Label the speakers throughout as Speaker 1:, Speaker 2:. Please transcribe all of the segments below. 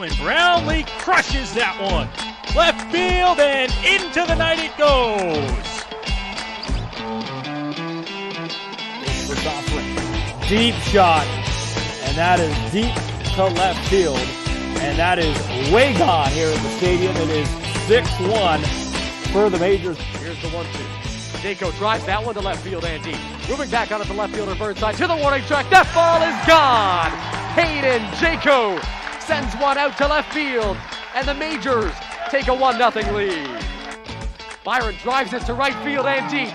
Speaker 1: And Brownlee crushes that one. Left field and into the night it goes. Deep shot, and that is deep to left field, and that is way gone here at the stadium. It is 6-1 for the Majors.
Speaker 2: Here's the 1-2. Jayco drives that one to left field and deep. Moving back onto the left fielder bird side to the warning track. That ball is gone. Hayden Jayco sends one out to left field, and the Majors take a 1-0 lead. Byron drives it to right field and deep.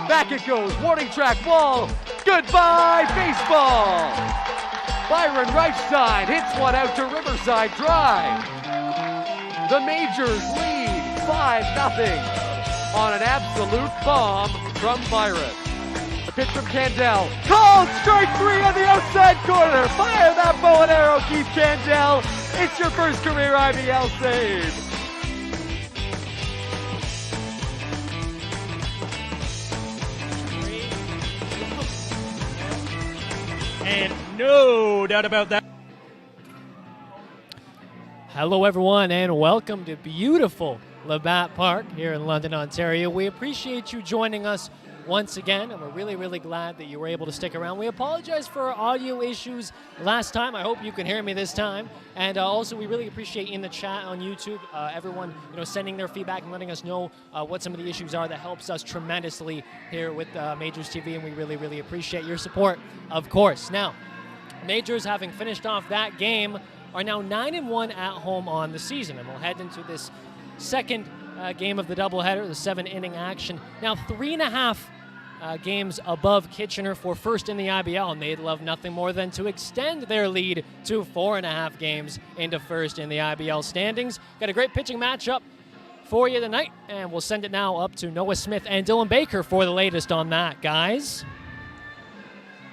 Speaker 2: Back it goes, warning track, wall. Goodbye, baseball. Byron right side hits one out to Riverside Drive. The Majors lead 5-0 on an absolute bomb from Byron. The pitch from Candell. Called strike 3 on the outside corner. Fire that bow and arrow, Keith Candell. It's your first career IBL save.
Speaker 1: And no doubt about that.
Speaker 3: Hello everyone and welcome to beautiful Labatt Park here in London, Ontario. We appreciate you joining us once again, and we're really glad that you were able to stick around. We apologize for our audio issues last time. I hope you can hear me this time. And also, we really appreciate in the chat on YouTube, everyone sending their feedback and letting us know what some of the issues are. That helps us tremendously here with Majors TV, and we really appreciate your support, of course. Now, Majors, having finished off that game, are now 9-1 at home on the season, and we'll head into this second game of the doubleheader, the 7-inning action. Now 3.5 games above Kitchener for first in the IBL, and they'd love nothing more than to extend their lead to 4.5 games into first in the IBL standings. Got a great pitching matchup for you tonight, and we'll send it now up to Noah Smith and Dylan Baker for the latest on that, guys.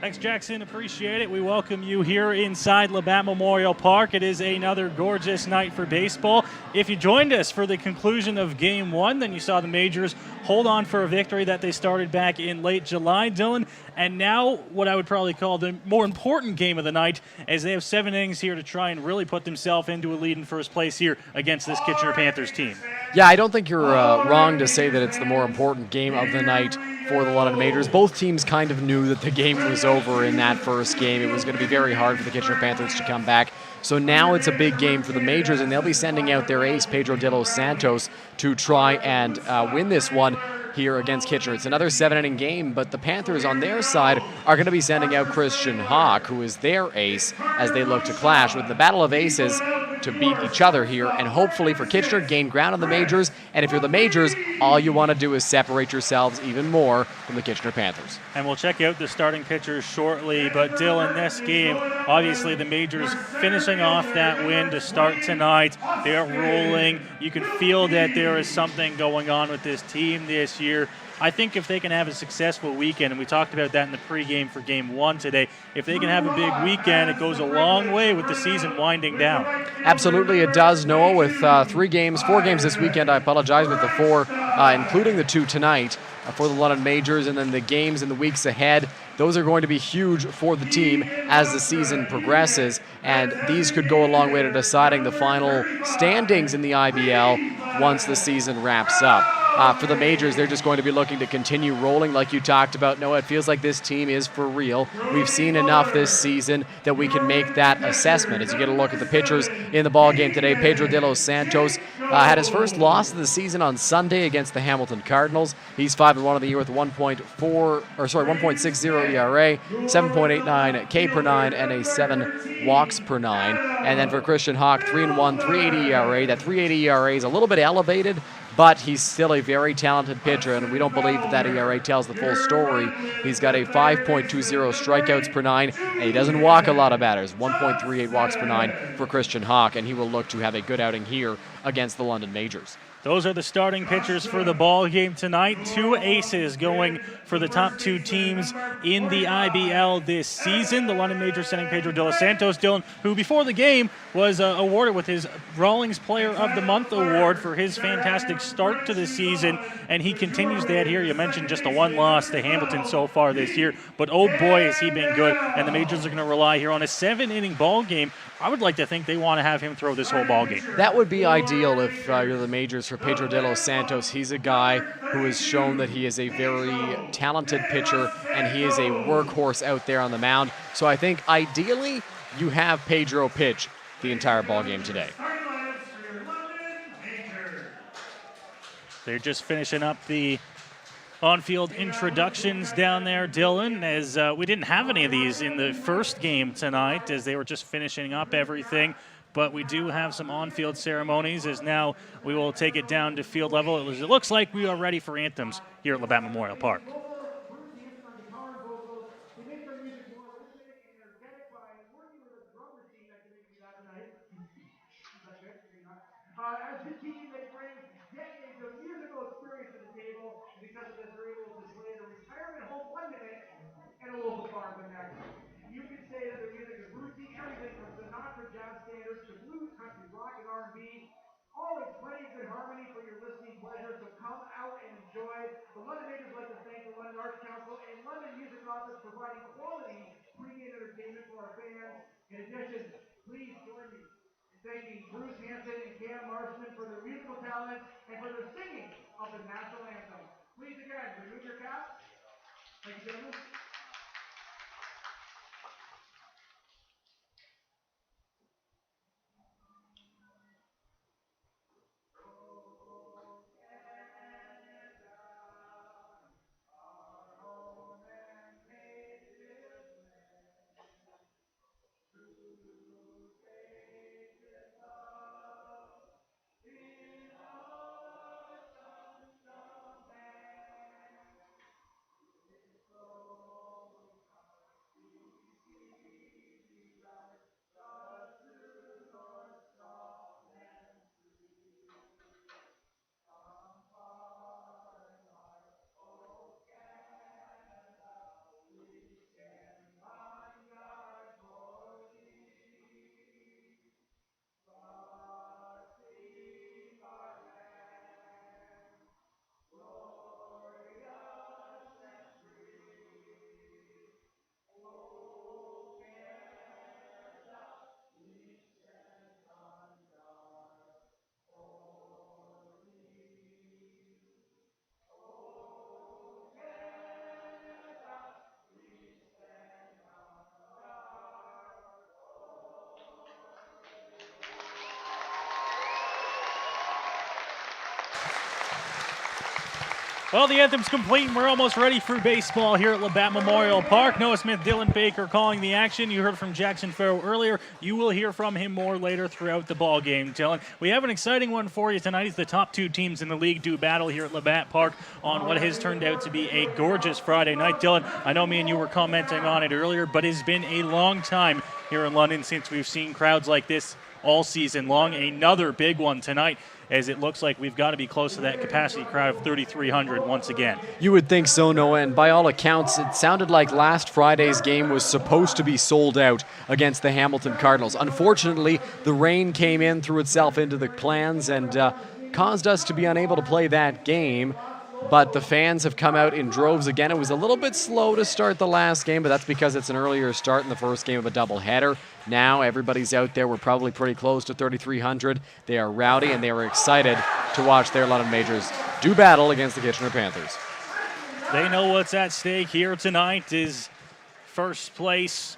Speaker 1: Thanks, Jackson. Appreciate it. We welcome you here inside Labatt Memorial Park. It is another gorgeous night for baseball. If you joined us for the conclusion of Game 1, then you saw the Majors hold on for a victory that they started back in late July, Dylan. And now what I would probably call the more important game of the night, as they have 7 innings here to try and really put themselves into a lead in first place here against this Kitchener Panthers team.
Speaker 4: Yeah, I don't think you're wrong to say that it's the more important game of the night for the London Majors. Both teams kind of knew that the game was over in that first game. It was going to be very hard for the Kitchener Panthers to come back. So now it's a big game for the Majors, and they'll be sending out their ace, Pedro De Los Santos, to try and win this one here against Kitchener. It's another 7-inning game, but the Panthers on their side are going to be sending out Christian Hawk, who is their ace, as they look to clash with the battle of aces to beat each other here, and hopefully for Kitchener, gain ground on the Majors. And if you're the Majors, all you want to do is separate yourselves even more from the Kitchener Panthers.
Speaker 1: And we'll check out the starting pitchers shortly, but Dylan, this game, obviously the Majors finishing off that win to start tonight. They're rolling. You can feel that there is something going on with this team this year. I think if they can have a successful weekend, and we talked about that in the pregame for Game 1 today, if they can have a big weekend, it goes a long way with the season winding down.
Speaker 4: Absolutely it does, Noah, with 4 games this weekend, I apologize, with the 4, including the 2 tonight for the London Majors, and then the games in the weeks ahead. Those are going to be huge for the team as the season progresses, and these could go a long way to deciding the final standings in the IBL once the season wraps up. For the Majors, they're just going to be looking to continue rolling like you talked about, Noah. It feels like this team is for real. We've seen enough this season that we can make that assessment. As you get a look at the pitchers in the ball game today, Pedro De Los Santos had his first loss of the season on Sunday against the Hamilton Cardinals. He's 5-1 on the year with 1.60 ERA, 7.89 K per 9, and a 7 walks per 9. And then for Christian Hawk, 3-1, 3.80 ERA. That 3.80 ERA is a little bit elevated, but he's still a very talented pitcher, and we don't believe that ERA tells the full story. He's got a 5.20 strikeouts per 9, and he doesn't walk a lot of batters, 1.38 walks per 9 for Christian Hawk, and he will look to have a good outing here against the London Majors.
Speaker 1: Those are the starting pitchers for the ball game tonight. 2 aces going for the top 2 teams in the IBL this season. The London Majors sending Pedro De Los Santos, Dylan, who before the game was awarded with his Rawlings Player of the Month award for his fantastic start to the season, and he continues that here. You mentioned just the 1 loss to Hamilton so far this year, but oh boy has he been good, and the Majors are going to rely here on a 7-inning ball game. I would like to think they want to have him throw this whole ball game.
Speaker 4: That would be ideal if you're the Majors for Pedro De Los Santos. He's a guy who has shown that he is a very talented pitcher, and he is a workhorse out there on the mound. So I think ideally you have Pedro pitch the entire ball game today.
Speaker 1: They're just finishing up the on-field introductions down there, Dylan, as we didn't have any of these in the first game tonight as they were just finishing up everything. But we do have some on-field ceremonies as now we will take it down to field level. It looks like we are ready for anthems here at Labatt Memorial Park.
Speaker 5: As a team, they bring decades of musical experience to the table, and because of this, they're able to display their retirement home 1 minute and a local farm the next. You could say that their music is rootsy, everything from Sinatra jazz standards to blues, country, rock, and R&B. Always plenty of good harmony for your listening pleasure, so come out and enjoy. The London Majors like to thank the London Arts Council and London Music Office providing quality pre-game entertainment for our fans. In addition, please join me thanking Bruce Hanson and Cam Marsman for their musical talent and for their singing of the national anthem. Please again, remove your caps. Thank you, gentlemen.
Speaker 1: Well, the anthem's complete, and we're almost ready for baseball here at Labatt Memorial Park. Noah Smith, Dylan Baker calling the action. You heard from Jackson Farrow earlier. You will hear from him more later throughout the ball game, Dylan. We have an exciting one for you tonight as the top 2 teams in the league do battle here at Labatt Park on what has turned out to be a gorgeous Friday night. Dylan, I know me and you were commenting on it earlier, but it's been a long time here in London since we've seen crowds like this all season long. Another big one tonight, as it looks like we've got to be close to that capacity crowd of 3,300 once again.
Speaker 4: You would think so, Noah, and by all accounts, it sounded like last Friday's game was supposed to be sold out against the Hamilton Cardinals. Unfortunately, the rain came in, threw itself into the plans, and caused us to be unable to play that game. But the fans have come out in droves again. It was a little bit slow to start the last game, but that's because it's an earlier start in the first game of a doubleheader. Now everybody's out there. We're probably pretty close to 3,300. They are rowdy, and they are excited to watch their London Majors do battle against the Kitchener Panthers.
Speaker 1: They know what's at stake here tonight is first place,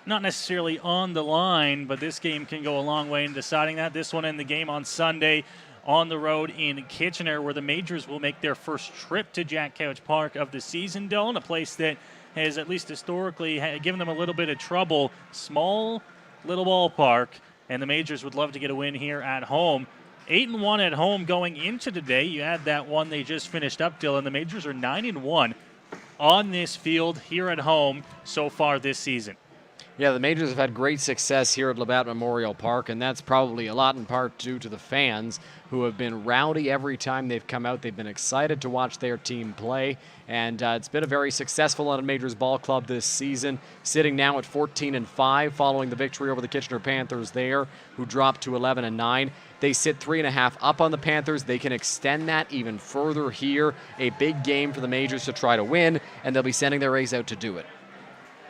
Speaker 1: not necessarily on the line, but this game can go a long way in deciding that. This one in the game on Sunday on the road in Kitchener, where the Majors will make their first trip to Jack Couch Park of the season, Dylan, a place that has at least historically given them a little bit of trouble. Small little ballpark, and the Majors would love to get a win here at home. 8-1 at home going into today. You add that one they just finished up, Dylan. The Majors are 9-1 on this field here at home so far this season.
Speaker 4: Yeah, the Majors have had great success here at Labatt Memorial Park, and that's probably a lot in part due to the fans who have been rowdy every time they've come out. They've been excited to watch their team play, and it's been a very successful London Majors ball club this season, sitting now at 14-5 following the victory over the Kitchener Panthers there, who dropped to 11-9. They sit 3.5 up on the Panthers. They can extend that even further here. A big game for the Majors to try to win, and they'll be sending their ace out to do it.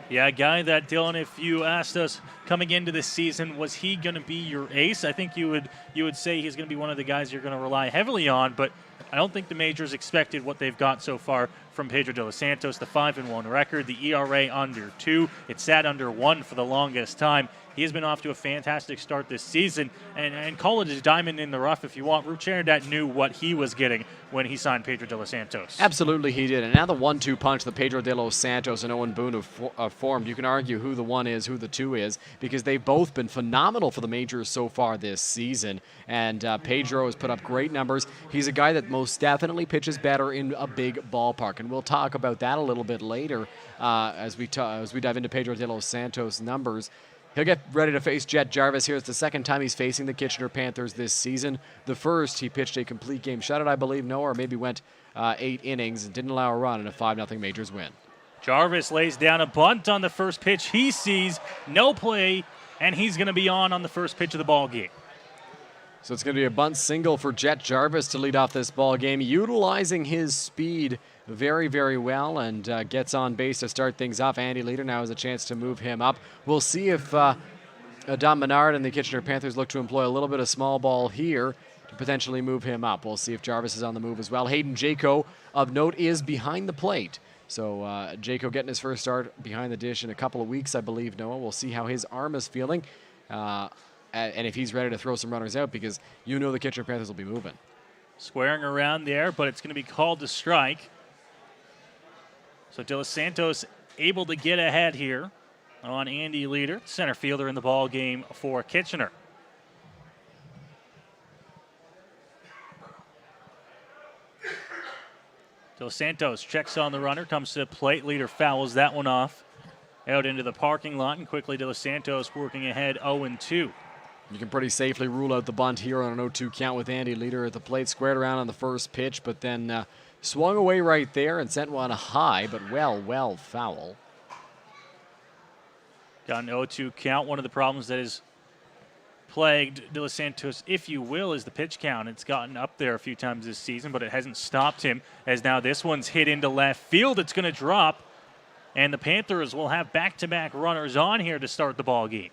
Speaker 1: Yeah, a guy that, Dylan, if you asked us coming into this season, was he going to be your ace? I think you would say he's going to be one of the guys you're going to rely heavily on, but I don't think the Majors expected what they've got so far from Pedro De Los Santos, the 5-1 record, the ERA under 2. It sat under 1 for the longest time. He has been off to a fantastic start this season, and call it a diamond in the rough if you want. Rucherndat knew what he was getting when he signed Pedro De Los Santos.
Speaker 4: Absolutely he did, and now the 1-2 punch that Pedro De Los Santos and Owen Boone have formed, you can argue who the 1 is, who the 2 is, because they've both been phenomenal for the Majors so far this season, and Pedro has put up great numbers. He's a guy that most definitely pitches better in a big ballpark, and we'll talk about that a little bit later as we dive into Pedro De Los Santos' numbers. He'll get ready to face Jet Jarvis here. It's the second time he's facing the Kitchener Panthers this season. The first, he pitched a complete game shutout, I believe, or maybe went 8 innings and didn't allow a run in a 5-0 Majors win.
Speaker 1: Jarvis lays down a bunt on the first pitch. He sees no play, and he's going to be on the first pitch of the ball game.
Speaker 4: So it's going to be a bunt single for Jet Jarvis to lead off this ball game, utilizing his speed very, very well, and gets on base to start things off. Andy Leader now has a chance to move him up. We'll see if Don Menard and the Kitchener Panthers look to employ a little bit of small ball here to potentially move him up. We'll see if Jarvis is on the move as well. Hayden Jayco, of note, is behind the plate. So Jayco getting his first start behind the dish in a couple of weeks, I believe, Noah. We'll see how his arm is feeling and if he's ready to throw some runners out, because you know the Kitchener Panthers will be moving.
Speaker 1: Squaring around there, but it's going to be called to strike. So De Los Santos able to get ahead here on Andy Leader, center fielder in the ball game for Kitchener. De Los Santos checks on the runner, comes to the plate. Leader fouls that one off out into the parking lot, and quickly De Los Santos working ahead 0-2.
Speaker 4: You can pretty safely rule out the bunt here on an 0-2 count with Andy Leader at the plate. Squared around on the first pitch, but then swung away right there and sent one high, but well foul.
Speaker 1: Got an 0-2 count. One of the problems that has plagued De Los Santos, if you will, is the pitch count. It's gotten up there a few times this season, but it hasn't stopped him, as now this one's hit into left field. It's going to drop, and the Panthers will have back-to-back runners on here to start the ball game.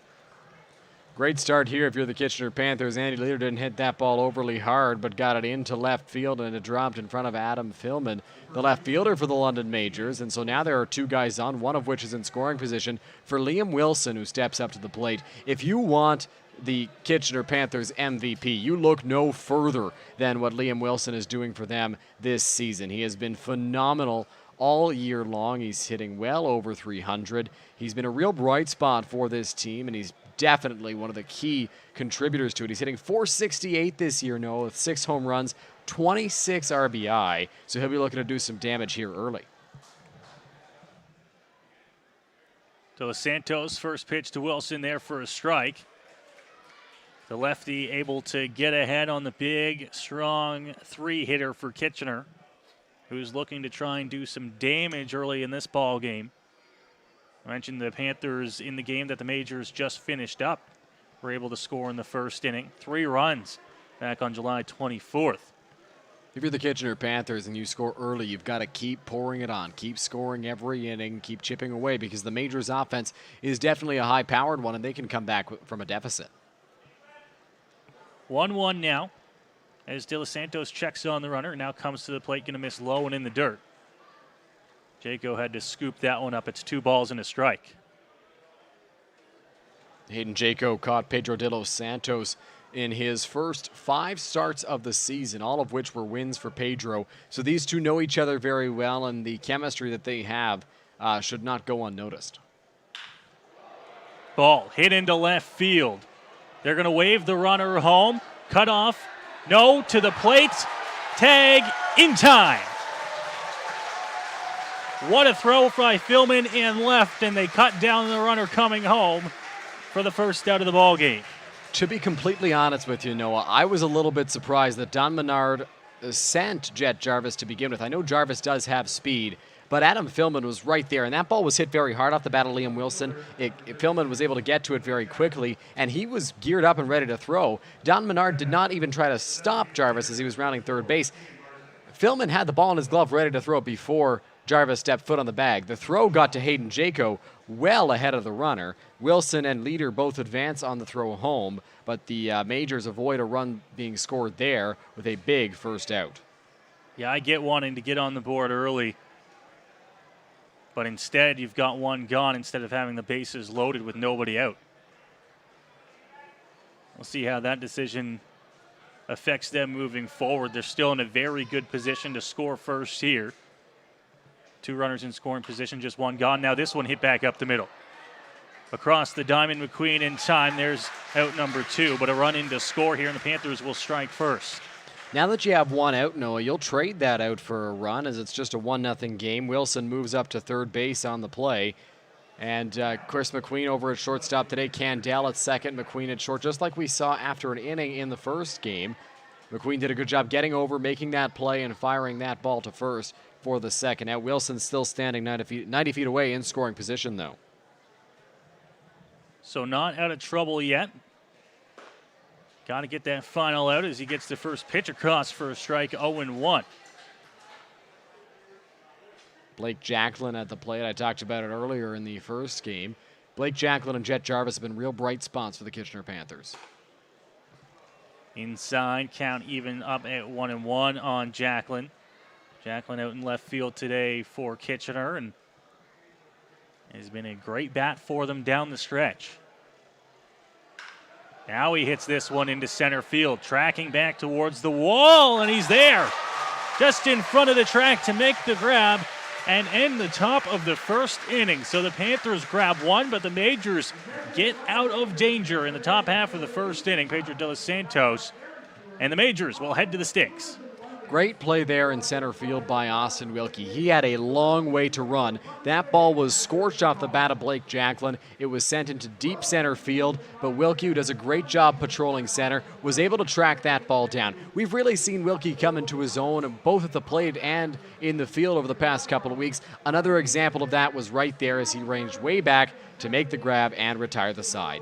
Speaker 4: Great start here if you're the Kitchener Panthers. Andy Leader didn't hit that ball overly hard, but got it into left field, and it dropped in front of Adam Philman, the left fielder for the London Majors. And so now there are 2 guys on, one of which is in scoring position for Liam Wilson, who steps up to the plate. If you want the Kitchener Panthers MVP, you look no further than what Liam Wilson is doing for them this season. He has been phenomenal all year long. He's hitting well over 300. He's been a real bright spot for this team, and he's definitely one of the key contributors to it. He's hitting .468 this year, Noah, with 6 home runs, 26 RBI. So he'll be looking to do some damage here early.
Speaker 1: De Los Santos, first pitch to Wilson there for a strike. The lefty able to get ahead on the big, strong 3-hitter for Kitchener, who's looking to try and do some damage early in this ball game. I mentioned the Panthers in the game that the Majors just finished up were able to score in the first inning. 3 runs back on July 24th.
Speaker 4: If you're the Kitchener Panthers and you score early, you've got to keep pouring it on. Keep scoring every inning, keep chipping away, because the Majors offense is definitely a high-powered one, and they can come back from a deficit.
Speaker 1: 1-1 now as De Los Santos checks on the runner. Now comes to the plate, going to miss low and in the dirt. Jayco had to scoop that one up. It's 2 balls and a strike.
Speaker 4: Hayden Jayco caught Pedro De Los Santos in his first 5 starts of the season, all of which were wins for Pedro. So these two know each other very well, and the chemistry that they have should not go unnoticed.
Speaker 1: Ball hit into left field. They're going to wave the runner home. Cut off. No, to the plate. Tag in time. What a throw by Philman in left, and they cut down the runner coming home for the first out of the ball game.
Speaker 4: To be completely honest with you, Noah, I was a little bit surprised that Don Menard sent Jet Jarvis to begin with. I know Jarvis does have speed, but Adam Philman was right there, and that ball was hit very hard off the bat of Liam Wilson. Philman was able to get to it very quickly, and he was geared up and ready to throw. Don Menard did not even try to stop Jarvis as he was rounding third base. Philman had the ball in his glove ready to throw it before Jarvis stepped foot on the bag. The throw got to Hayden Jayco well ahead of the runner. Wilson and Leader both advance on the throw home, but the Majors avoid a run being scored there with a big first out.
Speaker 1: Yeah, I get wanting to get on the board early, but instead you've got one gone instead of having the bases loaded with nobody out. We'll see how that decision affects them moving forward. They're still in a very good position to score first here. 2 runners in scoring position, just one gone. Now this one hit back up the middle. Across the diamond, Mcqueen in time. There's out number 2, but a run in to score here, and the Panthers will strike first.
Speaker 4: Now that you have one out, Noah, you'll trade that out for a run as it's just a 1-0 game. Wilson moves up to third base on the play. And Chris Mcqueen over at shortstop today. Candell at second, Mcqueen at short, just like we saw after an inning in the first game. Mcqueen did a good job getting over, making that play, and firing that ball to first for the second out. Wilson's still standing 90 feet away in scoring position, though.
Speaker 1: So not out of trouble yet. Got to get that final out as he gets the first pitch across for a strike, 0-1.
Speaker 4: Blake Jacklin at the plate. I talked about it earlier in the first game. Blake Jacklin and Jet Jarvis have been real bright spots for the Kitchener Panthers.
Speaker 1: Inside, count even up at 1-1 on Jacklin. Jacklin out in left field today for Kitchener, and has been a great bat for them down the stretch. Now he hits this one into center field, tracking back towards the wall, and he's there, just in front of the track to make the grab and end the top of the first inning. So the Panthers grab one, but the Majors get out of danger in the top half of the first inning. Pedro De Los Santos, and the Majors will head to the sticks.
Speaker 4: Great play there in center field by Austin Wilkie. He had a long way to run. That ball was scorched off the bat of Blake Jacklin. It was sent into deep center field, but Wilkie, who does a great job patrolling center, was able to track that ball down. We've really seen Wilkie come into his own, both at the plate and in the field over the past couple of weeks. Another example of that was right there as he ranged way back to make the grab and retire the side.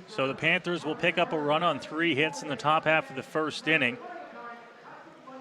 Speaker 1: So the Panthers will pick up a run on 3 hits in the top half of the first inning.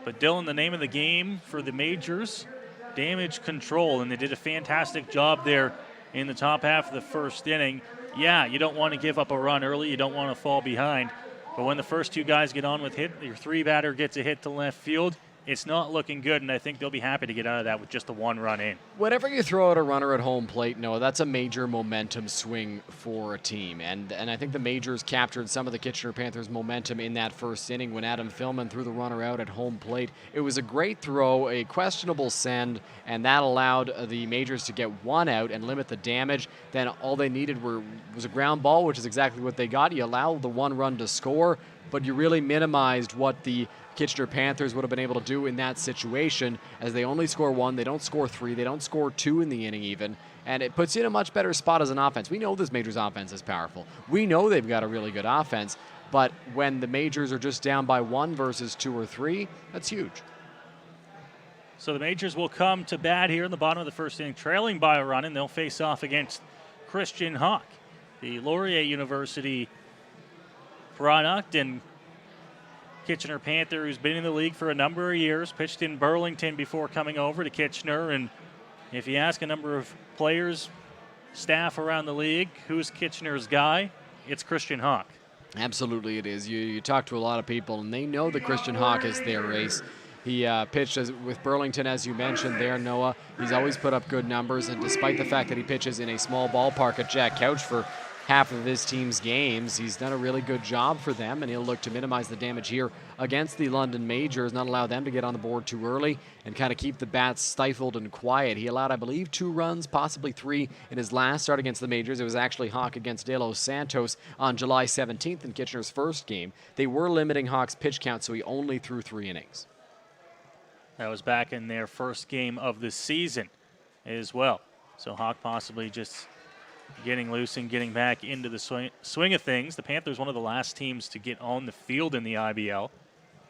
Speaker 1: But Dylan, the name of the game for the Majors, damage control, and they did a fantastic job there in the top half of the first inning. Yeah, you don't want to give up a run early, you don't want to fall behind, but when the first 2 guys get on with hit, your 3 batter gets a hit to left field, it's not looking good, and I think they'll be happy to get out of that with just the 1 run in.
Speaker 4: Whenever you throw out a runner at home plate, Noah, that's a major momentum swing for a team. And I think the Majors captured some of the Kitchener Panthers' momentum in that first inning when Adam Philman threw the runner out at home plate. It was a great throw, a questionable send, and that allowed the Majors to get 1 out and limit the damage. Then all they needed was a ground ball, which is exactly what they got. You allow the 1 run to score, but you really minimized what the Kitchener Panthers would have been able to do in that situation, as they only score 1, they don't score 3, they don't score 2 in the inning even, and it puts you in a much better spot as an offense. We know this Majors offense is powerful. We know they've got a really good offense, but when the Majors are just down by 1 versus 2 or 3, that's huge.
Speaker 1: So the Majors will come to bat here in the bottom of the first inning, trailing by a run, and they'll face off against Christian Hawk, the Laurier University product and Kitchener Panther, who's been in the league for a number of years, pitched in Burlington before coming over to Kitchener. And if you ask a number of players, staff around the league, who's Kitchener's guy, it's Christian Hawk.
Speaker 4: Absolutely it is. You talk to a lot of people, and they know that Christian Hawk is their ace. He pitched with Burlington, as you mentioned there, Noah. He's always put up good numbers, and despite the fact that he pitches in a small ballpark at Jack Couch for half of his team's games, he's done a really good job for them, and he'll look to minimize the damage here against the London Majors, not allow them to get on the board too early, and kind of keep the bats stifled and quiet. He allowed, I believe, 2 runs, possibly 3 in his last start against the Majors. It was actually Hawk against De Los Santos on July 17th in Kitchener's first game. They were limiting Hawk's pitch count, so he only threw 3 innings.
Speaker 1: That was back in their first game of the season. as well. So Hawk possibly just getting loose and getting back into the swing of things. The Panthers, one of the last teams to get on the field in the IBL.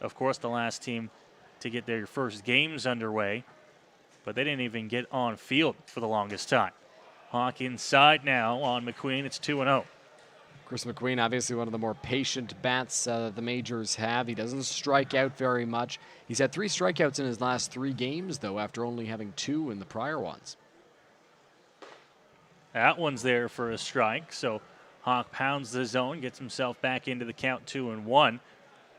Speaker 1: Of course, the last team to get their first games underway, but they didn't even get on field for the longest time. Hawk inside now on Mcqueen. It's 2-0.
Speaker 4: Chris Mcqueen, obviously one of the more patient bats the Majors have. He doesn't strike out very much. He's had 3 strikeouts in his last 3 games, though, after only having 2 in the prior ones.
Speaker 1: That one's there for a strike, so Hawk pounds the zone, gets himself back into the count 2-1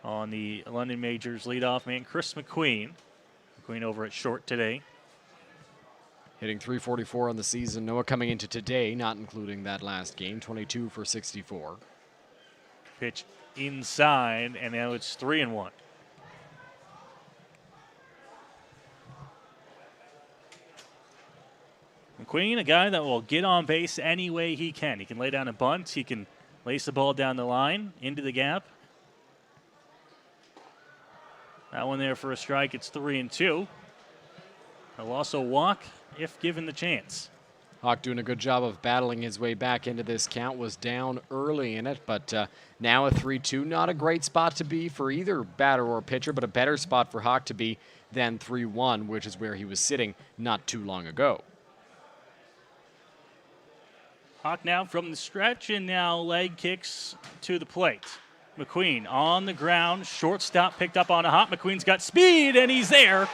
Speaker 1: on the London Majors leadoff man, Chris Mcqueen. Mcqueen over at short today.
Speaker 4: Hitting .344 on the season. Noah coming into today, not including that last game, 22 for 64.
Speaker 1: Pitch inside, and now it's 3-1. Mcqueen, a guy that will get on base any way he can. He can lay down a bunt. He can lace the ball down the line, into the gap. That one there for a strike. It's 3-2. He'll also walk if given the chance.
Speaker 4: Hawk doing a good job of battling his way back into this count. Was down early in it, but now a 3-2. Not a great spot to be for either batter or pitcher, but a better spot for Hawk to be than 3-1, which is where he was sitting not too long ago.
Speaker 1: Hawk now from the stretch, and now leg kicks to the plate. Mcqueen on the ground, shortstop picked up on a hop. McQueen's got speed, and he's there.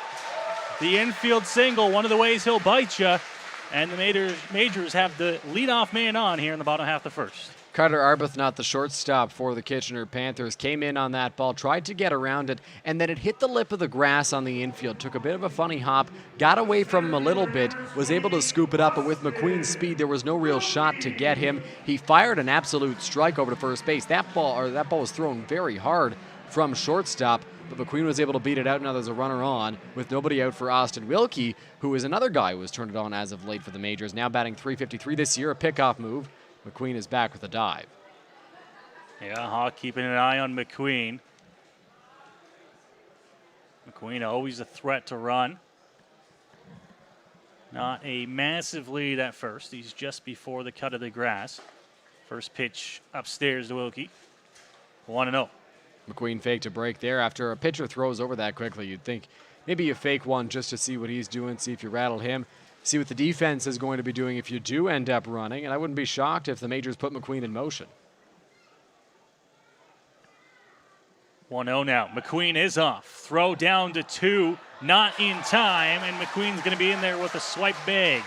Speaker 1: The infield single, one of the ways he'll bite you. And the Majors have the leadoff man on here in the bottom half of the first.
Speaker 4: Carter Arbuthnot, the shortstop for the Kitchener Panthers, came in on that ball, tried to get around it, and then it hit the lip of the grass on the infield. Took a bit of a funny hop, got away from him a little bit, was able to scoop it up, but with McQueen's speed, there was no real shot to get him. He fired an absolute strike over to first base. That ball was thrown very hard from shortstop, but McQueen was able to beat it out. Now there's a runner on with nobody out for Austin Wilkie, who is another guy who has turned it on as of late for the Majors. Now batting .353 this year, a pickoff move. McQueen is back with a dive.
Speaker 1: Yeah, Hawk keeping an eye on McQueen. McQueen always a threat to run. Not a massive lead at first. He's just before the cut of the grass. First pitch upstairs to Wilkie. 1-0.
Speaker 4: McQueen faked a break there. After a pitcher throws over that quickly, you'd think maybe you fake one just to see what he's doing, see if you rattle him, see what the defense is going to be doing if you do end up running, and I wouldn't be shocked if the Majors put McQueen in motion.
Speaker 1: 1-0 now. McQueen is off. Throw down to 2, not in time, and McQueen's going to be in there with a swipe bag.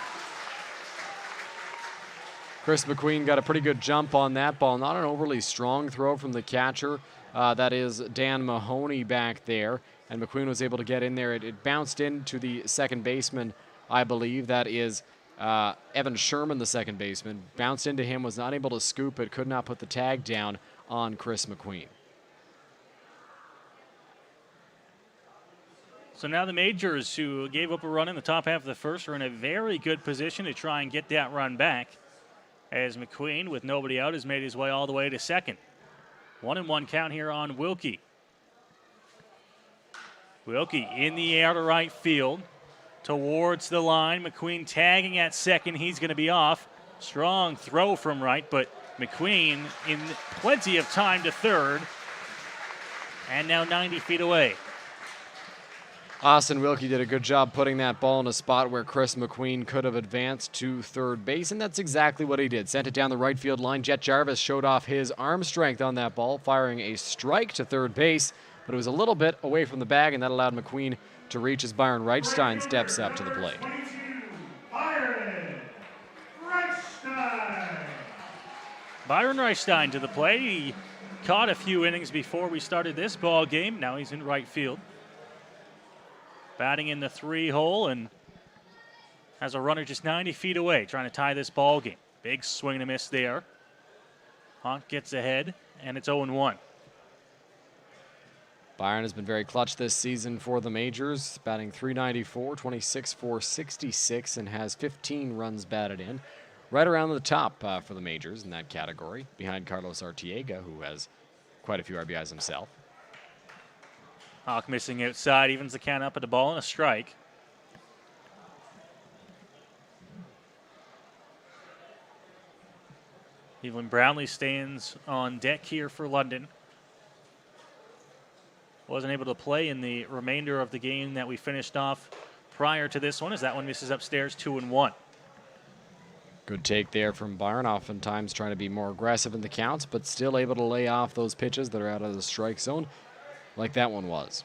Speaker 4: Chris McQueen got a pretty good jump on that ball. Not an overly strong throw from the catcher. That is Dan Mahoney back there, and McQueen was able to get in there. It bounced into the second baseman, I believe. That is Evan Sherman, the second baseman. Bounced into him, was not able to scoop it, could not put the tag down on Chris McQueen.
Speaker 1: So now the Majors, who gave up a run in the top half of the first, are in a very good position to try and get that run back, as McQueen, with nobody out, has made his way all the way to second. 1-1 count here on Wilkie. Wilkie in the air to right field, towards the line. McQueen tagging at second. He's going to be off. Strong throw from right, but McQueen in plenty of time to third. And now 90 feet away.
Speaker 4: Austin Wilkie did a good job putting that ball in a spot where Chris McQueen could have advanced to third base, and that's exactly what he did. Sent it down the right field line. Jet Jarvis showed off his arm strength on that ball, firing a strike to third base, but it was a little bit away from the bag, and that allowed McQueen to reach as Byron Reichstein steps up to the plate.
Speaker 1: Byron Reichstein to the plate. He caught a few innings before we started this ball game. Now he's in right field. Batting in the 3-hole and has a runner just 90 feet away trying to tie this ball game. Big swing and a miss there. Hawk gets ahead, and it's 0-1.
Speaker 4: Byron has been very clutch this season for the Majors, batting .394, 26 for 66, and has 15 runs batted in. Right around the top for the Majors in that category, behind Carlos Artiega, who has quite a few RBIs himself.
Speaker 1: Hawk missing outside, evens the count up at the ball and a strike. Cleveland Brownlee stands on deck here for London. Wasn't able to play in the remainder of the game that we finished off prior to this one, as that one misses upstairs 2-1.
Speaker 4: Good take there from Byron, oftentimes trying to be more aggressive in the counts, but still able to lay off those pitches that are out of the strike zone like that one was.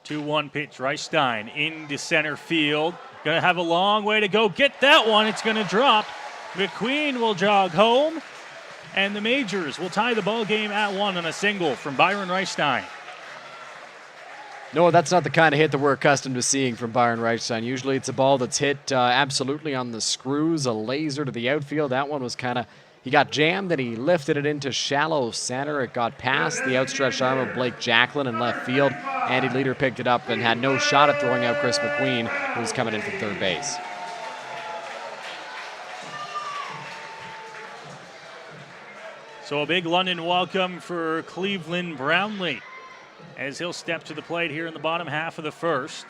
Speaker 1: 2-1 pitch, Reichstein into center field. Going to have a long way to go. Get that one. It's going to drop. Mcqueen will jog home, and the Majors will tie the ball game at 1 on a single from Byron Reichstein.
Speaker 4: No, that's not the kind of hit that we're accustomed to seeing from Byron Reichstein. Usually it's a ball that's hit absolutely on the screws, a laser to the outfield. That one was kind of, he got jammed, and he lifted it into shallow center. It got past the outstretched arm of Blake Jacklin in left field. Andy Leader picked it up and had no shot at throwing out Chris Mcqueen, who was coming in from third base.
Speaker 1: So a big London welcome for Cleveland Brownlee as he'll step to the plate here in the bottom half of the first.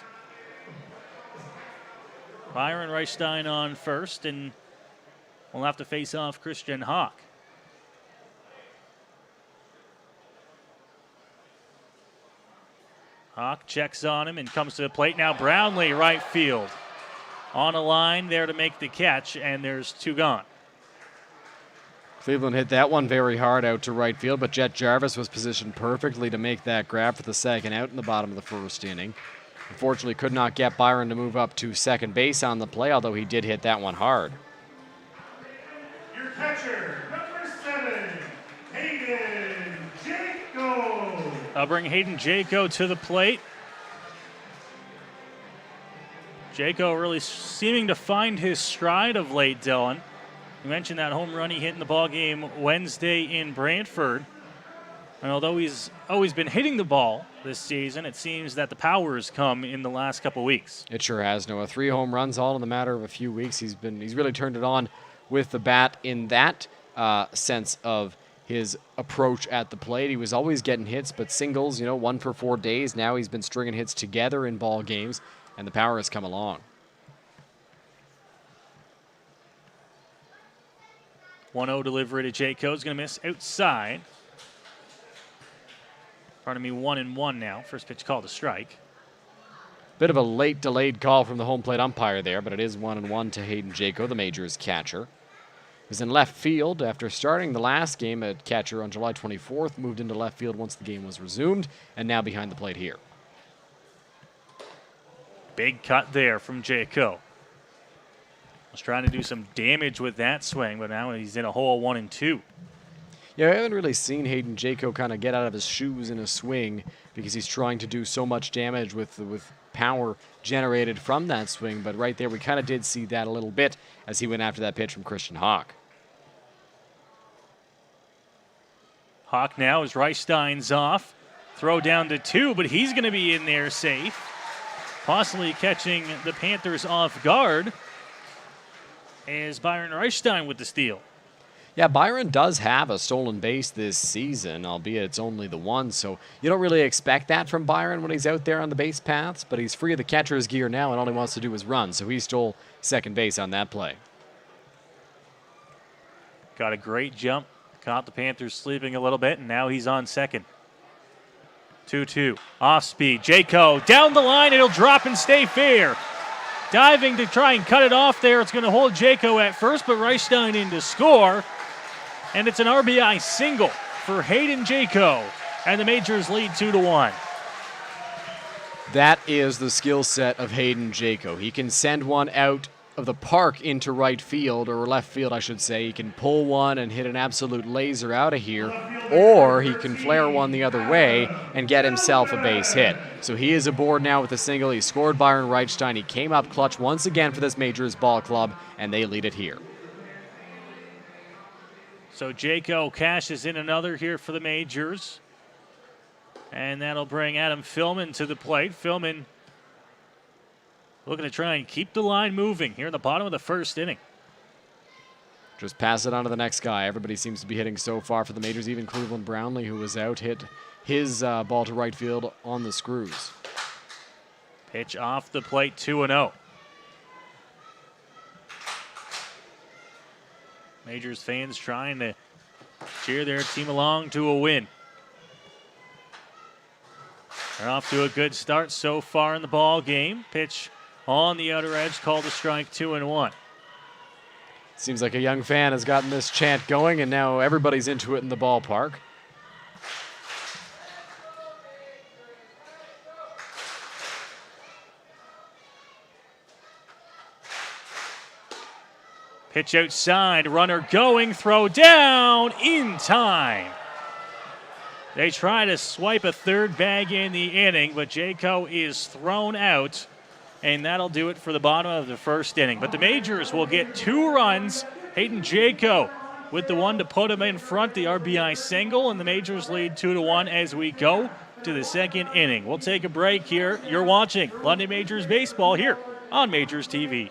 Speaker 1: Byron Reichstein on first, and we'll have to face off Christian Hawk. Hawk checks on him and comes to the plate. Now Brownlee, right field. On a line there to make the catch, and there's 2 gone.
Speaker 4: Cleveland hit that one very hard out to right field, but Jet Jarvis was positioned perfectly to make that grab for the second out in the bottom of the first inning. Unfortunately, could not get Byron to move up to second base on the play, although he did hit that one hard.
Speaker 5: Your catcher, number 7, Hayden Jayco.
Speaker 1: I'll bring Hayden Jayco to the plate. Jayco really seeming to find his stride of late, Dylan. You mentioned that home run he hit in the ballgame Wednesday in Brantford. And although he's always been hitting the ball this season, it seems that the power has come in the last couple weeks.
Speaker 4: It sure has, Noah. 3 home runs all in the matter of a few weeks. He's really turned it on with the bat in that sense of his approach at the plate. He was always getting hits, but singles, 1 for 4 days. Now he's been stringing hits together in ball games, and the power has come along.
Speaker 1: 1-0 delivery to Jayco. Is going to miss outside. Pardon me, 1-1 now. First pitch called a strike.
Speaker 4: Bit of a late delayed call from the home plate umpire there, but it is 1-1 to Hayden Jayco, the Majors catcher. He was in left field after starting the last game at catcher on July 24th, moved into left field once the game was resumed, and now behind the plate here.
Speaker 1: Big cut there from Jayco. Was trying to do some damage with that swing, but now he's in a hole 1-2.
Speaker 4: Yeah, I haven't really seen Hayden Jayco kind of get out of his shoes in a swing because he's trying to do so much damage with power generated from that swing. But right there, we kind of did see that a little bit as he went after that pitch from Christian Hawk.
Speaker 1: Hawk now as Reichstein's off. Throw down to 2, but he's going to be in there safe. Possibly catching the Panthers off guard. As Byron Reichstein with the steal.
Speaker 4: Yeah, Byron does have a stolen base this season, albeit it's only the one, so you don't really expect that from Byron when he's out there on the base paths, but he's free of the catcher's gear now, and all he wants to do is run, so he stole second base on that play.
Speaker 1: Got a great jump, caught the Panthers sleeping a little bit, and now he's on second. 2-2, off speed, Jayco down the line, it'll drop and stay fair. Diving to try and cut it off there. It's going to hold Jayco at first, but Reichstein in to score. And it's an RBI single for Hayden Jayco. And the Majors lead 2-1.
Speaker 4: That is the skill set of Hayden Jayco. He can send one out of the park into right field, or left field, I should say. He can pull one and hit an absolute laser out of here, or he can flare one the other way and get himself a base hit. So he is aboard now with a single. He scored Byron Reichstein. He came up clutch once again for this Majors ball club, and they lead it here.
Speaker 1: So Jayco cashes in another here for the Majors. And that'll bring Adam Fillman to the plate. Fillman looking to try and keep the line moving here in the bottom of the first inning.
Speaker 4: Just pass it on to the next guy. Everybody seems to be hitting so far for the Majors. Even Cleveland Brownlee, who was out, hit his ball to right field on the screws.
Speaker 1: Pitch off the plate, 2-0. Majors fans trying to cheer their team along to a win. They're off to a good start so far in the ball game. Pitch on the outer edge, called a strike, 2-1.
Speaker 4: Seems like a young fan has gotten this chant going, and now everybody's into it in the ballpark.
Speaker 1: Pitch outside, runner going, throw down in time. They try to swipe a third bag in the inning, but Jayco is thrown out, and that'll do it for the bottom of the first inning. But the Majors will get 2 runs. Hayden Jayco with the one to put him in front, the RBI single, and the Majors lead 2-1 as we go to the second inning. We'll take a break here. You're watching London Majors Baseball here on Majors TV.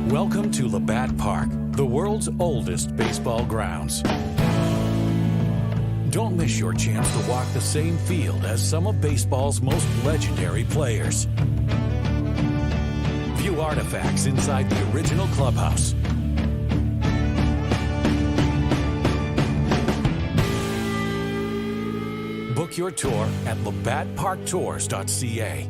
Speaker 6: Welcome to Labatt Park, the world's oldest baseball grounds. Don't miss your chance to walk the same field as some of baseball's most legendary players. View artifacts inside the original clubhouse. Book your tour at labattparktours.ca.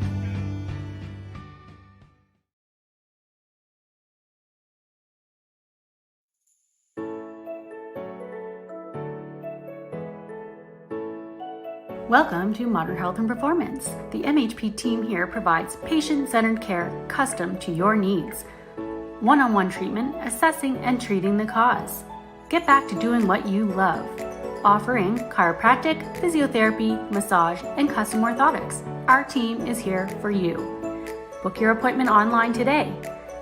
Speaker 7: Welcome to Modern Health and Performance. The MHP team here provides patient-centered care custom to your needs. One-on-one treatment, assessing and treating the cause. Get back to doing what you love. Offering chiropractic, physiotherapy, massage, and custom orthotics. Our team is here for you. Book your appointment online today.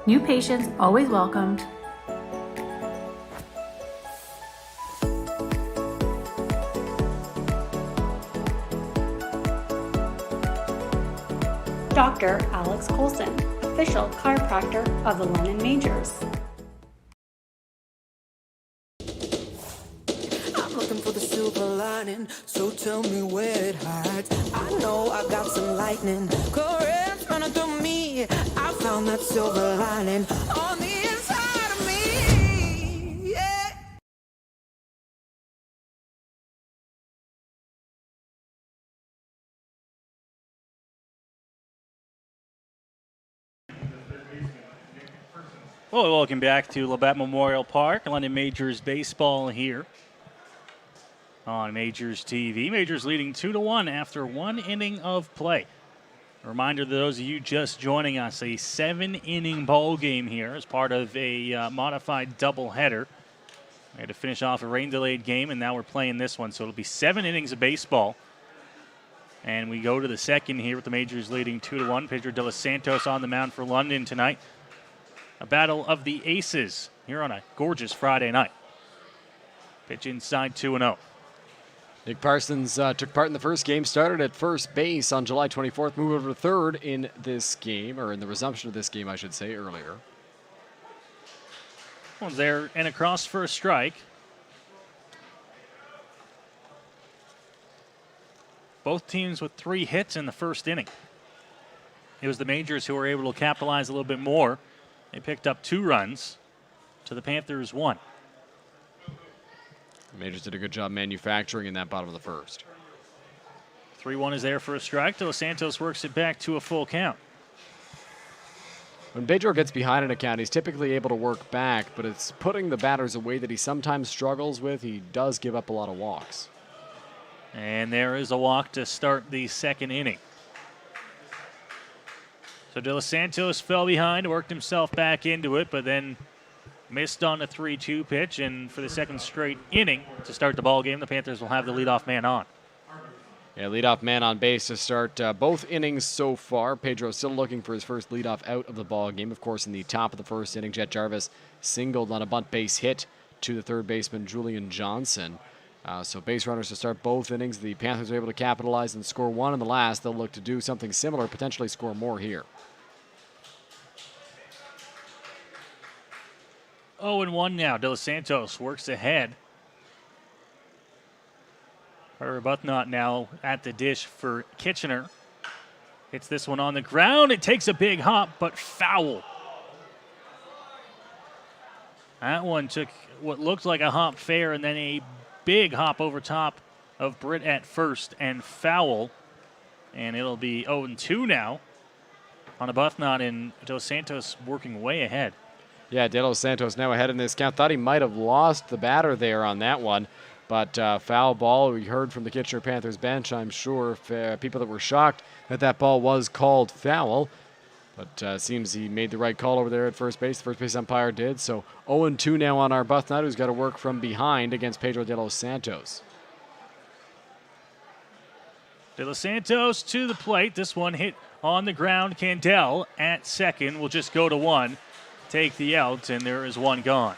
Speaker 7: New patients always welcomed. Dr. Alex Colson, official chiropractor of the London Majors.
Speaker 8: I'm looking for the silver lining, so tell me where it hides. I know I got some lightning, currents running through me. I found that silver lining on the inside of me. Yeah.
Speaker 1: Well, welcome back to Labatt Memorial Park. London Majors Baseball here on Majors TV. Majors leading 2-1 after 1 inning of play. A reminder to those of you just joining us, a 7-inning ball game here as part of a modified doubleheader. We had to finish off a rain-delayed game, and now we're playing this one. So it'll be 7 innings of baseball. And we go to the second here with the Majors leading 2-1. Pedro De Los Santos on the mound for London tonight. A battle of the aces here on a gorgeous Friday night. Pitch inside, 2-0.
Speaker 4: Nick Parsons took part in the first game, started at first base on July 24th, moved over to third in this game, or in the resumption of this game, I should say, earlier.
Speaker 1: One's there and across for a strike. Both teams with 3 hits in the first inning. It was the Majors who were able to capitalize a little bit more. They picked up 2 runs to the Panthers 1.
Speaker 4: The Majors did a good job manufacturing in that bottom of the first.
Speaker 1: 3-1 is there for a strike. De Los Santos works it back to a full count.
Speaker 4: When Pedro gets behind an account, he's typically able to work back, but it's putting the batters away that he sometimes struggles with. He does give up a lot of walks.
Speaker 1: And there is a walk to start the second inning. So De Los Santos fell behind, worked himself back into it, but then missed on a 3-2 pitch. And for the second straight inning to start the ball game, the Panthers will have the leadoff man on.
Speaker 4: Yeah, leadoff man on base to start both innings so far. Pedro still looking for his first leadoff out of the ball game. Of course, in the top of the first inning, Jet Jarvis singled on a bunt base hit to the third baseman, Julian Johnson. So base runners to start both innings. The Panthers are able to capitalize and score 1 in the last. They'll look to do something similar, potentially score more here.
Speaker 1: 0-1 now. De Los Santos works ahead. Arbuthnot now at the dish for Kitchener. Hits this one on the ground. It takes a big hop, but foul. That one took what looked like a hop fair and then a big hop over top of Britt at first and foul. And it'll be 0-2 now on Arbuthnot, and De Los Santos working way ahead.
Speaker 4: Yeah, De Los Santos now ahead in this count. Thought he might have lost the batter there on that one. But foul ball, we heard from the Kitchener Panthers bench, I'm sure, people that were shocked that that ball was called foul. But seems he made the right call over there at first base. The first base umpire did. So 0-2 now on Arbuthnot, who's got to work from behind against Pedro De Los Santos.
Speaker 1: De Los Santos to the plate. This one hit on the ground. Candell at second will just go to one, take the out, and there is one gone.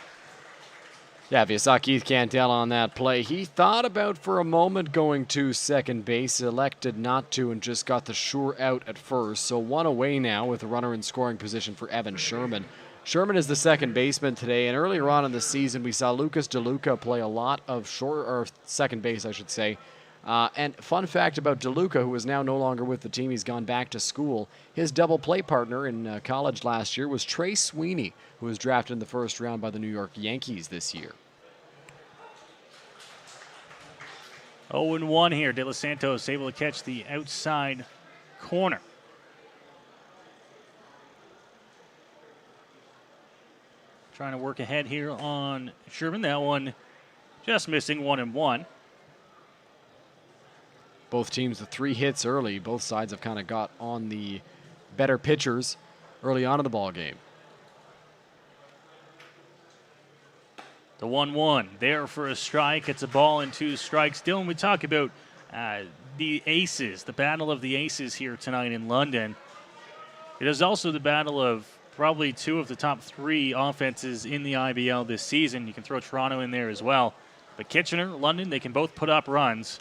Speaker 4: Yeah, if you saw Keith Candell on that play, he thought about for a moment going to second base, elected not to, and just got the sure out at first. So one away now with a runner in scoring position for Evan Sherman. Sherman is the second baseman today, and earlier on in the season, we saw Lucas DeLuca play a lot of second base, I should say. And fun fact about DeLuca, who is now no longer with the team, he's gone back to school. His double play partner in college last year was Trey Sweeney, who was drafted in the first round by the New York Yankees this year.
Speaker 1: 0-1 here. De Los Santos able to catch the outside corner. Trying to work ahead here on Sherman. That one just missing 1-1.
Speaker 4: Both teams with 3 hits early. Both sides have kind of got on the better pitchers early on in the ball game.
Speaker 1: The 1-1 there for a strike. It's a ball and 2 strikes. Dylan, we talk about the aces, the battle of the aces here tonight in London. It is also the battle of probably 2 of the top 3 offenses in the IBL this season. You can throw Toronto in there as well. But Kitchener, London, they can both put up runs.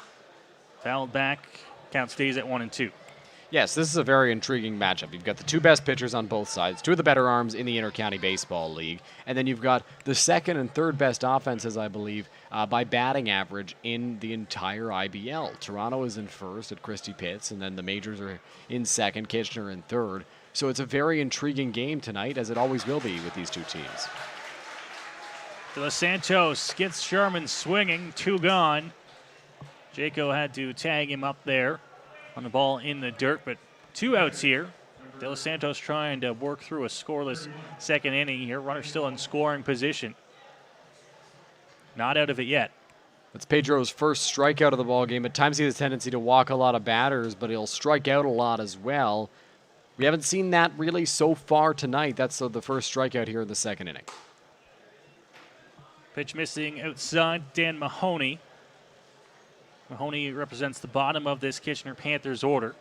Speaker 1: Fouled back, count stays at 1-2.
Speaker 4: Yes, this is a very intriguing matchup. You've got the 2 best pitchers on both sides, 2 of the better arms in the Intercounty Baseball League, and then you've got the second and third best offenses, I believe, by batting average in the entire IBL. Toronto is in first at Christie Pitts, and then the Majors are in second, Kitchener in third. So it's a very intriguing game tonight, as it always will be with these 2 teams.
Speaker 1: De Los Santos gets Sherman swinging, 2 gone. Jayco had to tag him up there on the ball in the dirt, but 2 outs here. De Los Santos trying to work through a scoreless second inning here. Runner still in scoring position. Not out of it yet.
Speaker 4: That's Pedro's first strikeout of the ball game. At times he has a tendency to walk a lot of batters, but he'll strike out a lot as well. We haven't seen that really so far tonight. That's the first strikeout here in the second inning.
Speaker 1: Pitch missing outside, Dan Mahoney. Mahoney represents the bottom of this Kitchener Panthers order.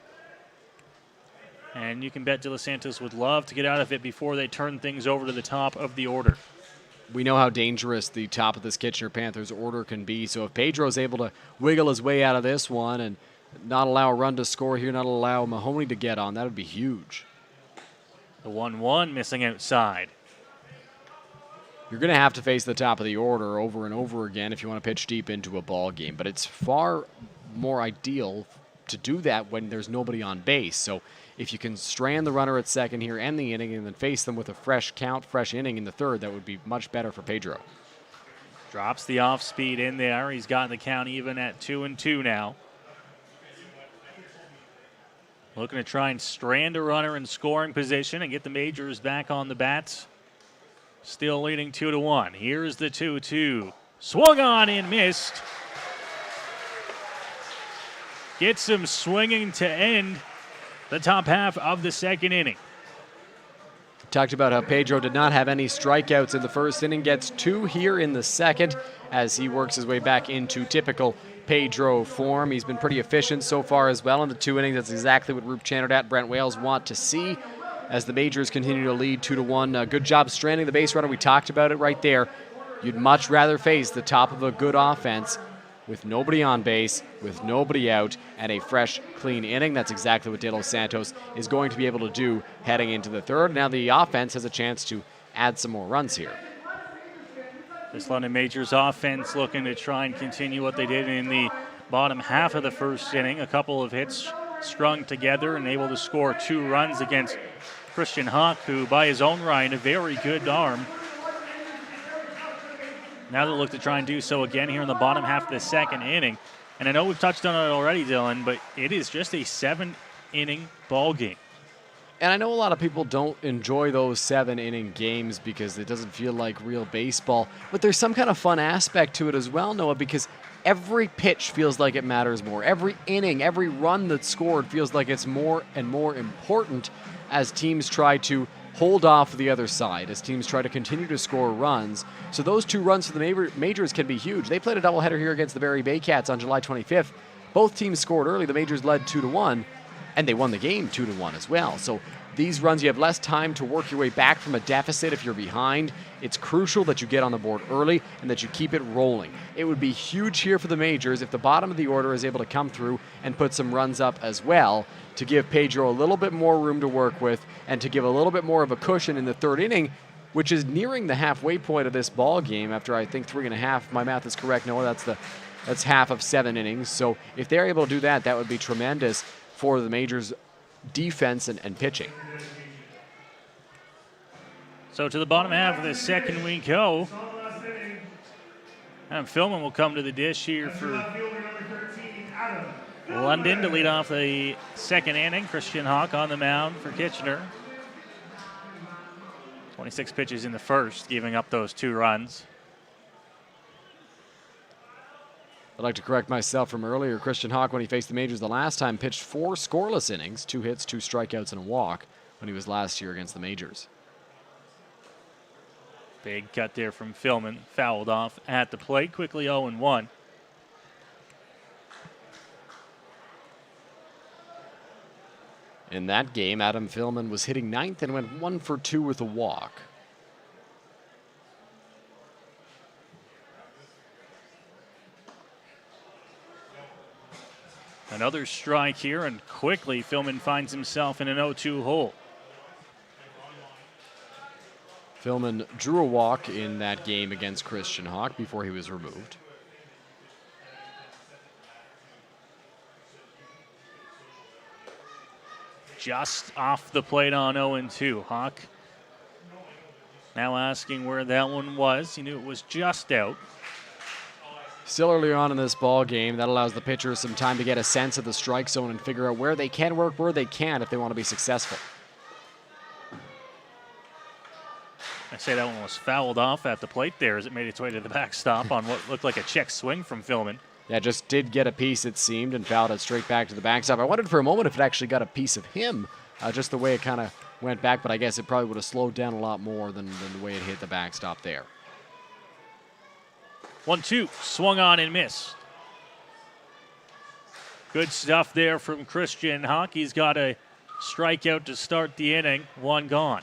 Speaker 1: And you can bet De Los Santos would love to get out of it before they turn things over to the top of the order.
Speaker 4: We know how dangerous the top of this Kitchener Panthers order can be. So if Pedro's able to wiggle his way out of this one and not allow a run to score here, not allow Mahoney to get on, that would be huge.
Speaker 1: The 1-1 missing outside.
Speaker 4: You're going to have to face the top of the order over and over again if you want to pitch deep into a ball game. But it's far more ideal to do that when there's nobody on base. So if you can strand the runner at second here, end the inning, and then face them with a fresh count, fresh inning in the third, that would be much better for Pedro.
Speaker 1: Drops the off speed in there. He's gotten the count even at 2-2 now. Looking to try and strand a runner in scoring position and get the Majors back on the bats. Still leading 2-1. Here's the 2-2. Swung on and missed. Gets him swinging to end the top half of the second inning.
Speaker 4: Talked about how Pedro did not have any strikeouts in the first inning. Gets 2 here in the second as he works his way back into typical Pedro form. He's been pretty efficient so far as well in the 2 innings. That's exactly what Roop Channerdat, Brent Wales want to see as the Majors continue to lead 2-1. Good job stranding the base runner. We talked about it right there. You'd much rather face the top of a good offense with nobody on base, with nobody out, and a fresh, clean inning. That's exactly what De Los Santos is going to be able to do heading into the third. Now the offense has a chance to add some more runs here.
Speaker 1: This London Majors offense looking to try and continue what they did in the bottom half of the first inning. A couple of hits strung together and able to score 2 runs against Christian Hawk, who by his own right, a very good arm. Now they'll look to try and do so again here in the bottom half of the second inning. And I know we've touched on it already, Dylan, but it is just a 7-inning ball game.
Speaker 4: And I know a lot of people don't enjoy those 7-inning games because it doesn't feel like real baseball, but there's some kind of fun aspect to it as well, Noah, because every pitch feels like it matters more. Every inning, every run that's scored feels like it's more and more important as teams try to hold off the other side, as teams try to continue to score runs. So those 2 runs for the Majors can be huge. They played a doubleheader here against the Barrie Bay Cats on July 25th. Both teams scored early. The Majors led 2-1. And they won the game 2-1 as well. So these runs, you have less time to work your way back from a deficit if you're behind. It's crucial that you get on the board early and that you keep it rolling. It would be huge here for the Majors if the bottom of the order is able to come through and put some runs up as well to give Pedro a little bit more room to work with and to give a little bit more of a cushion in the 3rd inning, which is nearing the halfway point of this ball game after, I think, 3.5. My math is correct, Noah. That's half of 7 innings. So if they're able to do that, that would be tremendous for the Majors' defense and pitching.
Speaker 1: So to the bottom half of the second we go. And Philman will come to the dish here for London to lead off the second inning. Christian Hawk on the mound for Kitchener. 26 pitches in the first, giving up those 2 runs.
Speaker 4: I'd like to correct myself from earlier. Christian Hawk, when he faced the Majors the last time, pitched 4 scoreless innings, 2 hits, 2 strikeouts, and a walk when he was last year against the Majors.
Speaker 1: Big cut there from Philman. Fouled off at the plate. Quickly 0-1.
Speaker 4: In that game, Adam Philman was hitting 9th and went 1 for 2 with a walk.
Speaker 1: Another strike here, and quickly Philman finds himself in an 0-2 hole.
Speaker 4: Philman drew a walk in that game against Christian Hawk before he was removed.
Speaker 1: Just off the plate on 0-2. Hawk now asking where that one was. He knew it was just out.
Speaker 4: Still early on in this ball game, that allows the pitchers some time to get a sense of the strike zone and figure out where they can work, where they can't if they want to be successful.
Speaker 1: I say that one was fouled off at the plate there as it made its way to the backstop on what looked like a check swing from Philman.
Speaker 4: Yeah, just did get a piece, it seemed, and fouled it straight back to the backstop. I wondered for a moment if it actually got a piece of him, just the way it kind of went back, but I guess it probably would have slowed down a lot more than the way it hit the backstop there.
Speaker 1: 1-2, swung on and missed. Good stuff there from Christian Hawk. He's got a strikeout to start the inning, 1 gone.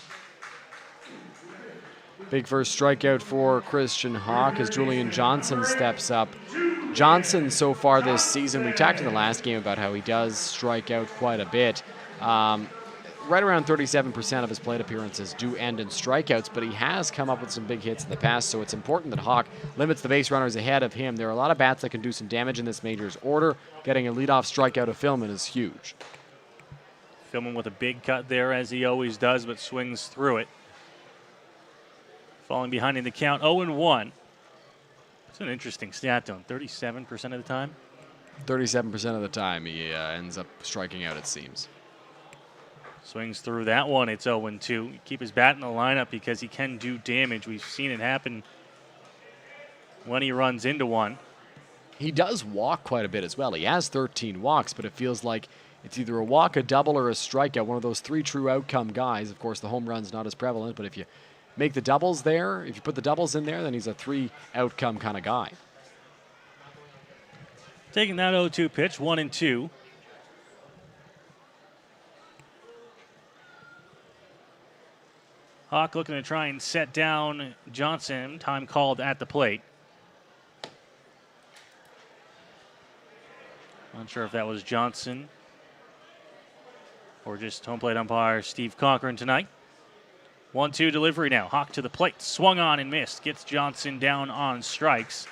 Speaker 4: Big first strikeout for Christian Hawk as Julian Johnson steps up. Johnson so far this season, we talked in the last game about how he does strike out quite a bit. Right around 37% of his plate appearances do end in strikeouts, but he has come up with some big hits in the past, so it's important that Hawk limits the base runners ahead of him. There are a lot of bats that can do some damage in this Majors order. Getting a leadoff strikeout of Philman is huge.
Speaker 1: Philman with a big cut there, as he always does, but swings through it. Falling behind in the count, 0-1. It's an interesting stat, though. 37% of the time?
Speaker 4: 37% of the time he ends up striking out, it seems.
Speaker 1: Swings through that one. It's 0-2. Keep his bat in the lineup because he can do damage. We've seen it happen when he runs into one.
Speaker 4: He does walk quite a bit as well. He has 13 walks, but it feels like it's either a walk, a double, or a strikeout. One of those 3 true outcome guys. Of course, the home run's not as prevalent, but if you make the doubles there, if you put the doubles in there, then he's a 3 outcome kind of guy.
Speaker 1: Taking that 0-2 pitch, 1-2. Hawk looking to try and set down Johnson. Time called at the plate. Not sure if that was Johnson or just home plate umpire Steve Cochran tonight. 1-2 delivery now. Hawk to the plate. Swung on and missed. Gets Johnson down on strikes.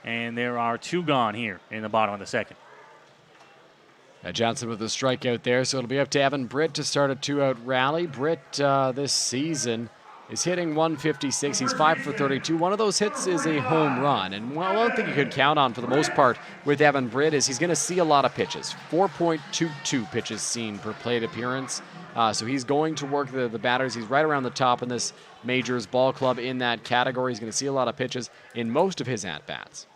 Speaker 1: And there are 2 gone here in the bottom of the second.
Speaker 4: Johnson with a strikeout there, so it'll be up to Evan Britt to start a 2-out rally. Britt this season is hitting 156. He's 5 for 32. One of those hits is a home run. And one thing you could count on for the most part with Evan Britt is he's going to see a lot of pitches. 4.22 pitches seen per plate appearance. So he's going to work the batters. He's right around the top in this Majors ball club in that category. He's going to see a lot of pitches in most of his at-bats.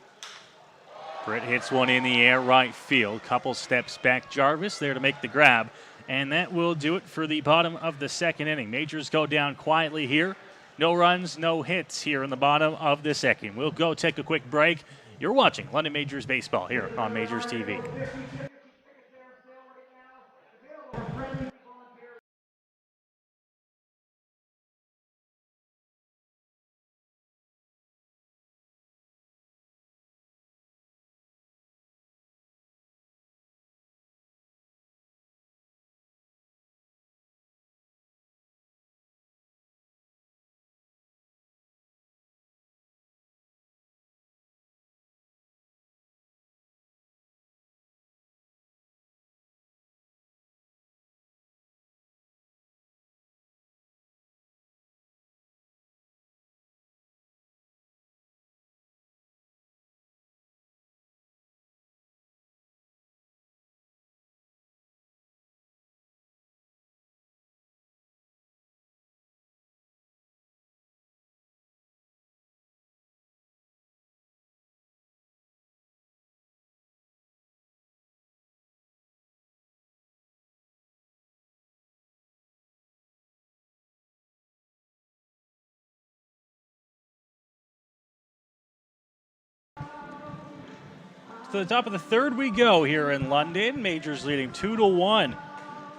Speaker 1: Britt hits one in the air right field. Couple steps back. Jarvis there to make the grab. And that will do it for the bottom of the second inning. Majors go down quietly here. No runs, no hits here in the bottom of the second. We'll go take a quick break. You're watching London Majors Baseball here on Majors TV. To the top of the third we go here in London. Majors leading 2-1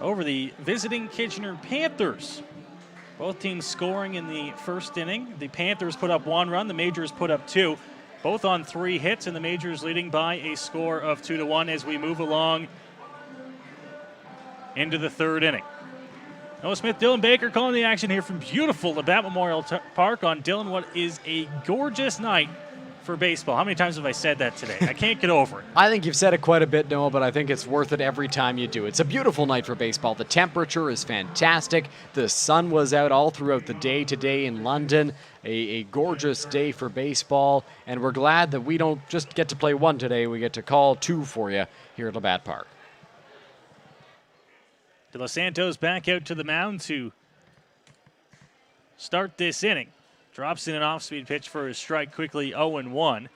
Speaker 1: over the visiting Kitchener Panthers. Both teams scoring in the first inning. The Panthers put up 1 run. The Majors put up 2. Both on 3 hits, and the Majors leading by a score of 2-1 as we move along into the third inning. Noah Smith, Dylan Baker calling the action here from beautiful Labatt Memorial Park on Dylan. What is a gorgeous night for baseball. How many times have I said that today? I can't get over it.
Speaker 4: I think you've said it quite a bit, Noah, but I think it's worth it every time you do. It's a beautiful night for baseball. The temperature is fantastic. The sun was out all throughout the day today in London. A gorgeous day for baseball, and we're glad that we don't just get to play 1 today. We get to call 2 for you here at Labatt Park.
Speaker 1: De Los Santos back out to the mound to start this inning. Drops in an off-speed pitch for his strike quickly, 0-1.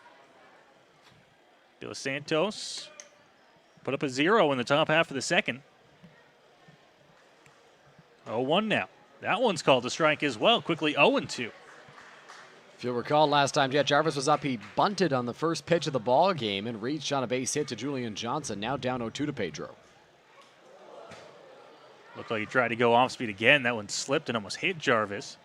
Speaker 1: De Los Santos put up a 0 in the top half of the second. 0-1 now. That one's called a strike as well, quickly 0-2.
Speaker 4: If you'll recall, last time Jet Jarvis was up, he bunted on the first pitch of the ball game and reached on a base hit to Julian Johnson. Now down 0-2 to Pedro.
Speaker 1: Looked like he tried to go off-speed again. That one slipped and almost hit Jarvis.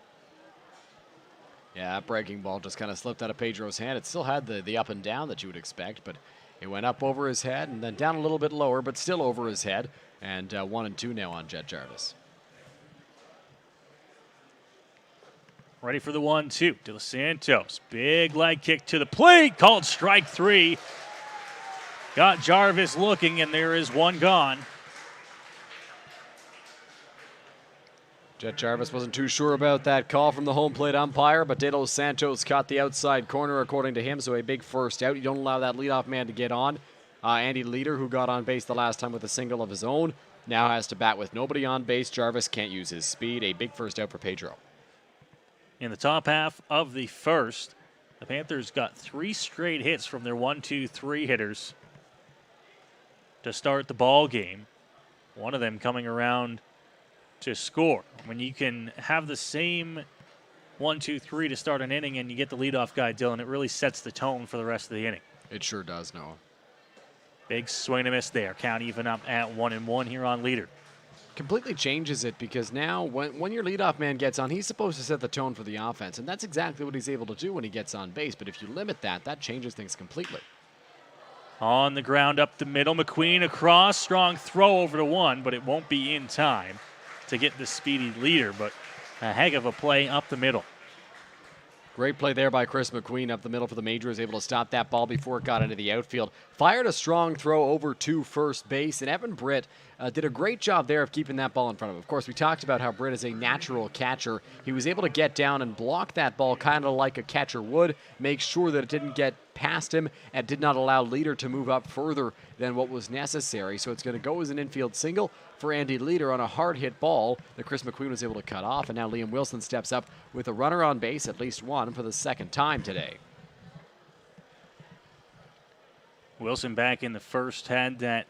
Speaker 4: Yeah, that breaking ball just kind of slipped out of Pedro's hand. It still had the up and down that you would expect, but it went up over his head and then down a little bit lower, but still over his head. And 1-2 now on Jet Jarvis.
Speaker 1: Ready for the 1-2. De Los Santos, big leg kick to the plate, called strike 3. Got Jarvis looking, and there is 1 gone.
Speaker 4: Jet Jarvis wasn't too sure about that call from the home plate umpire, but De Los Santos caught the outside corner according to him, so a big first out. You don't allow that leadoff man to get on. Andy Leader, who got on base the last time with a single of his own, now has to bat with nobody on base. Jarvis can't use his speed. A big first out for Pedro.
Speaker 1: In the top half of the first, the Panthers got 3 straight hits from their 1-2-3 hitters to start the ball game. One of them coming around to score. When you can have the same 1-2-3 to start an inning and you get the leadoff guy, Dylan, it really sets the tone for the rest of the inning.
Speaker 4: It sure does, Noah.
Speaker 1: Big swing and a miss there. Count even up at 1-1 here on Leader.
Speaker 4: Completely changes it because now when your leadoff man gets on, he's supposed to set the tone for the offense, and that's exactly what he's able to do when he gets on base. But if you limit that, that changes things completely.
Speaker 1: On the ground up the middle, Mcqueen across, strong throw over to 1, but it won't be in time to get the speedy Leader. But A heck of a play up the middle.
Speaker 4: Great play there by Chris Mcqueen up the middle for the Majors, able to stop that ball before it got into the outfield. Fired a strong throw over to first base, and Evan Britt did a great job there of keeping that ball in front of him. Of course, we talked about how Britt is a natural catcher. He was able to get down and block that ball kind of like a catcher would, make sure that it didn't get past him and did not allow Leader to move up further than what was necessary. So it's going to go as an infield single for Andy Leader on a hard hit ball that Chris Mcqueen was able to cut off. And now Liam Wilson steps up with a runner on base, at least one, for the second time today.
Speaker 1: Wilson back in the first had that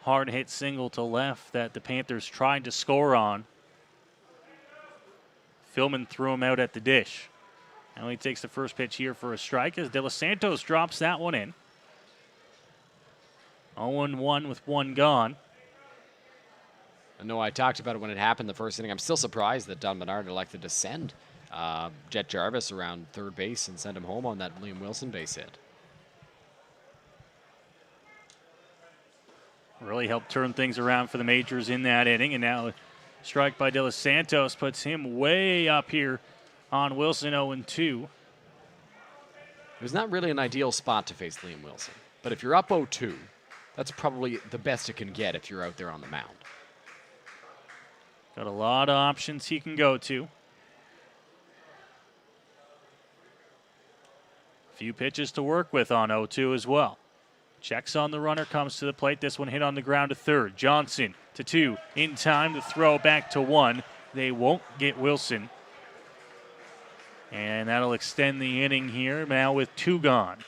Speaker 1: hard hit single to left that the Panthers tried to score on. Philman threw him out at the dish. Now he takes the first pitch here for a strike as De Los Santos drops that one in. 0-1 with one gone.
Speaker 4: I know I talked about it when it happened the first inning. I'm still surprised that Don Bernard elected to send Jet Jarvis around third base and send him home on that Liam Wilson base hit.
Speaker 1: Really helped turn things around for the Majors in that inning. And now a strike by De Los Santos puts him way up here on Wilson, 0-2.
Speaker 4: It was not really an ideal spot to face Liam Wilson. But if you're up 0-2, that's probably the best it can get if you're out there on the mound.
Speaker 1: Got a lot of options he can go to. Few pitches to work with on 0-2 as well. Checks on the runner, comes to the plate. This one hit on the ground to third. Johnson to 2. In time to throw back to 1. They won't get Wilson. And that'll extend the inning here now with 2 gone.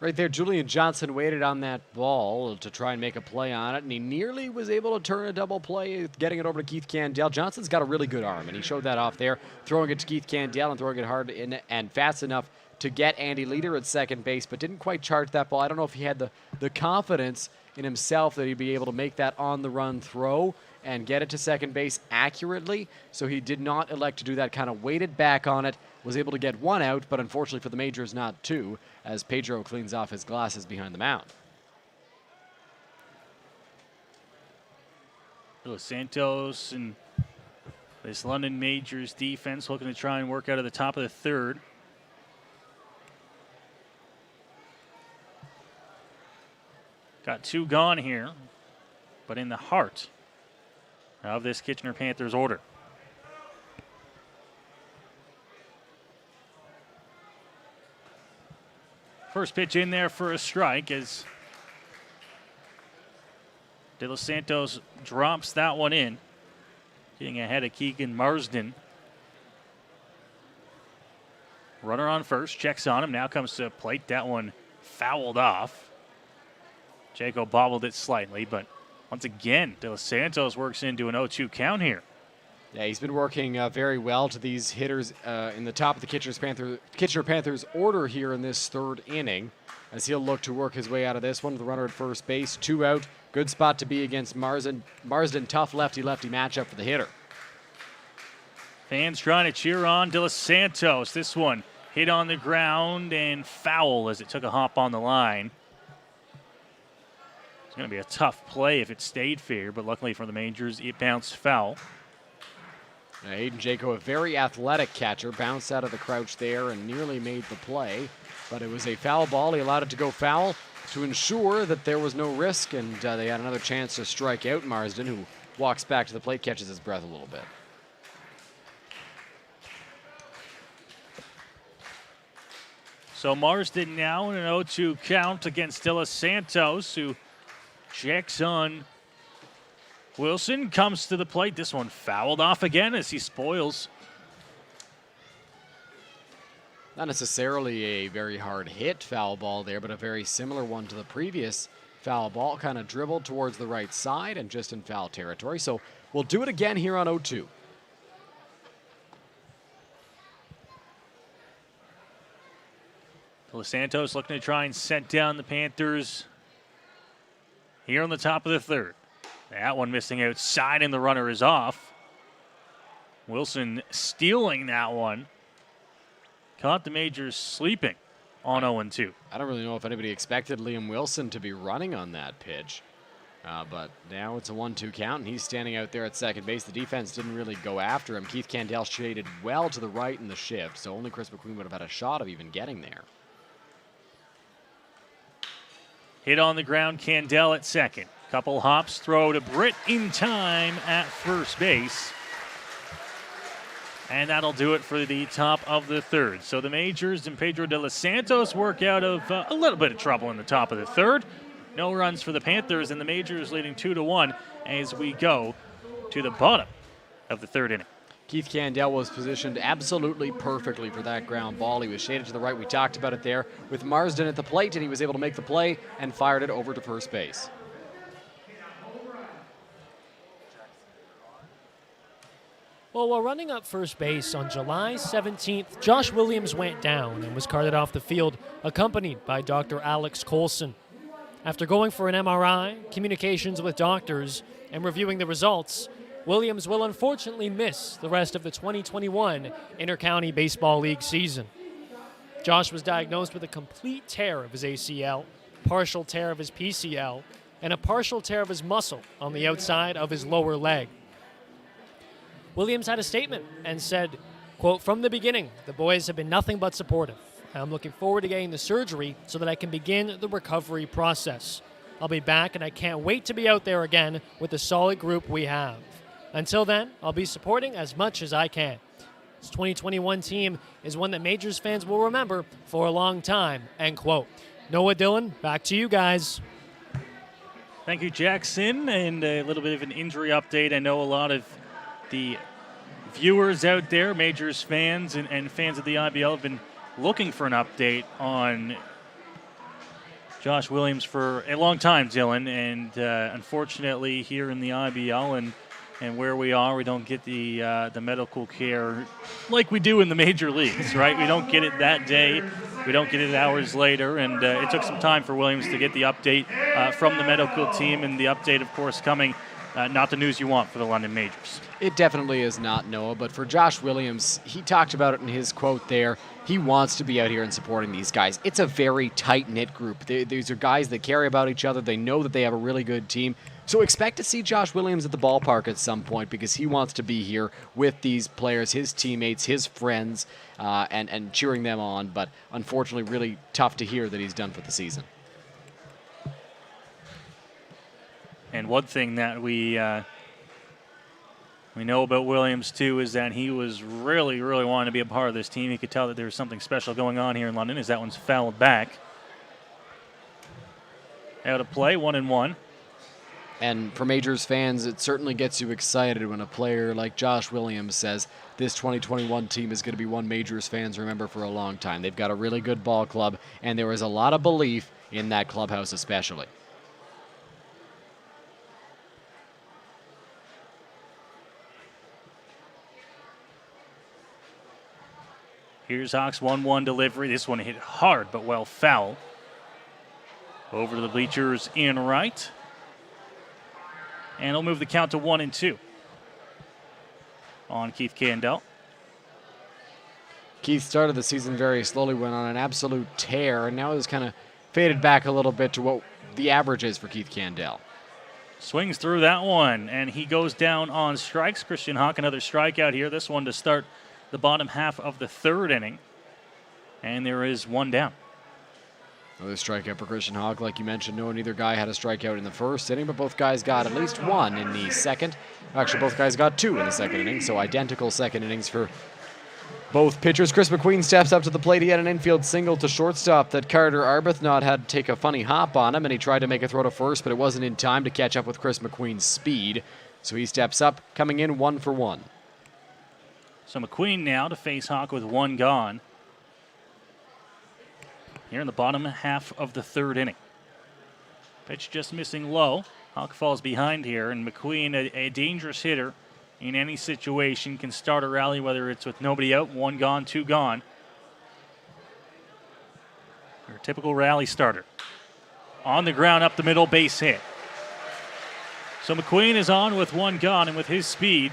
Speaker 4: Right there, Julian Johnson waited on that ball to try and make a play on it, and he nearly was able to turn a double play, getting it over to Keith Candell. Johnson's got a really good arm, and he showed that off there, throwing it to Keith Candell and throwing it hard in and fast enough to get Andy Leader at second base, but didn't quite charge that ball. I don't know if he had the confidence in himself that he'd be able to make that on-the-run throw and get it to second base accurately, so he did not elect to do that, kind of waited back on it, was able to get 1 out, but unfortunately for the Majors, not 2, as Pedro cleans off his glasses behind the mound.
Speaker 1: Los Santos and this London Majors defense looking to try and work out of the top of the third. Got 2 gone here, but in the heart of this Kitchener Panthers order. First pitch in there for a strike as De Los Santos drops that one in, getting ahead of Keegan Marsden. Runner on first, checks on him, now comes to plate. That one fouled off. Jayco bobbled it slightly, but once again, De Los Santos works into an 0-2 count here.
Speaker 4: Yeah, he's been working very well to these hitters in the top of the Kitchener Panthers order here in this third inning, as he'll look to work his way out of this one with the runner at first base. 2 out. Good spot to be against Marsden. Tough lefty-lefty matchup for the hitter.
Speaker 1: Fans trying to cheer on De Los Santos. This one hit on the ground and foul as it took a hop on the line. It's going to be a tough play if it stayed fair, but luckily for the Majors, it bounced foul.
Speaker 4: Hayden Jayco, a very athletic catcher, bounced out of the crouch there and nearly made the play, but it was a foul ball. He allowed it to go foul to ensure that there was no risk, and they had another chance to strike out Marsden, who walks back to the plate, catches his breath a little bit.
Speaker 1: So Marsden now in an 0-2 count against De Los Santos, who checks on Wilson, comes to the plate. This one fouled off again as he spoils.
Speaker 4: Not necessarily a very hard hit foul ball there, but a very similar one to the previous foul ball. Kind of dribbled towards the right side and just in foul territory. So we'll do it again here on 0-2.
Speaker 1: De Los Santos looking to try and set down the Panthers here on the top of the third. That one missing outside and the runner is off. Wilson stealing that one. Caught the Majors sleeping on 0-2.
Speaker 4: I don't really know if anybody expected Liam Wilson to be running on that pitch. But now it's a 1-2 count, and he's standing out there at second base. The defense didn't really go after him. Keith Candell shaded well to the right in the shift, so only Chris Mcqueen would have had a shot of even getting there.
Speaker 1: Hit on the ground, Candell at second. Couple hops, throw to Britt in time at first base. And that'll do it for the top of the third. So the Majors and Pedro De Los Santos work out of a little bit of trouble in the top of the third. No runs for the Panthers, and the Majors leading 2-1 as we go to the bottom of the third inning.
Speaker 4: Keith Candell was positioned absolutely perfectly for that ground ball. He was shaded to the right. We talked about it there with Marsden at the plate, and he was able to make the play and fired it over to first base.
Speaker 3: Well, while running up first base on July 17th, Josh Williams went down and was carted off the field, accompanied by Dr. Alex Colson. After going for an MRI, communications with doctors, and reviewing the results, Williams will unfortunately miss the rest of the 2021 Intercounty Baseball League season. Josh was diagnosed with a complete tear of his ACL, partial tear of his PCL, and a partial tear of his muscle on the outside of his lower leg. Williams had a statement and said, quote, "From the beginning, the boys have been nothing but supportive. I'm looking forward to getting the surgery so that I can begin the recovery process. I'll be back and I can't wait to be out there again with the solid group we have. Until then, I'll be supporting as much as I can. This 2021 team is one that Majors fans will remember for a long time," end quote. Noah, Dylan, back to you guys.
Speaker 1: Thank you, Jackson. And a little bit of an injury update. I know a lot of the viewers out there, Majors fans and fans of the IBL, have been looking for an update on Josh Williams for a long time, Dylan. And unfortunately, here in the IBL and where we are, we don't get the medical care like we do in the major leagues, right? We don't get it that day. We don't get it hours later. And it took some time for Williams to get the update from the medical team. And the update, of course, coming not the news you want for the London Majors.
Speaker 4: It definitely is not, Noah, but for Josh Williams, he talked about it in his quote there. He wants to be out here and supporting these guys. It's a very tight-knit group. These are guys that care about each other. They know that they have a really good team. So expect to see Josh Williams at the ballpark at some point because he wants to be here with these players, his teammates, his friends, and cheering them on. But unfortunately, really tough to hear that he's done for the season.
Speaker 1: And one thing that we know about Williams, too, is that he was really, really wanting to be a part of this team. He could tell that there was something special going on here in London as that one's fouled back. Out of play, 1-1.
Speaker 4: And for Majors fans, it certainly gets you excited when a player like Josh Williams says this 2021 team is going to be one Majors fans remember for a long time. They've got a really good ball club, and there is a lot of belief in that clubhouse especially.
Speaker 1: Here's Hawks' 1-1 delivery. This one hit hard, but well foul. Over to the bleachers in right. And he'll move the count to 1-2 on Keith Candell.
Speaker 4: Keith started the season very slowly, went on an absolute tear, and now has kind of faded back a little bit to what the average is for Keith Candell.
Speaker 1: Swings through that one, and he goes down on strikes. Christian Hawk, another strikeout here. This one to start the bottom half of the third inning. And there is one down.
Speaker 4: Another strikeout for Christian Hawk. Like you mentioned, neither guy had a strikeout in the first inning, but both guys got at least one in the second. Actually, both guys got two in the second inning, so identical second innings for both pitchers. Chris Mcqueen steps up to the plate. He had an infield single to shortstop that Carter Arbuthnot had to take a funny hop on him, and he tried to make a throw to first, but it wasn't in time to catch up with Chris McQueen's speed. So he steps up, coming in 1-for-1.
Speaker 1: So McQueen now to face Hawk with one gone. Here in the bottom half of the third inning. Pitch just missing low. Hawk falls behind here, and McQueen, a dangerous hitter in any situation, can start a rally, whether it's with nobody out, one gone, two gone. Your typical rally starter. On the ground, up the middle, base hit. So McQueen is on with one gone, and with his speed,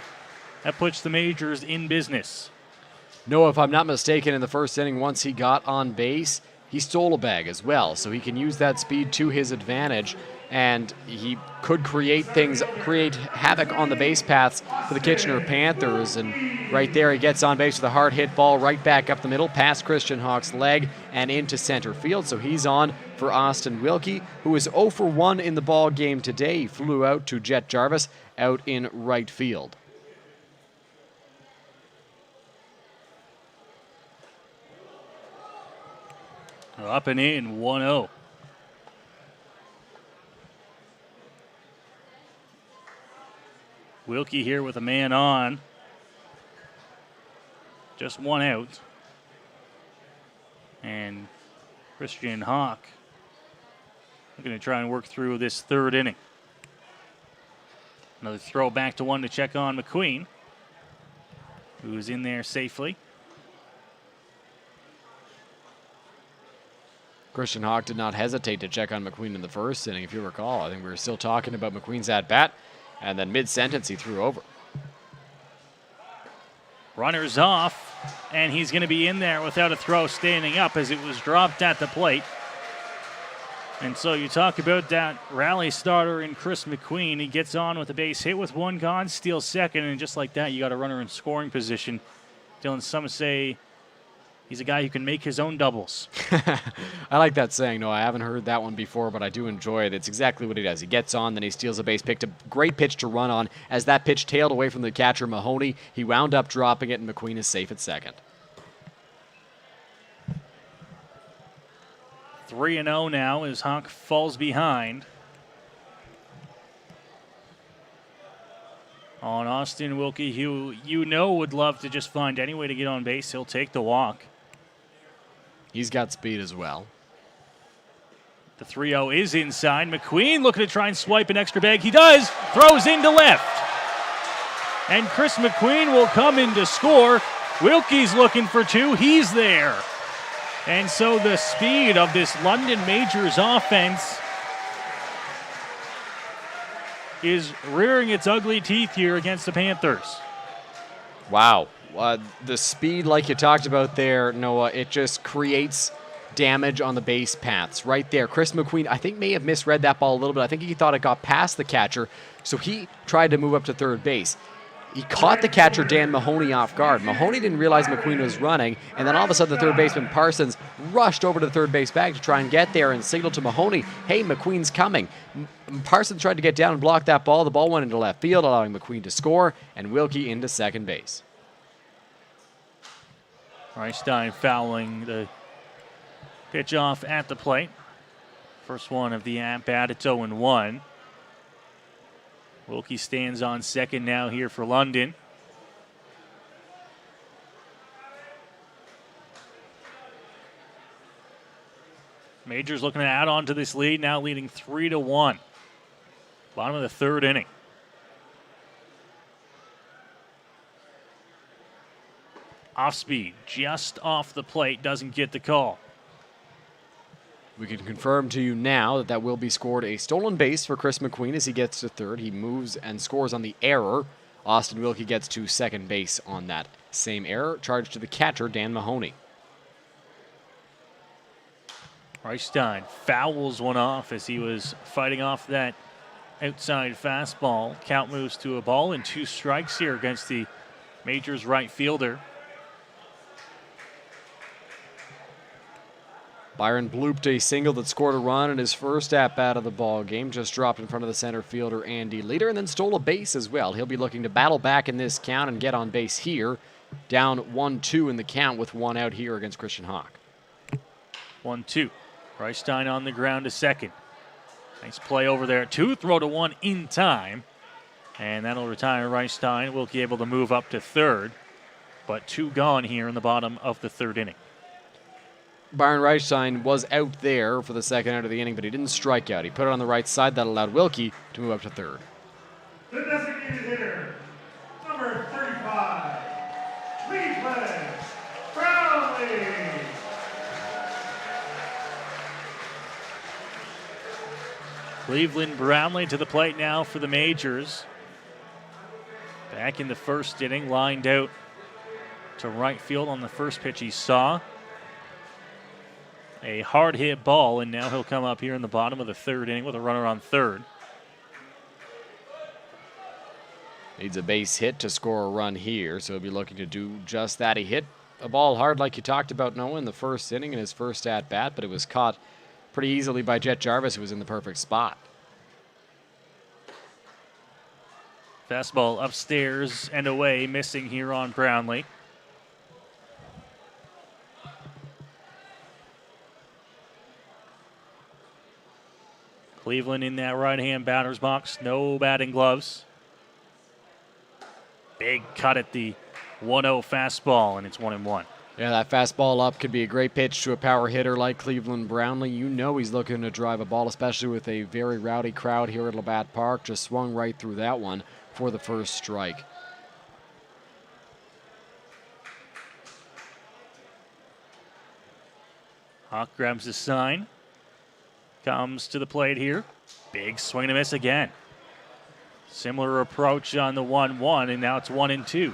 Speaker 1: that puts the Majors in business.
Speaker 4: Noah, if I'm not mistaken, in the first inning, once he got on base, he stole a bag as well, so he can use that speed to his advantage. and he could create havoc on the base paths for the Kitchener Panthers. And right there, he gets on base with a hard hit ball right back up the middle, past Christian Hawk's leg and into center field. So he's on for Austin Wilkie, who is 0 for 1 in the ball game today. He flew out to Jet Jarvis out in right field.
Speaker 1: Up and in, 1-0. Wilkie here with a man on. Just one out. And Christian Hawk going to try and work through this third inning. Another throw back to one to check on Mcqueen, who's in there safely.
Speaker 4: Christian Hawk did not hesitate to check on Mcqueen in the first inning. If you recall, I think we were still talking about McQueen's at-bat, and then mid-sentence he threw over.
Speaker 1: Runner's off, and he's going to be in there without a throw standing up as it was dropped at the plate. And so you talk about that rally starter in Chris McQueen. He gets on with a base hit with one gone, steals second, and just like that, you got a runner in scoring position. Dylan, some say he's a guy who can make his own doubles.
Speaker 4: I like that saying. No, I haven't heard that one before, but I do enjoy it. It's exactly what he does. He gets on, then he steals a base, picked a great pitch to run on. As that pitch tailed away from the catcher, Mahoney, he wound up dropping it, and McQueen is safe at second.
Speaker 1: 3-0 now as Hawk falls behind on Austin Wilkie, who you know would love to just find any way to get on base. He'll take the walk.
Speaker 4: He's got speed as well.
Speaker 1: The 3-0 is inside. McQueen looking to try and swipe an extra bag. He does. Throws into left. And Chris McQueen will come in to score. Wilkie's looking for two. He's there. And so the speed of this London Majors offense is rearing its ugly teeth here against the Panthers.
Speaker 4: Wow. The speed, like you talked about there, Noah, it just creates damage on the base paths right there. Chris McQueen, I think, may have misread that ball a little bit. I think he thought it got past the catcher, so he tried to move up to third base. He caught the catcher, Dan Mahoney, off guard. Mahoney didn't realize McQueen was running, and then all of a sudden the third baseman, Parsons, rushed over to the third base bag to try and get there and signal to Mahoney, hey, McQueen's coming. Parsons tried to get down and block that ball. The ball went into left field, allowing McQueen to score, and Wilkie into second base.
Speaker 1: Reichstein fouling the pitch off at the plate. First one of the at-bat, it's 0-1. Wilkie stands on second now here for London. Majors looking to add on to this lead, now leading 3-1. Bottom of the third inning. Off speed, just off the plate, doesn't get the call.
Speaker 4: We can confirm to you now that will be scored a stolen base for Chris McQueen as he gets to third. He moves and scores on the error. Austin Wilkie gets to second base on that same error, charged to the catcher, Dan Mahoney.
Speaker 1: Reichstein fouls one off as he was fighting off that outside fastball. Count moves to a ball and 2 strikes here against the Majors right fielder.
Speaker 4: Byron blooped a single that scored a run in his first at-bat of the ball game. Just dropped in front of the center fielder, Andy Leader, and then stole a base as well. He'll be looking to battle back in this count and get on base here. Down 1-2 in the count with one out here against Christian Hawk.
Speaker 1: 1-2. Reichstein on the ground to second. Nice play over there. 2, throw to 1 in time. And that'll retire Reichstein. Wilkie able to move up to third. But 2 gone here in the bottom of the third inning.
Speaker 4: Byron Reichstein was out there for the second out of the inning, but he didn't strike out. He put it on the right side. That allowed Wilkie to move up to third.
Speaker 5: The designated hitter, number 35, Cleveland Brownlee.
Speaker 1: Cleveland Brownlee to the plate now for the Majors. Back in the first inning, lined out to right field on the first pitch he saw. A hard hit ball, and now he'll come up here in the bottom of the third inning with a runner on third.
Speaker 4: Needs a base hit to score a run here, so he'll be looking to do just that. He hit a ball hard like you talked about, Noah, in the first inning in his first at-bat, but it was caught pretty easily by Jet Jarvis, who was in the perfect spot.
Speaker 1: Fastball upstairs and away, missing here on Brownlee. Cleveland in that right-hand batter's box, no batting gloves. Big cut at the 1-0 fastball, and it's 1-1.
Speaker 4: Yeah, that fastball up could be a great pitch to a power hitter like Cleveland Brownlee. You know he's looking to drive a ball, especially with a very rowdy crowd here at Labatt Park. Just swung right through that one for the first strike.
Speaker 1: Hawk grabs the sign, comes to the plate here. Big swing and a miss again. Similar approach on the 1-1, and now it's 1-2.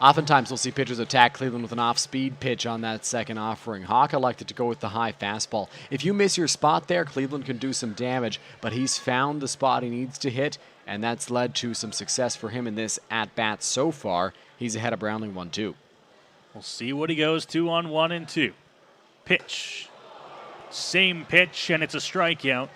Speaker 4: Oftentimes we'll see pitchers attack Cleveland with an off-speed pitch on that second offering. Hawk elected to go with the high fastball. If you miss your spot there, Cleveland can do some damage, but he's found the spot he needs to hit, and that's led to some success for him in this at-bat so far. He's ahead of Brownlee 1-2.
Speaker 1: We'll see what he goes to on 1-2. Pitch. Same pitch, and it's a strikeout.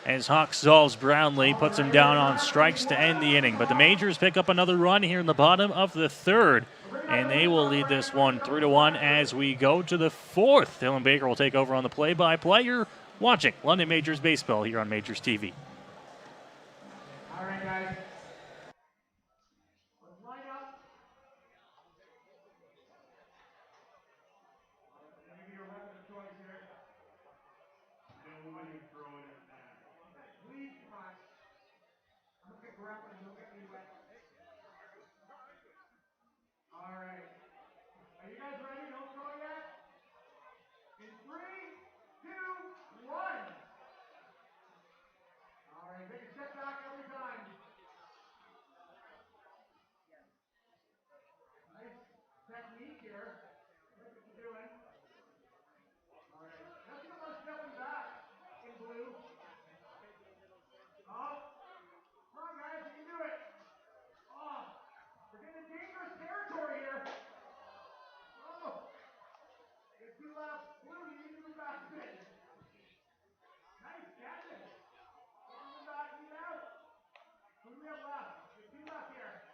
Speaker 1: As Hawk solves Brownlee, puts him down on strikes to end the inning. But the Majors pick up another run here in the bottom of the third, and they will lead this one 3-1 as we go to the fourth. Dylan Baker will take over on the play-by-play. You're watching London Majors Baseball here on Majors TV.
Speaker 5: All right, guys. Let's line up. Let me give you a weapon of choice here. Nobody throwing it back. Please, come on. I'm going to pick her up and look at me wet. All right. Are you guys ready? Don't throw it yet. In 3, 2, 1. All right, take a step back every time. Nice technique here. Look what you're doing. All right, nothing about stepping back in blue. Oh, come on guys, you can do it. Oh, we're getting dangerous territory here. Oh, get 2 laps blue, you need to move back a bit. Nice catch it. Move back, move out. Who do we have left? There's 2 left here.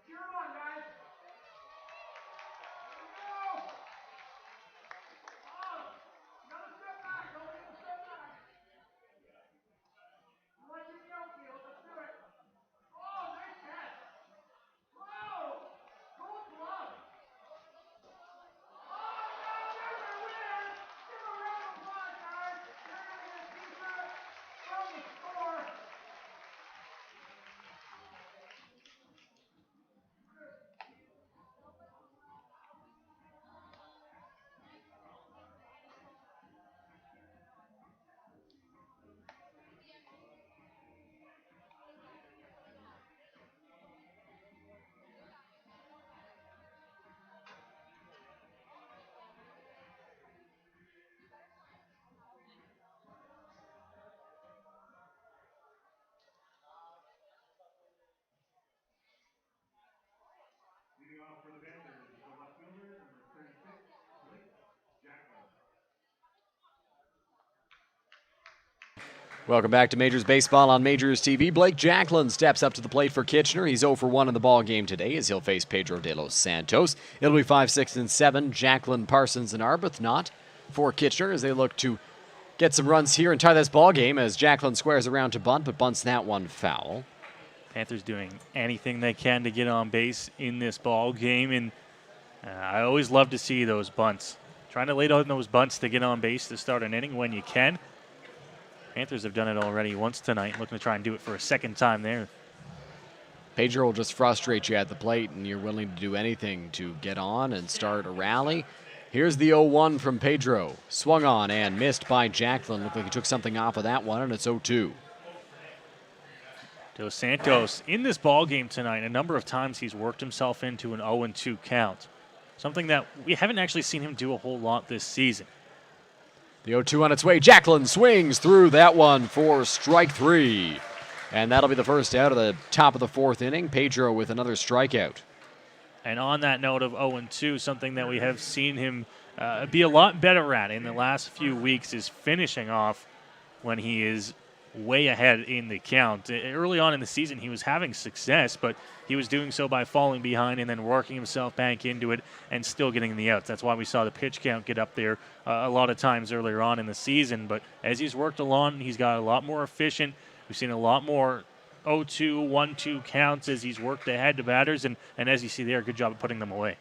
Speaker 5: Cheer them on, guys. There we go. Oh, another step back. Don't take a step back. You want you in the outfield. Let's do it. Oh, nice catch. Whoa. Cool glove. Oh, no, there's our winner. Give a round of applause, guys. They're going to get a t-shirt from the score. Leading off for the Panthers is the left fielder, number 36, Jacklin.
Speaker 4: Welcome back to Majors Baseball on Majors TV. Blake Jacklin steps up to the plate for Kitchener. He's 0 for 1 in the ball game today as he'll face Pedro De Los Santos. It'll be 5, 6, and 7. Jacklin, Parsons, and Arbuthnot for Kitchener as they look to get some runs here and tie this ball game as Jacklin squares around to bunt, but bunts that one foul.
Speaker 1: Panthers doing anything they can to get on base in this ball game, and I always love to see those bunts. Trying to lay down those bunts to get on base to start an inning when you can. Panthers have done it already once tonight, looking to try and do it for a second time there.
Speaker 4: Pedro will just frustrate you at the plate, and you're willing to do anything to get on and start a rally. Here's the 0-1 from Pedro. Swung on and missed by Jacklin. Looked like he took something off of that one, and it's 0-2.
Speaker 1: Dos Santos in this ball game tonight, a number of times he's worked himself into an 0-2 count. Something that we haven't actually seen him do a whole lot this season.
Speaker 4: The 0-2 on its way. Jacklin swings through that one for strike 3. And that'll be the first out of the top of the 4th inning. Pedro with another strikeout.
Speaker 1: And on that note of 0-2, something that we have seen him be a lot better at in the last few weeks is finishing off when he is way ahead in the count. Early on in the season, he was having success, but he was doing so by falling behind and then working himself back into it and still getting the outs. That's why we saw the pitch count get up there a lot of times earlier on in the season. But as he's worked along, he's got a lot more efficient. We've seen a lot more 0-2, 1-2 counts as he's worked ahead to batters, and as you see there, good job of putting them away.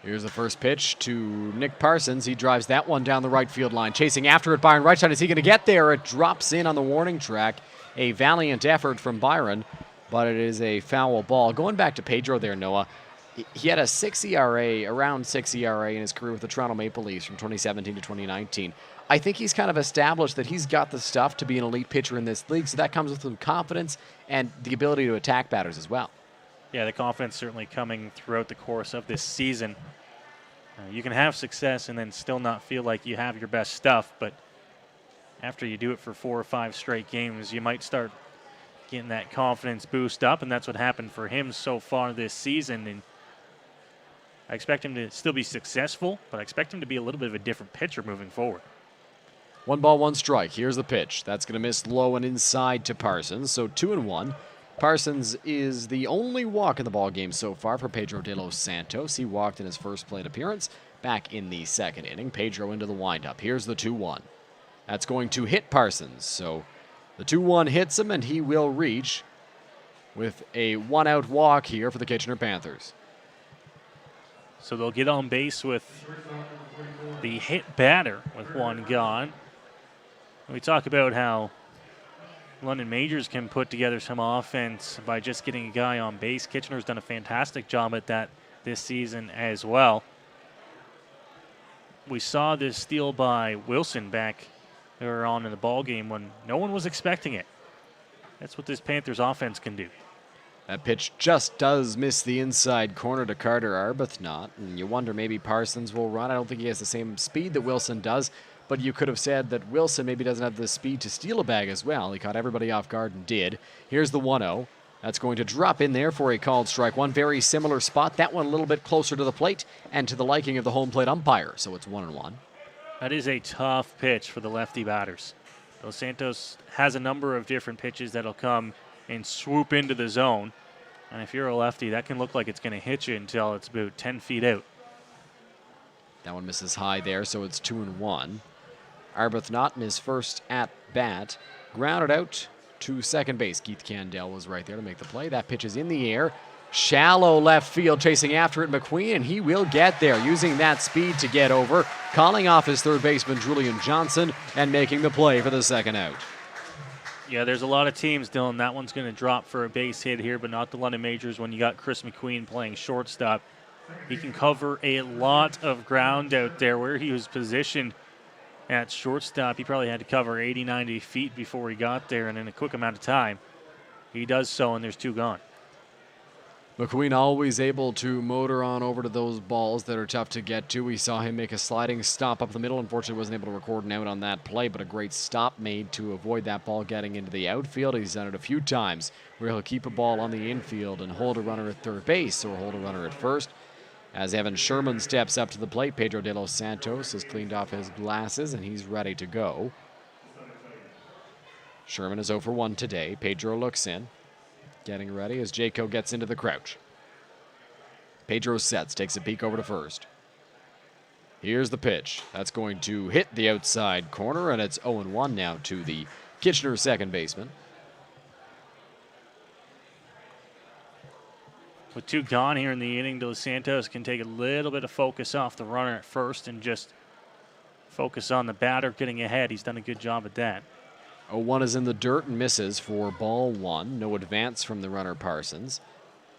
Speaker 4: Here's the first pitch to Nick Parsons. He drives that one down the right field line. Chasing after it, Byron right side. Is he going to get there? It drops in on the warning track. A valiant effort from Byron, but it is a foul ball. Going back to Pedro there, Noah, he had a 6 ERA, around 6 ERA in his career with the Toronto Maple Leafs from 2017 to 2019. I think he's kind of established that he's got the stuff to be an elite pitcher in this league, so that comes with some confidence and the ability to attack batters as well.
Speaker 1: Yeah, the confidence certainly coming throughout the course of this season. You can have success and then still not feel like you have your best stuff, but after you do it for 4 or 5 straight games, you might start getting that confidence boost up, and that's what happened for him so far this season. And I expect him to still be successful, but I expect him to be a little bit of a different pitcher moving forward.
Speaker 4: 1 ball, 1 strike. Here's the pitch. That's going to miss low and inside to Parsons, so 2-1. Parsons is the only walk in the ball game so far for Pedro De Los Santos. He walked in his first plate appearance back in the 2nd inning. Pedro into the windup. Here's the 2-1. That's going to hit Parsons. So the 2-1 hits him, and he will reach with a 1-out walk here for the Kitchener Panthers.
Speaker 1: So they'll get on base with the hit batter with 1 gone. We talk about how London Majors can put together some offense by just getting a guy on base. Kitchener's done a fantastic job at that this season as well. We saw this steal by Wilson back earlier on in the ball game when no one was expecting it. That's what this Panthers offense can do.
Speaker 4: That pitch just does miss the inside corner to Carter Arbuthnot, and you wonder maybe Parsons will run. I don't think he has the same speed that Wilson does, but you could have said that Wilson maybe doesn't have the speed to steal a bag as well. He caught everybody off guard and did. Here's the 1-0. That's going to drop in there for a called strike one. Very similar spot. That one a little bit closer to the plate and to the liking of the home plate umpire, so it's 1-1.
Speaker 1: That is a tough pitch for the lefty batters. Dos Santos has a number of different pitches that'll come and swoop into the zone. And if you're a lefty, that can look like it's going to hit you until it's about 10 feet out.
Speaker 4: That one misses high there, so it's 2-1. Arbuthnot in his first at-bat grounded out to second base. Keith Candell was right there to make the play. That pitch is in the air. Shallow left field, chasing after it, Mcqueen, and he will get there, using that speed to get over, calling off his third baseman, Julian Johnson, and making the play for the 2nd out.
Speaker 1: Yeah, there's a lot of teams, Dylan. That one's going to drop for a base hit here, but not the London Majors when you got Chris Mcqueen playing shortstop. He can cover a lot of ground out there where he was positioned at shortstop. He probably had to cover 80, 90 feet before he got there, and in a quick amount of time, he does so, and there's 2 gone.
Speaker 4: McQueen always able to motor on over to those balls that are tough to get to. We saw him make a sliding stop up the middle. Unfortunately, wasn't able to record an out on that play, but a great stop made to avoid that ball getting into the outfield. He's done it a few times where he'll keep a ball on the infield and hold a runner at third base or hold a runner at first. As Evan Sherman steps up to the plate, Pedro De Los Santos has cleaned off his glasses and he's ready to go. Sherman is 0 for 1 today. Pedro looks in. Getting ready as Jayco gets into the crouch. Pedro sets, takes a peek over to first. Here's the pitch. That's going to hit the outside corner, and it's 0-1 now to the Kitchener second baseman.
Speaker 1: With 2 gone here in the inning, Dos Santos can take a little bit of focus off the runner at first and just focus on the batter getting ahead. He's done a good job at that.
Speaker 4: 0-1 is in the dirt and misses for ball 1. No advance from the runner Parsons.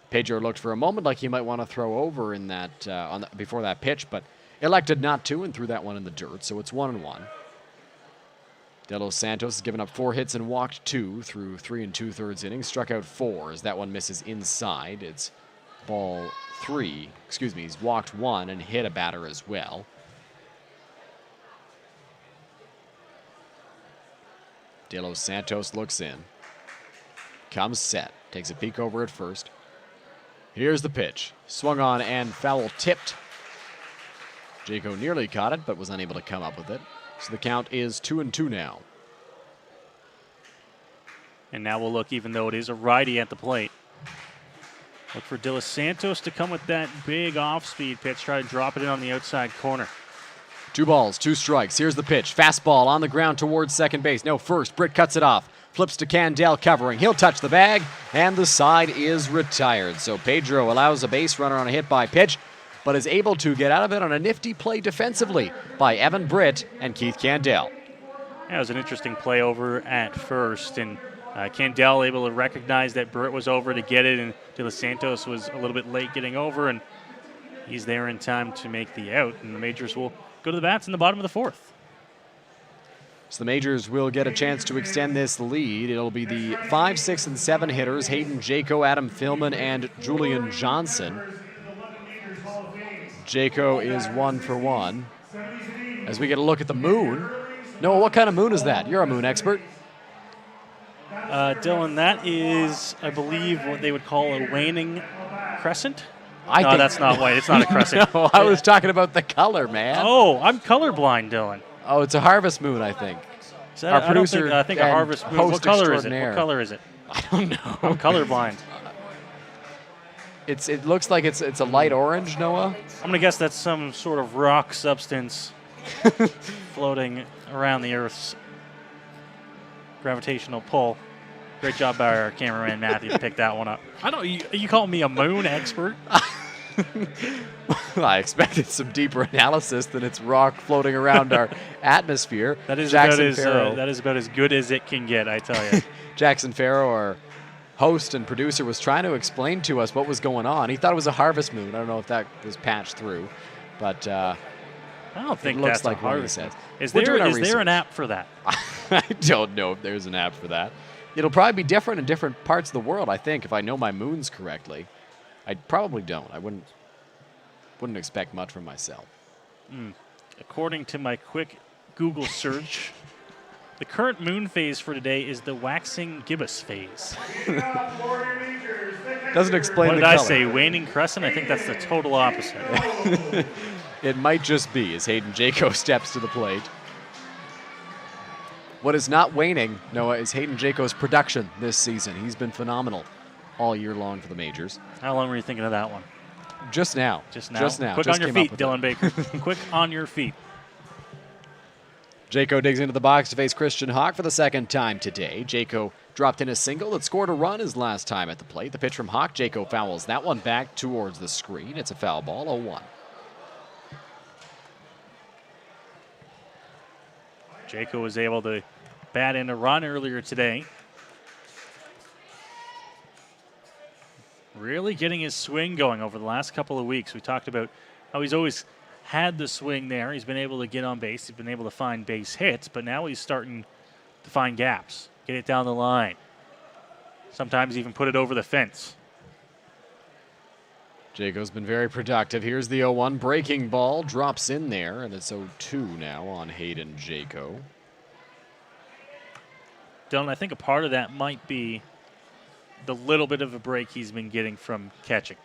Speaker 4: Pedro looked for a moment like he might want to throw over in that before that pitch, but elected not to and threw that one in the dirt, so it's 1-1. De Los Santos has given up 4 hits and walked 2 through 3 2/3 innings. Struck out 4 as that one misses inside. It's ball 3. He's walked 1 and hit a batter as well. De Los Santos looks in. Comes set. Takes a peek over at first. Here's the pitch. Swung on and foul tipped. Jayco nearly caught it, but was unable to come up with it. So the count is 2-2 now.
Speaker 1: And now we'll look, even though it is a righty at the plate. Look for De Los Santos to come with that big off-speed pitch. Try to drop it in on the outside corner.
Speaker 4: 2 balls, 2 strikes. Here's the pitch. Fastball on the ground towards second base. No, first. Britt cuts it off. Flips to Candell covering. He'll touch the bag, and the side is retired. So Pedro allows a base runner on a hit by pitch, but is able to get out of it on a nifty play defensively by Evan Britt and Keith Candell.
Speaker 1: Yeah, it was an interesting play over at first, and Candell able to recognize that Britt was over to get it, and De Los Santos was a little bit late getting over, and he's there in time to make the out, and the Majors will go to the bats in the bottom of the fourth.
Speaker 4: So the Majors will get a chance to extend this lead. It'll be the 5, 6, and 7 hitters, Hayden, Jayco, Adam Philman, and Julian Johnson. Jayco is 1 for 1. As we get a look at the moon. Noah, what kind of moon is that? You're a moon expert.
Speaker 1: Dylan, that is, I believe, what they would call a waning crescent.
Speaker 4: I
Speaker 1: no,
Speaker 4: think
Speaker 1: that's not white. It's not a crescent.
Speaker 4: No, I was talking about the color, man.
Speaker 1: Oh, I'm colorblind, Dylan.
Speaker 4: Oh, it's a harvest moon, I think.
Speaker 1: Is that,
Speaker 4: Our producer,
Speaker 1: I think a harvest moon.
Speaker 4: host
Speaker 1: What color is it?
Speaker 4: extraordinaire.
Speaker 1: What color is it?
Speaker 4: I don't know.
Speaker 1: I'm colorblind.
Speaker 4: It looks like it's a light orange, Noah.
Speaker 1: I'm going to guess that's some sort of rock substance floating around the Earth's gravitational pull. Great job by our cameraman, Matthew, to pick that one up. I don't. You calling me a moon expert?
Speaker 4: I expected some deeper analysis than it's rock floating around our atmosphere.
Speaker 1: That is
Speaker 4: Jackson
Speaker 1: about
Speaker 4: Farrow.
Speaker 1: that is about as good as it can get, I tell you.
Speaker 4: Jackson Farrow, our host and producer, was trying to explain to us what was going on. He thought it was a harvest moon. I don't know if that was patched through, but
Speaker 1: I don't think
Speaker 4: it looks
Speaker 1: that's
Speaker 4: like
Speaker 1: a
Speaker 4: what he
Speaker 1: harvest.
Speaker 4: says.
Speaker 1: Is
Speaker 4: We're doing our
Speaker 1: there an
Speaker 4: research.
Speaker 1: app for that?
Speaker 4: I don't know if there's an app for that. It'll probably be different in different parts of the world, I think, if I know my moons correctly. I probably don't. I wouldn't expect much from myself.
Speaker 1: According to my quick Google search, the current moon phase for today is the waxing gibbous phase.
Speaker 4: Doesn't explain
Speaker 1: What
Speaker 4: the
Speaker 1: did I
Speaker 4: color.
Speaker 1: say? Waning crescent? I think that's the total opposite.
Speaker 4: It might just be as Hayden Jayco steps to the plate. What is not waning, Noah, is Hayden Jayco's production this season. He's been phenomenal all year long for the Majors.
Speaker 1: How long were you thinking of that one?
Speaker 4: Just now.
Speaker 1: Just now.
Speaker 4: Just now.
Speaker 1: Quick
Speaker 4: Just
Speaker 1: on your
Speaker 4: came up
Speaker 1: feet,
Speaker 4: with
Speaker 1: Dylan
Speaker 4: it.
Speaker 1: Baker. Quick on your feet.
Speaker 4: Jayco digs into the box to face Christian Hawk for the second time today. Jayco dropped in a single that scored a run his last time at the plate. The pitch from Hawk. Jayco fouls that one back towards the screen. It's a foul ball, 0-1.
Speaker 1: Jayco was able to bat in a run earlier today. Really getting his swing going over the last couple of weeks. We talked about how he's always had the swing there. He's been able to get on base. He's been able to find base hits, but now he's starting to find gaps, get it down the line. Sometimes even put it over the fence.
Speaker 4: Jayco's been very productive. Here's the 0-1 breaking ball. Drops in there, and it's 0-2 now on Hayden Jayco.
Speaker 1: Dylan, I think a part of that might be the little bit of a break he's been getting from catching.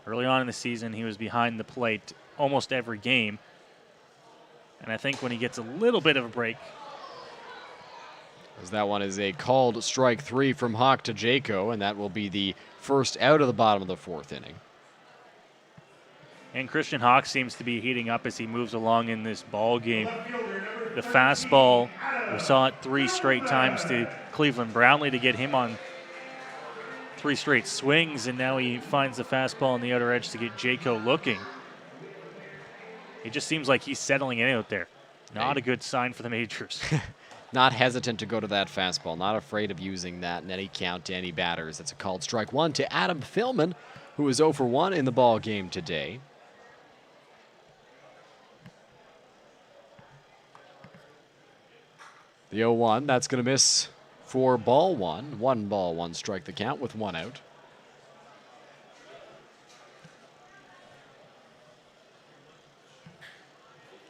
Speaker 1: Early on in the season, he was behind the plate almost every game. And I think when he gets a little bit of a break.
Speaker 4: As that one is a called strike 3 from Hawk to Jayco, and that will be the first out of the bottom of the fourth inning.
Speaker 1: And Christian Hawk seems to be heating up as he moves along in this ball game. The fastball, we saw it 3 straight times to Cleveland Brownlee to get him on 3 straight swings, and now he finds the fastball on the outer edge to get Jayco looking. It just seems like he's settling it out there. Not a good sign for the Majors.
Speaker 4: Not hesitant to go to that fastball, not afraid of using that in any count to any batters. It's a called strike 1 to Adam Philman, who is 0 for 1 in the ball game today. The 0-1, that's going to miss for ball 1. 1 ball, 1 strike the count with 1 out.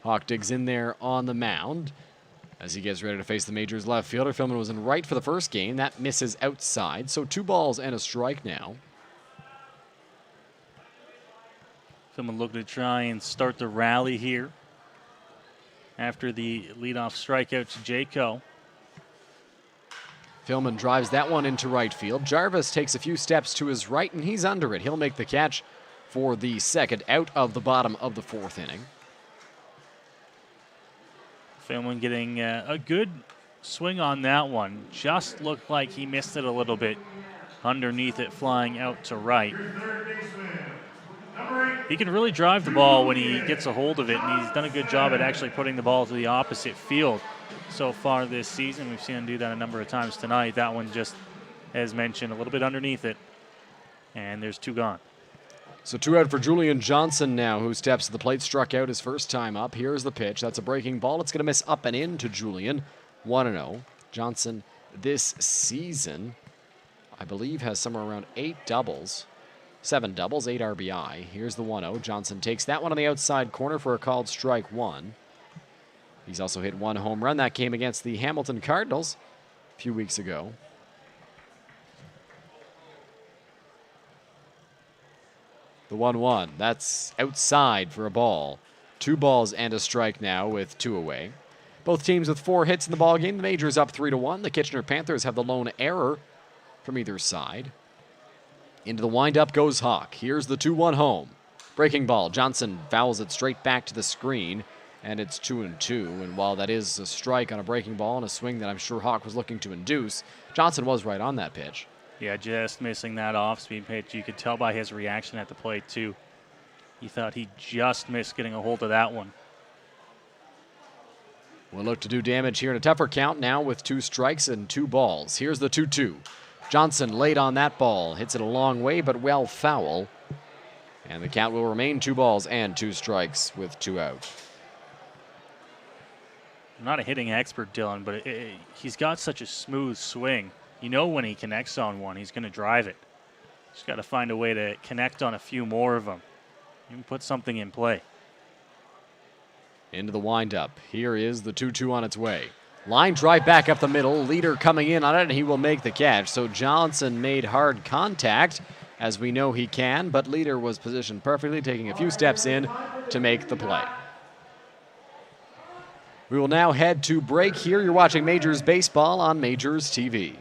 Speaker 4: Hawk digs in there on the mound As he gets ready to face the Majors left fielder. Philman was in right for the first game. That misses outside. So 2 balls and a strike now.
Speaker 1: Philman looking to try and start the rally here after the leadoff strikeout to Jayco.
Speaker 4: Philman drives that one into right field. Jarvis takes a few steps to his right, and he's under it. He'll make the catch for the second out of the bottom of the 4th inning.
Speaker 1: Philman getting a good swing on that one. Just looked like he missed it a little bit underneath it, flying out to right. He can really drive the ball when he gets a hold of it, and he's done a good job at actually putting the ball to the opposite field so far this season. We've seen him do that a number of times tonight. That one just, as mentioned, a little bit underneath it, and there's 2 gone.
Speaker 4: So 2 out for Julian Johnson now, who steps to the plate, struck out his first time up. Here's the pitch. That's a breaking ball. It's going to miss up and in to Julian. 1-0. Johnson this season, I believe, has somewhere around 8 doubles. 7 doubles, 8 RBI. Here's the 1-0. Johnson takes that one on the outside corner for a called strike 1. He's also hit 1 home run. That came against the Hamilton Cardinals a few weeks ago. The 1-1. That's outside for a ball. 2 balls and a strike now with 2 away. Both teams with 4 hits in the ballgame. The Majors up 3-1. The Kitchener Panthers have the lone error from either side. Into the windup goes Hawk. Here's the 2-1 home. Breaking ball. Johnson fouls it straight back to the screen, and it's 2-2. And while that is a strike on a breaking ball and a swing that I'm sure Hawk was looking to induce, Johnson was right on that pitch.
Speaker 1: Yeah, just missing that off-speed pitch. You could tell by his reaction at the plate, too. He thought he just missed getting a hold of that one.
Speaker 4: We'll look to do damage here in a tougher count now with 2 strikes and 2 balls. Here's the 2-2. Johnson late on that ball. Hits it a long way, but well foul. And the count will remain 2 balls and 2 strikes with 2 out.
Speaker 1: I'm not a hitting expert, Dylan, but he's got such a smooth swing. You know when he connects on one, he's going to drive it. Just got to find a way to connect on a few more of them. You can put something in play.
Speaker 4: Into the windup. Here is the 2-2 on its way. Line drive back up the middle. Leader coming in on it, and he will make the catch. So Johnson made hard contact, as we know he can, but Leader was positioned perfectly, taking a few steps in to make the play. We will now head to break here. You're watching Majors Baseball on Majors TV.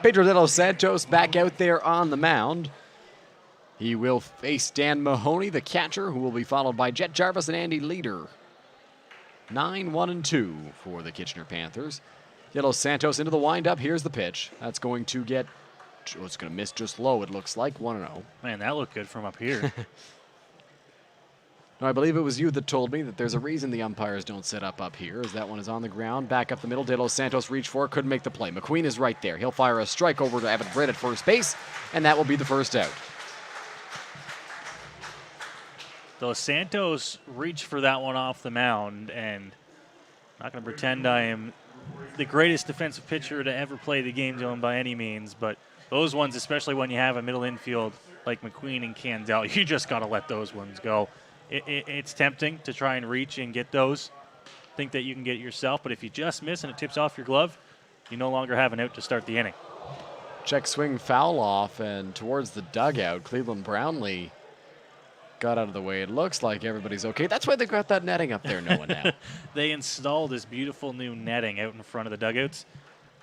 Speaker 4: Pedro De Los Santos back out there on the mound. He will face Dan Mahoney, the catcher, who will be followed by Jet Jarvis and Andy Leader. 9-1-2 for the Kitchener Panthers. De Los Santos into the windup. Here's the pitch. That's going to get, it's going to miss just low, it looks like. 1-0.
Speaker 1: Man, that looked good from up here.
Speaker 4: No, I believe it was you that told me that there's a reason the umpires don't set up here, as that one is on the ground. Back up the middle. De Los Santos reached for it, couldn't make the play. Mcqueen is right there. He'll fire a strike over to Evan Britt at first base, and that will be the first out.
Speaker 1: De Los Santos reached for that one off the mound, and I'm not going to pretend I am the greatest defensive pitcher to ever play the game zone by any means, but those ones, especially when you have a middle infield like Mcqueen and Candell, you just got to let those ones go. It's tempting to try and reach and get those. Think that you can get it yourself, but if you just miss and it tips off your glove, you no longer have an out to start the inning.
Speaker 4: Check swing foul off and towards the dugout. Cleveland Brownlee got out of the way. It looks like everybody's okay. That's why they got that netting up there, Noah, now.
Speaker 1: They installed this beautiful new netting out in front of the dugouts,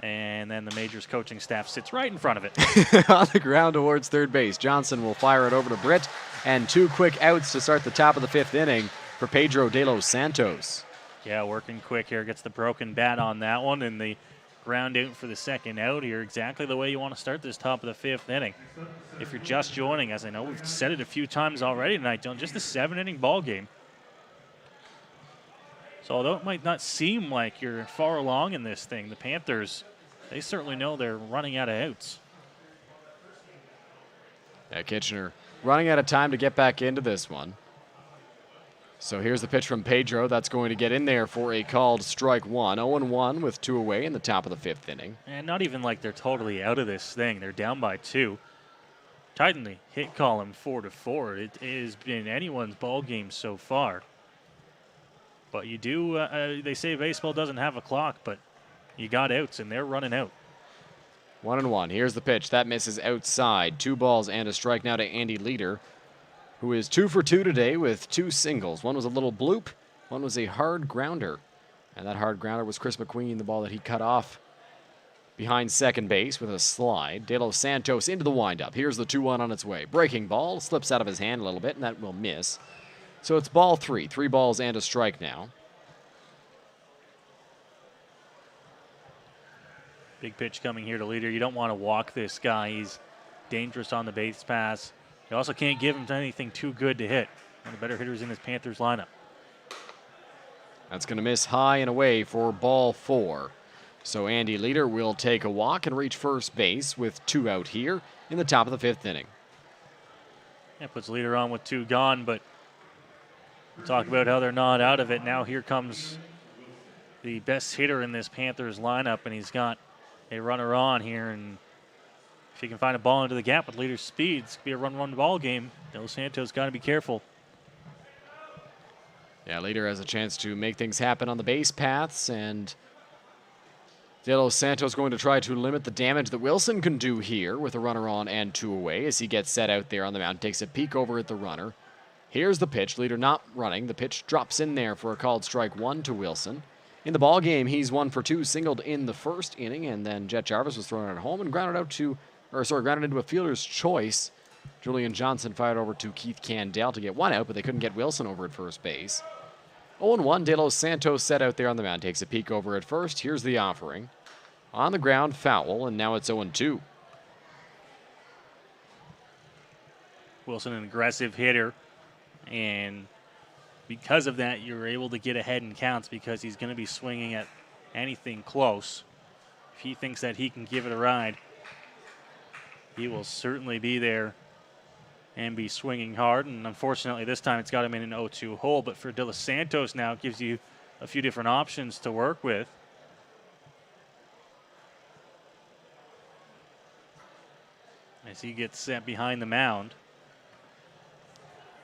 Speaker 1: and then the Majors coaching staff sits right in front of it.
Speaker 4: On the ground towards third base. Johnson will fire it over to Britt, and 2 quick outs to start the top of the 5th inning for Pedro De Los Santos.
Speaker 1: Yeah, working quick here. Gets the broken bat on that one, and the ground out for the second out here. Exactly the way you want to start this top of the 5th inning. If you're just joining us, I know we've said it a few times already tonight, Dylan, just a 7-inning ball game. So although it might not seem like you're far along in this thing, the Panthers, they certainly know they're running out of outs.
Speaker 4: Yeah, Kitchener running out of time to get back into this one. So here's the pitch from Pedro. That's going to get in there for a called strike one. 0-1 with 2 away in the top of the 5th inning.
Speaker 1: And not even like they're totally out of this thing. They're down by 2. Tighten the hit column 4-4. It has been anyone's ball game so far. But you do, they say baseball doesn't have a clock, but you got outs, and they're running out.
Speaker 4: 1-1. Here's the pitch. That misses outside. 2 balls and a strike now to Andy Leader, who is 2 for 2 today with 2 singles. One was a little bloop. One was a hard grounder. And that hard grounder was Chris Mcqueen, the ball that he cut off behind second base with a slide. De Los Santos into the windup. Here's the 2-1 on its way. Breaking ball. Slips out of his hand a little bit, and that will miss. So it's ball 3. 3 balls and a strike now.
Speaker 1: Big pitch coming here to Leader. You don't want to walk this guy. He's dangerous on the base pass. You also can't give him anything too good to hit. One of the better hitters in this Panthers lineup.
Speaker 4: That's going to miss high and away for ball 4. So Andy Leader will take a walk and reach first base with 2 out here in the top of the 5th inning.
Speaker 1: Yeah, puts Leader on with 2 gone, but we'll talk about how they're not out of it. Now here comes the best hitter in this Panthers lineup, and he's got a runner on here, and if he can find a ball into the gap with Leader's speed, it's going to be a run-run ball game. De Los Santos got to be careful.
Speaker 4: Yeah, Leader has a chance to make things happen on the base paths, and De Los Santos going to try to limit the damage that Wilson can do here with a runner on and 2 away as he gets set out there on the mound, takes a peek over at the runner. Here's the pitch. Leader not running. The pitch drops in there for a called strike 1 to Wilson. In the ball game, he's 1 for 2, singled in the 1st inning, and then Jet Jarvis was thrown at home and grounded into a fielder's choice. Julian Johnson fired over to Keith Candell to get 1 out, but they couldn't get Wilson over at first base. 0-1, De Los Santos set out there on the mound, takes a peek over at first. Here's the offering. On the ground, foul, and now it's 0-2.
Speaker 1: Wilson, an aggressive hitter, and because of that, you're able to get ahead in counts because he's going to be swinging at anything close. If he thinks that he can give it a ride, he will certainly be there and be swinging hard. And unfortunately, this time it's got him in an 0-2 hole. But for De Los Santos now, it gives you a few different options to work with. As he gets set behind the mound.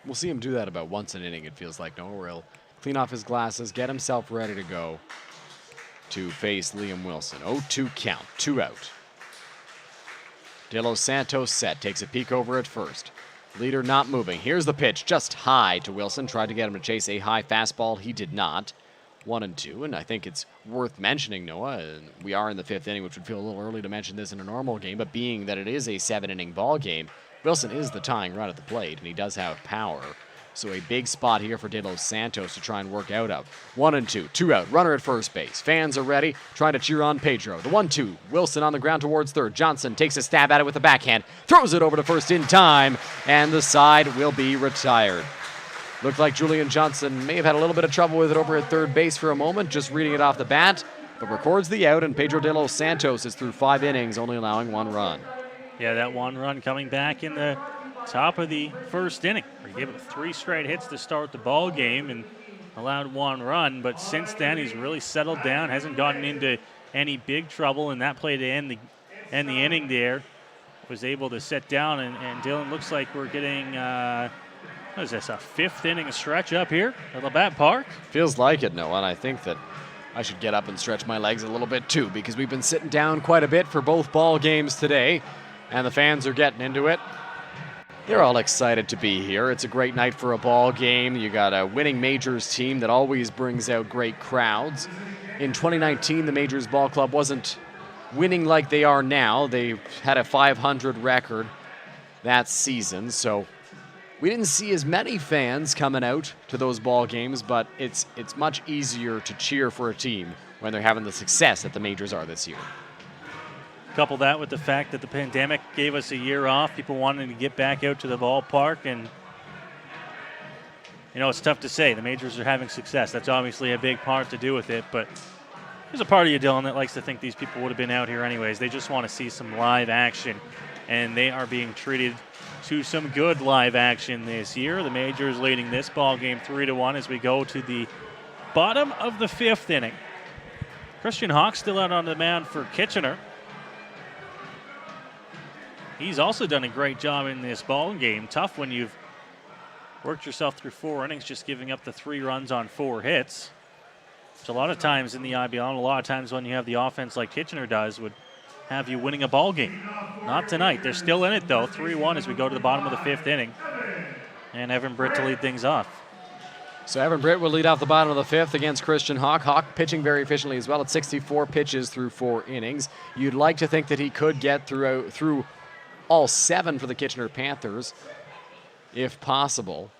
Speaker 4: We'll see him do that about once an inning, it feels like, where he'll clean off his glasses, get himself ready to go to face Liam Wilson. 0-2 count, 2 out. De Los Santos set, takes a peek over at first. Leader not moving. Here's the pitch, just high to Wilson. Tried to get him to chase a high fastball. He did not. 1-2, and I think it's worth mentioning, Noah, and we are in the 5th inning, which would feel a little early to mention this in a normal game, but being that it is a 7-inning ball game, Wilson is the tying run at the plate, and he does have power. So a big spot here for De Los Santos to try and work out of. 1-2, 2 out, runner at first base. Fans are ready, trying to cheer on Pedro. The 1-2, Wilson on the ground towards third. Johnson takes a stab at it with a backhand, throws it over to first in time, and the side will be retired. Looked like Julian Johnson may have had a little bit of trouble with it over at third base for a moment, just reading it off the bat, but records the out, and Pedro De Los Santos is through 5 innings, only allowing 1 run.
Speaker 1: Yeah, that 1 run coming back in the top of the first inning. He gave up 3 straight hits to start the ball game and allowed 1 run, but since then he's really settled down, hasn't gotten into any big trouble, and that play to end the inning there was able to set down, and Dylan, looks like we're getting, what is this, a 5th inning stretch up here at Labatt Park?
Speaker 4: Feels like it, Noah, and I think that I should get up and stretch my legs a little bit too, because we've been sitting down quite a bit for both ball games today, and the fans are getting into it. They're all excited to be here. It's a great night for a ball game. You got a winning Majors team that always brings out great crowds. In 2019, the Majors Ball Club wasn't winning like they are now. They had a .500 record that season, so we didn't see as many fans coming out to those ball games, but it's much easier to cheer for a team when they're having the success that the Majors are this year.
Speaker 1: Couple that with the fact that the pandemic gave us a year off, people wanting to get back out to the ballpark, and you know, it's tough to say. The Majors are having success. That's obviously a big part to do with it, but there's a part of you, Dylan, that likes to think these people would have been out here anyways. They just want to see some live action, and they are being treated to some good live action this year. The Majors leading this ball game 3-1 as we go to the bottom of the 5th inning. Christian Hawk still out on the mound for Kitchener. He's also done a great job in this ball game. Tough when you've worked yourself through 4 innings, just giving up the 3 runs on 4 hits. Which a lot of times in the IBL, and a lot of times when you have the offense like Kitchener does, would have you winning a ball game. Not tonight. They're still in it, though. 3-1 as we go to the bottom of the 5th inning. And Evan Britt to lead things off.
Speaker 4: So Evan Britt will lead off the bottom of the 5th against Christian Hawk. Hawk pitching very efficiently as well at 64 pitches through 4 innings. You'd like to think that he could get through all 7 for the Kitchener Panthers, if possible.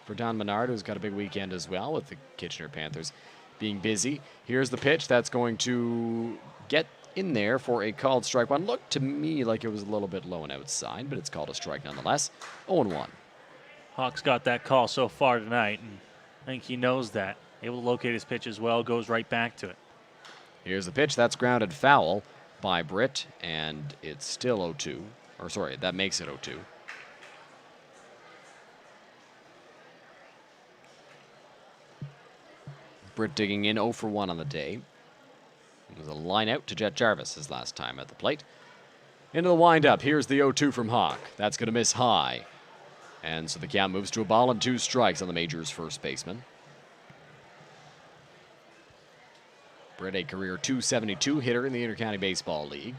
Speaker 4: For Don Menard, who's got a big weekend as well with the Kitchener Panthers being busy. Here's the pitch that's going to get in there for a called strike one. Looked to me like it was a little bit low and outside, but it's called a strike nonetheless. 0-1.
Speaker 1: Hawk's got that call so far tonight, and I think he knows that. Able to locate his pitch as well, goes right back to it.
Speaker 4: Here's the pitch. That's grounded foul by Britt, and it's still 0-2. Or sorry, that makes it 0-2. Britt digging in 0 for 1 on the day. It was a line out to Jet Jarvis his last time at the plate. Into the windup. Here's the 0-2 from Hawk. That's going to miss high. And so the count moves to a ball and 2 strikes on the Majors' first baseman. Britt, a career .272 hitter in the Intercounty Baseball League.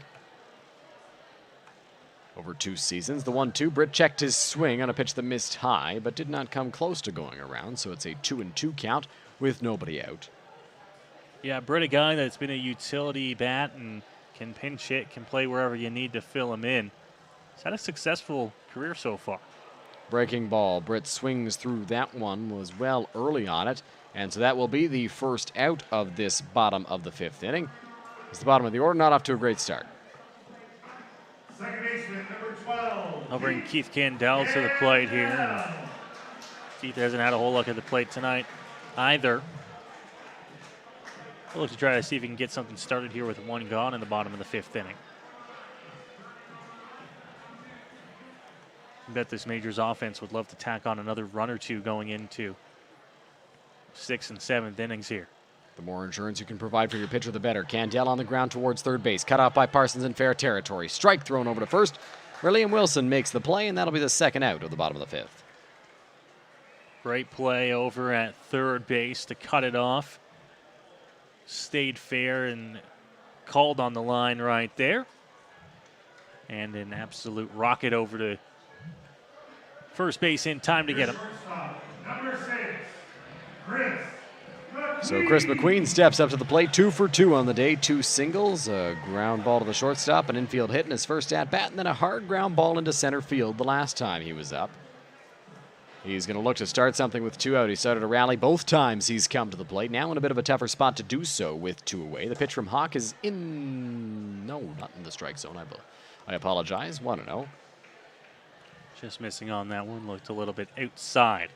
Speaker 4: Over 2 seasons. The 1-2, Britt checked his swing on a pitch that missed high, but did not come close to going around, so it's a 2-2 count with nobody out.
Speaker 1: Yeah, Britt, a guy that's been a utility bat and can pinch hit, can play wherever you need to fill him in. He's had a successful career so far.
Speaker 4: Breaking ball. Britt swings through that one, was well early on it, and so that will be the first out of this bottom of the 5th inning. It's the bottom of the order, not off to a great start.
Speaker 5: Second baseman, number 12.
Speaker 1: I'll bring Keith Candell to the plate here. And Keith hasn't had a whole look at the plate tonight either. We'll look to try to see if he can get something started here with 1 gone in the bottom of the 5th inning. I bet this Majors offense would love to tack on another run or 2 going into 6th and 7th innings here.
Speaker 4: The more insurance you can provide for your pitcher, the better. Candell on the ground towards third base. Cut off by Parsons in fair territory. Strike thrown over to first, where Liam Wilson makes the play, and that'll be the second out of the bottom of the 5th.
Speaker 1: Great play over at third base to cut it off. Stayed fair and called on the line right there. And an absolute rocket over to first base in time to get him.
Speaker 5: Number 6, Chris.
Speaker 4: So Chris Mcqueen steps up to the plate, 2 for 2 on the day, 2 singles, a ground ball to the shortstop, an infield hit in his first at-bat, and then a hard ground ball into center field the last time he was up. He's going to look to start something with 2 out. He started a rally both times he's come to the plate. Now in a bit of a tougher spot to do so with 2 away. The pitch from Hawk is in... No, not in the strike zone. I apologize. 1-0.
Speaker 1: Just missing on that one. Looked a little bit outside.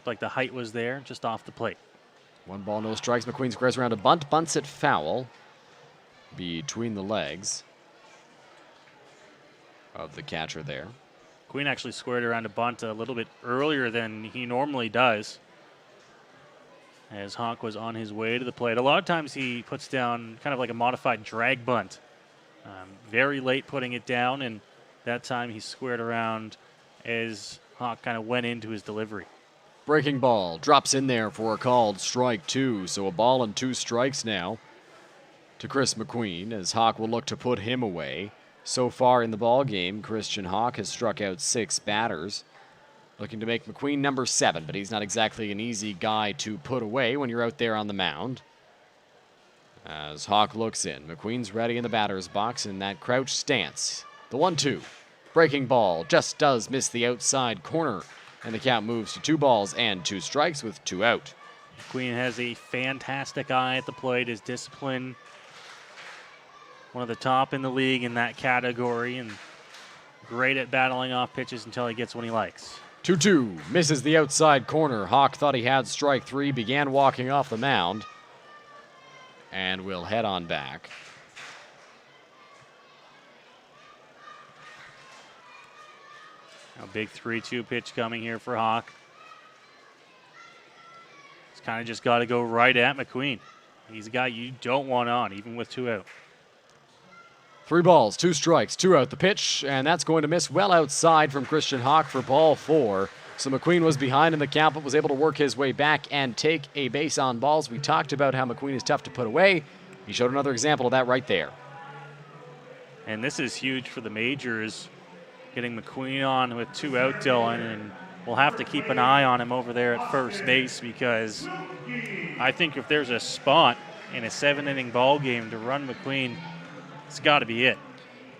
Speaker 1: Looked like the height was there, just off the plate.
Speaker 4: 1 ball, no strikes. McQueen squares around a bunt, bunts it foul between the legs of the catcher there.
Speaker 1: Queen actually squared around a bunt a little bit earlier than he normally does, as Hawk was on his way to the plate. A lot of times he puts down kind of like a modified drag bunt. Very late putting it down, and that time he squared around as Hawk kind of went into his delivery.
Speaker 4: Breaking ball drops in there for a called strike 2. So a ball and 2 strikes now to Chris McQueen, as Hawk will look to put him away. So far in the ball game, Christian Hawk has struck out 6 batters, looking to make McQueen number 7, but he's not exactly an easy guy to put away when you're out there on the mound. As Hawk looks in, McQueen's ready in the batter's box in that crouch stance. The 1-2. Breaking ball just does miss the outside corner, and the count moves to 2 balls and 2 strikes with 2 out.
Speaker 1: McQueen has a fantastic eye at the plate. His discipline, one of the top in the league in that category, and great at battling off pitches until he gets what he likes.
Speaker 4: 2-2, misses the outside corner. Hawk thought he had strike 3, began walking off the mound, and will head on back.
Speaker 1: A big 3-2 pitch coming here for Hawk. He's kind of just got to go right at McQueen. He's a guy you don't want on, even with 2 out.
Speaker 4: 3 balls, 2 strikes, 2 out the pitch, and that's going to miss well outside from Christian Hawk for ball 4. So McQueen was behind in the count, but was able to work his way back and take a base on balls. We talked about how McQueen is tough to put away. He showed another example of that right there.
Speaker 1: And this is huge for the majors, getting McQueen on with 2 out, Dylan, and we'll have to keep an eye on him over there at first base, because I think if there's a spot in a 7-inning ball game to run McQueen, it's got to be it.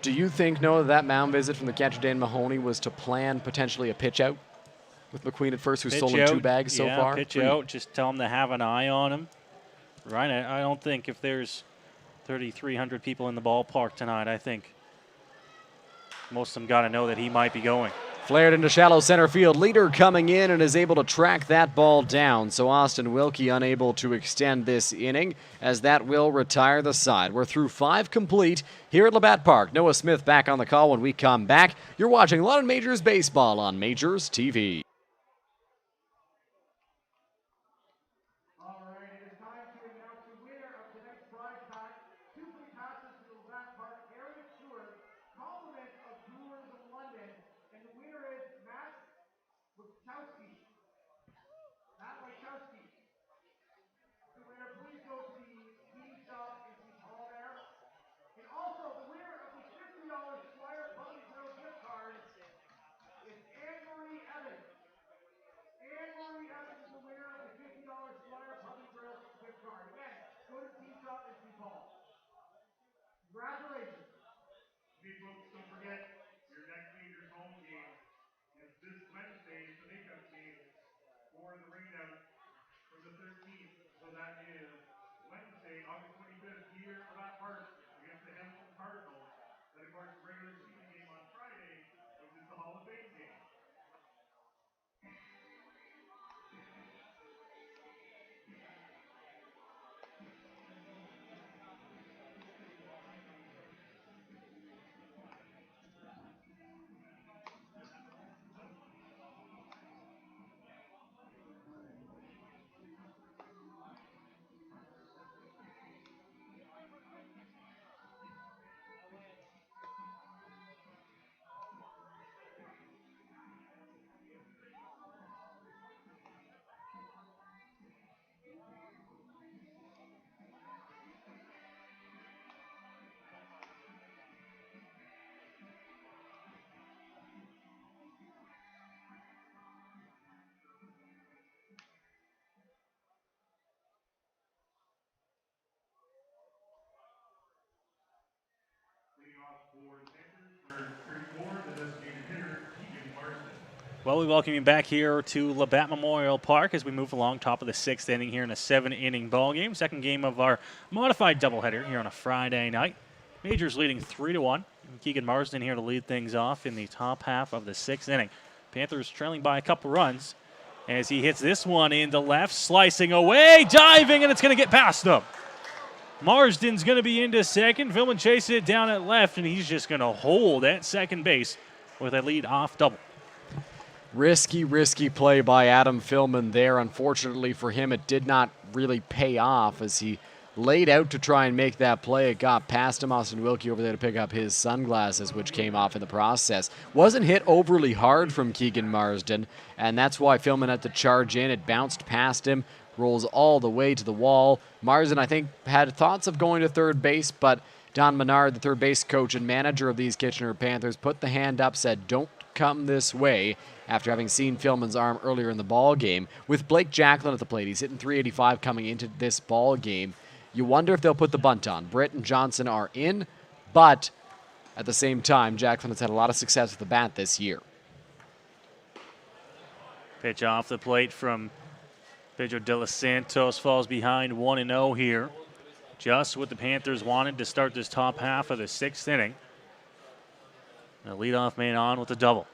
Speaker 4: Do you think, Noah, that mound visit from the catcher Dan Mahoney was to plan potentially a pitch out with McQueen at first, who's stolen 2 bags so far?
Speaker 1: Pitch out, just tell him to have an eye on him. Right, I don't think if there's 3,300 people in the ballpark tonight, I think most of them got to know that he might be going.
Speaker 4: Flared into shallow center field. Leader coming in and is able to track that ball down. So Austin Wilkie unable to extend this inning, as that will retire the side. We're through 5 complete here at Labatt Park. Noah Smith back on the call when we come back. You're watching London Majors Baseball on Majors TV.
Speaker 5: Congratulations. Hey folks, don't forget, your next Majors home game is this Wednesday, the makeup game for the rainout for the 13th. So that is Wednesday, August 25th here at Labatt Park against the Hamilton Cardinals. Then of course, the regular season game on Friday, which is the Hall of Fame game.
Speaker 1: Well, we welcome you back here to Labatt Memorial Park as we move along top of the 6th inning here in a 7-inning ball game. Second game of our modified doubleheader here on a Friday night. Majors leading 3-1. Keegan Marsden here to lead things off in the top half of the 6th inning. Panthers trailing by a couple runs as he hits this one into left, slicing away, diving, and it's going to get past him. Marsden's going to be into second. Philman chases it down at left, and he's just going to hold at second base with a lead-off double.
Speaker 4: Risky play by Adam Philman there. Unfortunately for him, it did not really pay off as he laid out to try and make that play. It got past him. Austin Wilkie over there to pick up his sunglasses, which came off in the process. Wasn't hit overly hard from Keegan Marsden, and that's why Philman had to charge in. It bounced past him, rolls all the way to the wall. Marsden, I think, had thoughts of going to third base, but Don Menard, the third base coach and manager of these Kitchener Panthers, put the hand up, said, "Don't come this way," after having seen Philman's arm earlier in the ball game. With Blake Jacklin at the plate, he's hitting .385 coming into this ball game. You wonder if they'll put the bunt on. Britt and Johnson are in, but at the same time, Jacklin has had a lot of success with the bat this year.
Speaker 1: Pitch off the plate from Pedro De Los Santos, falls behind 1-0 here. Just what the Panthers wanted to start this top half of the sixth inning. The leadoff man on with a double.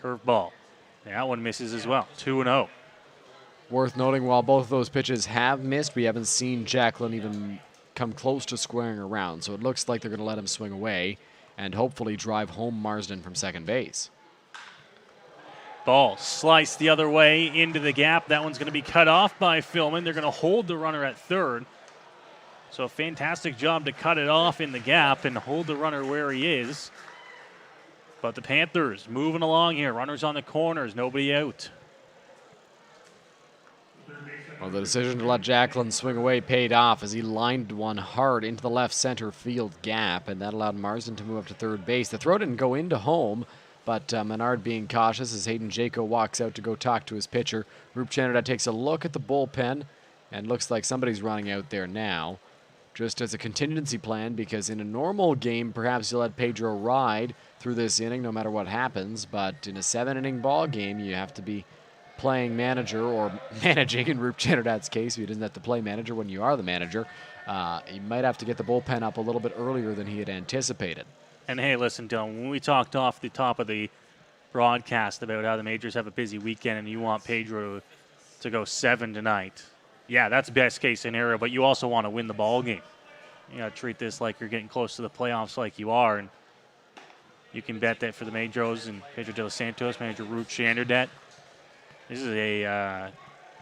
Speaker 1: Curveball. That one misses as well. 2-0.
Speaker 4: Worth noting, while both of those pitches have missed, we haven't seen Jacklin even come close to squaring around. So it looks like they're going to let him swing away and hopefully drive home Marsden from second base.
Speaker 1: Ball sliced the other way into the gap. That one's going to be cut off by Philman. They're going to hold the runner at third. So a fantastic job to cut it off in the gap and hold the runner where he is. But the Panthers moving along here. Runners on the corners, nobody out.
Speaker 4: Well, the decision to let Jacklin swing away paid off as he lined one hard into the left center field gap, and that allowed Marsden to move up to third base. The throw didn't go into home, but Menard being cautious as Hayden Jayco walks out to go talk to his pitcher. Rup takes a look at the bullpen, and looks like somebody's running out there now, just as a contingency plan, because in a normal game, perhaps you'll let Pedro ride through this inning no matter what happens, but in a 7-inning ball game, you have to be playing manager, or managing in Rup Chenardad's case. He doesn't have to play manager when you are the manager. He might have to get the bullpen up a little bit earlier than he had anticipated.
Speaker 1: And hey, listen, Dylan, when we talked off the top of the broadcast about how the majors have a busy weekend and you want Pedro to go 7 tonight, yeah, that's best case scenario, but you also want to win the ball game. You got to treat this like you're getting close to the playoffs like you are, and you can bet that for the Majors and Pedro De Los Santos, manager Rup Chenardad. This is a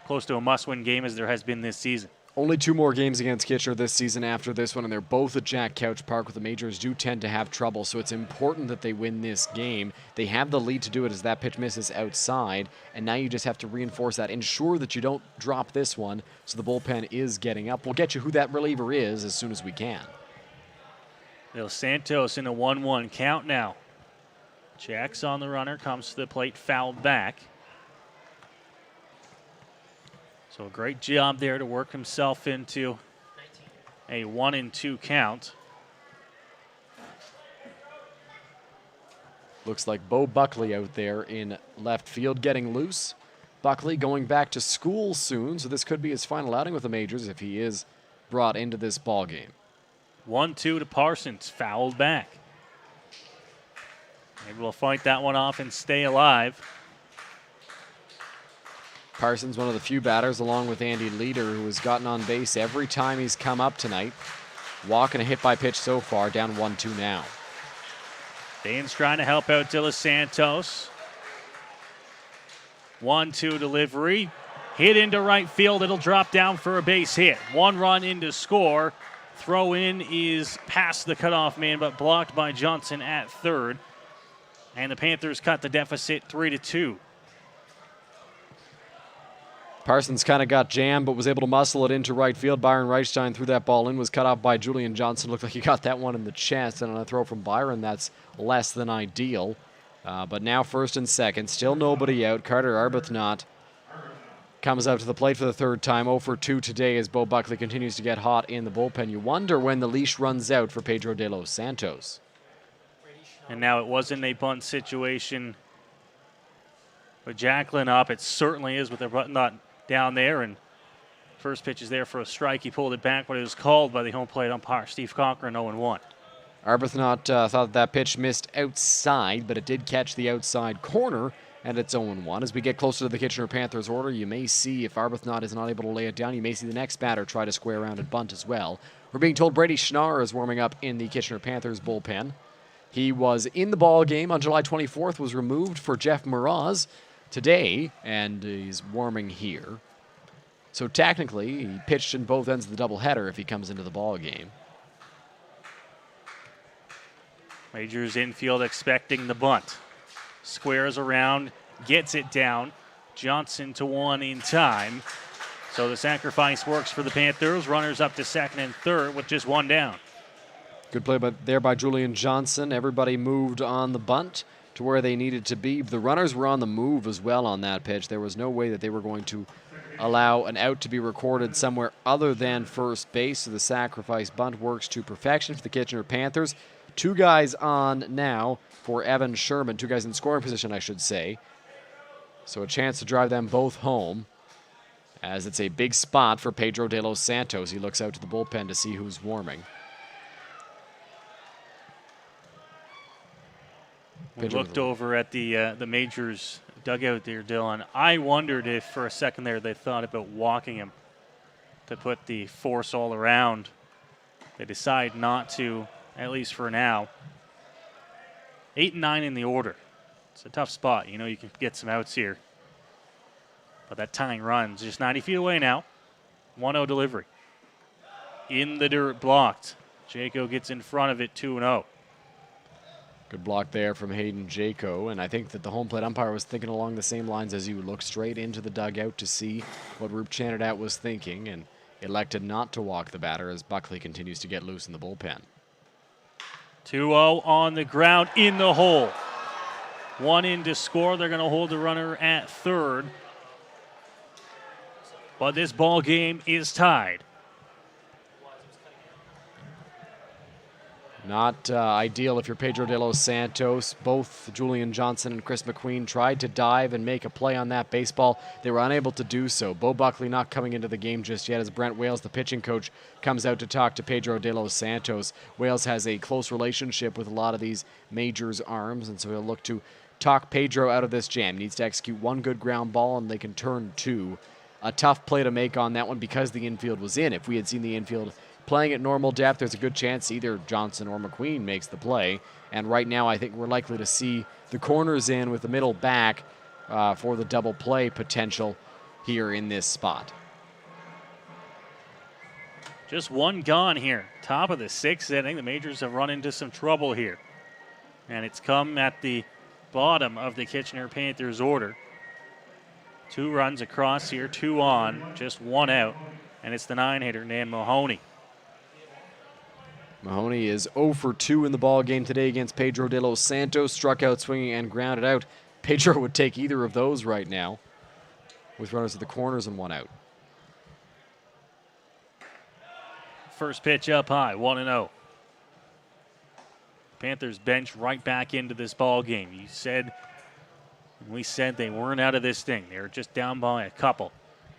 Speaker 1: close to a must-win game as there has been this season.
Speaker 4: Only 2 more games against Kitchener this season after this one, and they're both at Jack Couch Park, where the Majors do tend to have trouble, so it's important that they win this game. They have the lead to do it as that pitch misses outside, and now you just have to reinforce that. Ensure that you don't drop this one, so the bullpen is getting up. We'll get you who that reliever is as soon as we can.
Speaker 1: De Los Santos in a 1-1 count now. Checks on the runner, comes to the plate, fouled back. So a great job there to work himself into a 1-2 count.
Speaker 4: Looks like Bo Buckley out there in left field getting loose. Buckley going back to school soon, so this could be his final outing with the Majors if he is brought into this ball game.
Speaker 1: 1-2 to Parsons, fouled back. Maybe we'll fight that one off and stay alive.
Speaker 4: Parsons, one of the few batters, along with Andy Leader, who has gotten on base every time he's come up tonight. Walking a hit by pitch so far, down 1-2 now.
Speaker 1: Dane's trying to help out De Los Santos. 1-2 delivery. Hit into right field. It'll drop down for a base hit. 1 run in to score. Throw in is past the cutoff man, but blocked by Johnson at third. And the Panthers cut the deficit 3-2.
Speaker 4: Parsons kind of got jammed, but was able to muscle it into right field. Byron Reichstein threw that ball in, was cut off by Julian Johnson. Looked like he got that one in the chest, and on a throw from Byron, that's less than ideal. But now first and second, still nobody out. Carter Arbuthnot comes out to the plate for the third time. 0 for 2 today as Bo Buckley continues to get hot in the bullpen. You wonder when the leash runs out for Pedro De Los Santos.
Speaker 1: And now it wasn't a bunt situation with Jacklin up. It certainly is with Arbuthnot down there, and first pitch is there for a strike. He pulled it back, but it was called by the home plate umpire, Steve Cochran, 0-1.
Speaker 4: Arbuthnot thought that pitch missed outside, but it did catch the outside corner, and it's 0-1. As we get closer to the Kitchener Panthers order, you may see, if Arbuthnot is not able to lay it down, you may see the next batter try to square around and bunt as well. We're being told Brady Schnarr is warming up in the Kitchener Panthers bullpen. He was in the ball game on July 24th, was removed for Jeff Mraz today, and he's warming here. So technically, he pitched in both ends of the doubleheader if he comes into the ball game.
Speaker 1: Majors infield expecting the bunt. Squares around, gets it down. Johnson to one in time. So the sacrifice works for the Panthers. Runners up to second and third with just one down.
Speaker 4: Good play there by Julian Johnson. Everybody moved on the bunt to where they needed to be. The runners were on the move as well on that pitch. There was no way that they were going to allow an out to be recorded somewhere other than first base. So the sacrifice bunt works to perfection for the Kitchener Panthers. 2 guys on now for Evan Sherman. 2 guys in scoring position, I should say. So a chance to drive them both home, as it's a big spot for Pedro De Los Santos. He looks out to the bullpen to see who's warming.
Speaker 1: We looked over at the Majors dugout there, Dylan. I wondered if for a second there they thought about walking him to put the force all around. They decide not to, at least for now. 8 and 9 in the order. It's a tough spot. You know, you can get some outs here. But that tying run's just 90 feet away now. 1-0 delivery. In the dirt, blocked. Jayco gets in front of it, 2-0.
Speaker 4: Good block there from Hayden Jayco, and I think that the home plate umpire was thinking along the same lines as you. Looked straight into the dugout to see what Roop Chanadat was thinking, and elected not to walk the batter as Buckley continues to get loose in the bullpen.
Speaker 1: 2-0 on the ground, in the hole. 1 in to score. They're going to hold the runner at third. But this ball game is tied.
Speaker 4: Not ideal if you're Pedro De Los Santos. Both Julian Johnson and Chris Mcqueen tried to dive and make a play on that baseball. They were unable to do so. Bo Buckley not coming into the game just yet as Brent Wales, the pitching coach, comes out to talk to Pedro De Los Santos. Wales has a close relationship with a lot of these Majors arms, and so he'll look to talk Pedro out of this jam. He needs to execute 1 good ground ball, and they can turn 2. A tough play to make on that one because the infield was in. If we had seen the infield playing at normal depth, there's a good chance either Johnson or Mcqueen makes the play. And right now, I think we're likely to see the corners in with the middle back for the double play potential here in this spot.
Speaker 1: Just 1 gone here. Top of the 6th inning. The Majors have run into some trouble here. And it's come at the bottom of the Kitchener Panthers order. 2 runs across here, 2 on, just 1 out. And it's the 9-hitter, Nan Mahoney.
Speaker 4: Mahoney is 0 for 2 in the ball game today against Pedro De Los Santos. Struck out swinging and grounded out. Pedro would take either of those right now with runners at the corners and 1 out.
Speaker 1: First pitch up high, 1-0. Panthers bench right back into this ball game. We said they weren't out of this thing. They were just down by a couple.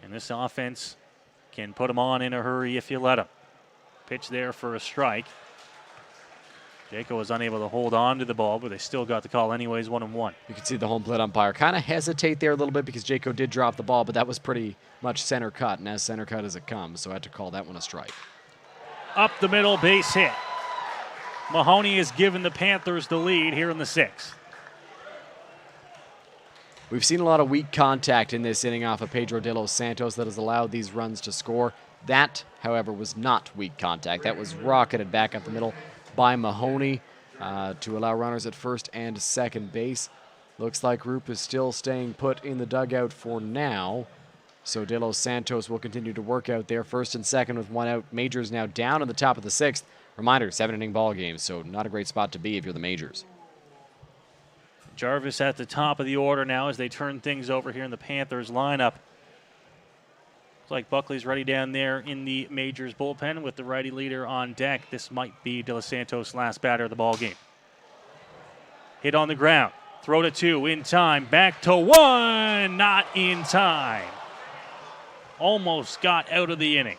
Speaker 1: And this offense can put them on in a hurry if you let them. Pitch there for a strike. Jayco was unable to hold on to the ball, but they still got the call anyways, 1-1.
Speaker 4: You can see the home plate umpire kind of hesitate there a little bit because Jayco did drop the ball, but that was pretty much center cut, and as center cut as it comes, so I had to call that one a strike.
Speaker 1: Up the middle, base hit. Mahoney has given the Panthers the lead here in the 6th.
Speaker 4: We've seen a lot of weak contact in this inning off of Pedro De Los Santos that has allowed these runs to score. That, however, was not weak contact. That was rocketed back up the middle by Mahoney to allow runners at first and second base. Looks like Roop is still staying put in the dugout for now. So De Los Santos will continue to work out there. First and second with 1 out. Majors now down in the top of the 6th. Reminder, 7-inning ball game, so not a great spot to be if you're the Majors.
Speaker 1: Jarvis at the top of the order now as they turn things over here in the Panthers lineup. Looks like Buckley's ready down there in the Majors bullpen with the righty leader on deck. This might be De Los Santos' last batter of the ball game. Hit on the ground. Throw to 2 in time. Back to 1. Not in time. Almost got out of the inning.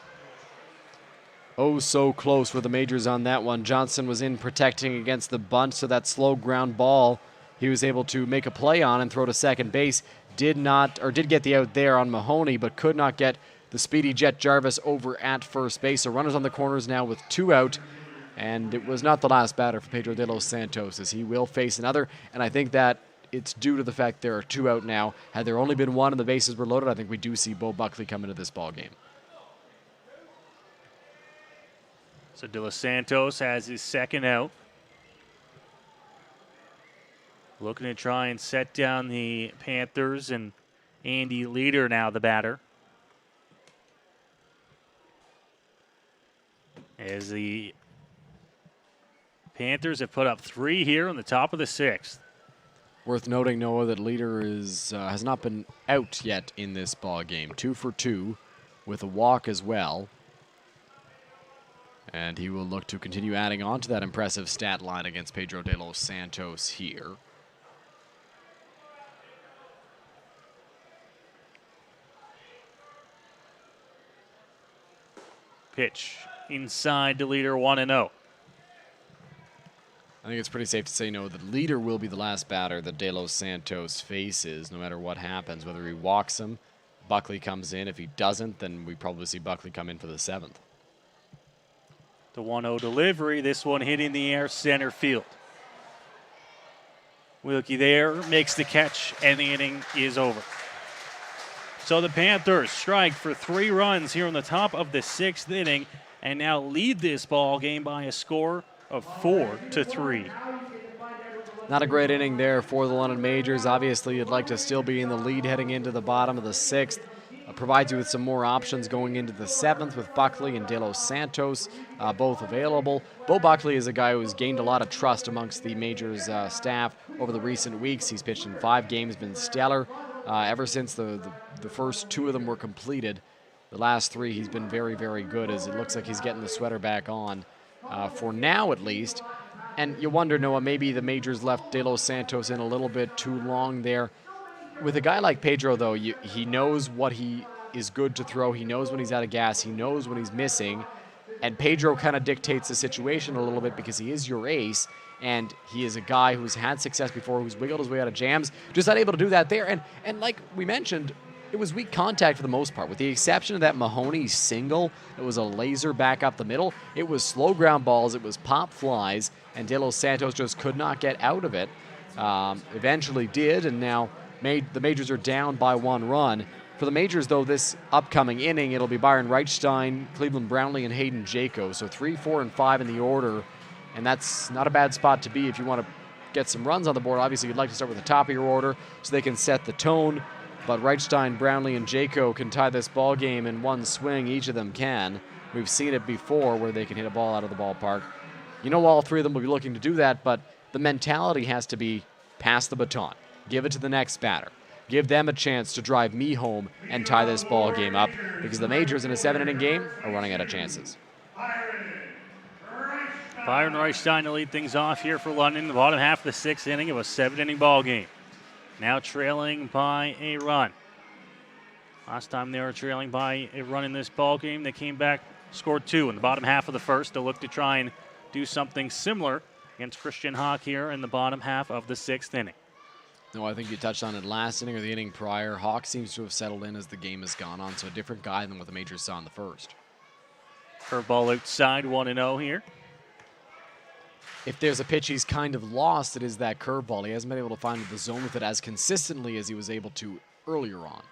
Speaker 4: Oh, so close were the Majors on that one. Johnson was in protecting against the bunt, so that slow ground ball he was able to make a play on and throw to second base. Did get the out there on Mahoney, but could not get the speedy Jet Jarvis over at first base. So runners on the corners now with 2 out, and it was not the last batter for Pedro De Los Santos, as he will face another, and I think that it's due to the fact there are 2 out now. Had there only been 1 and the bases were loaded, I think we do see Bo Buckley come into this ball game.
Speaker 1: So De Los Santos has his second out. Looking to try and set down the Panthers, and Andy Leader now the batter. As the Panthers have put up 3 here on the top of the 6th.
Speaker 4: Worth noting, Noah, that Leader has not been out yet in this ball game. 2 for 2 with a walk as well. And he will look to continue adding on to that impressive stat line against Pedro De Los Santos here.
Speaker 1: Pitch inside to Leader, 1-0.
Speaker 4: I think it's pretty safe to say, no, that Leader will be the last batter that De Los Santos faces, no matter what happens. Whether he walks him, Buckley comes in. If he doesn't, then we probably see Buckley come in for the 7th.
Speaker 1: The 1-0 delivery, this one hit in the air, center field. Wilkie there makes the catch, and the inning is over. So the Panthers strike for 3 runs here on the top of the 6th inning, and now lead this ball game by a score of 4-3.
Speaker 4: Not a great inning there for the London Majors. Obviously, you'd like to still be in the lead heading into the bottom of the 6th. Provides you with some more options going into the 7th with Buckley and De Los Santos both available. Bo Buckley is a guy who's gained a lot of trust amongst the Majors staff over the recent weeks. He's pitched in 5 games, been stellar. Ever since the first 2 of them were completed, the last 3 he's been very, very good, as it looks like he's getting the sweater back on for now at least. And you wonder, Noah, maybe the Majors left De Los Santos in a little bit too long there. With a guy like Pedro, though, he knows what he is good to throw. He knows when he's out of gas. He knows when he's missing. And Pedro kind of dictates the situation a little bit because he is your ace, and he is a guy who's had success before, who's wiggled his way out of jams. Just not able to do that there. And like we mentioned, it was weak contact for the most part. With the exception of that Mahoney single, it was a laser back up the middle. It was slow ground balls. It was pop flies, and De Los Santos just could not get out of it. Eventually did, and now the Majors are down by 1 run. For the Majors, though, this upcoming inning, it'll be Byron Reichstein, Cleveland Brownlee, and Hayden Jayco. So 3, 4, and 5 in the order, and that's not a bad spot to be if you want to get some runs on the board. Obviously, you'd like to start with the top of your order so they can set the tone, but Reichstein, Brownlee, and Jayco can tie this ball game in one swing. Each of them can. We've seen it before where they can hit a ball out of the ballpark. You know all 3 of them will be looking to do that, but the mentality has to be pass the baton. Give it to the next batter. Give them a chance to drive me home and tie this ball game up, because the Majors in a 7-inning game are running out of chances.
Speaker 1: Byron Reichstein to lead things off here for London. The bottom half of the 6th inning of a 7-inning ball game. Now trailing by a run. Last time they were trailing by a run in this ball game, they came back, scored 2 in the bottom half of the 1st. They'll look to try and do something similar against Christian Hawk here in the bottom half of the 6th inning.
Speaker 4: No, I think you touched on it last inning or the inning prior. Hawk seems to have settled in as the game has gone on, so a different guy than what the Majors saw in the 1st.
Speaker 1: Curveball outside, 1-0 here.
Speaker 4: If there's a pitch he's kind of lost, it is that curveball. He hasn't been able to find the zone with it as consistently as he was able to earlier on.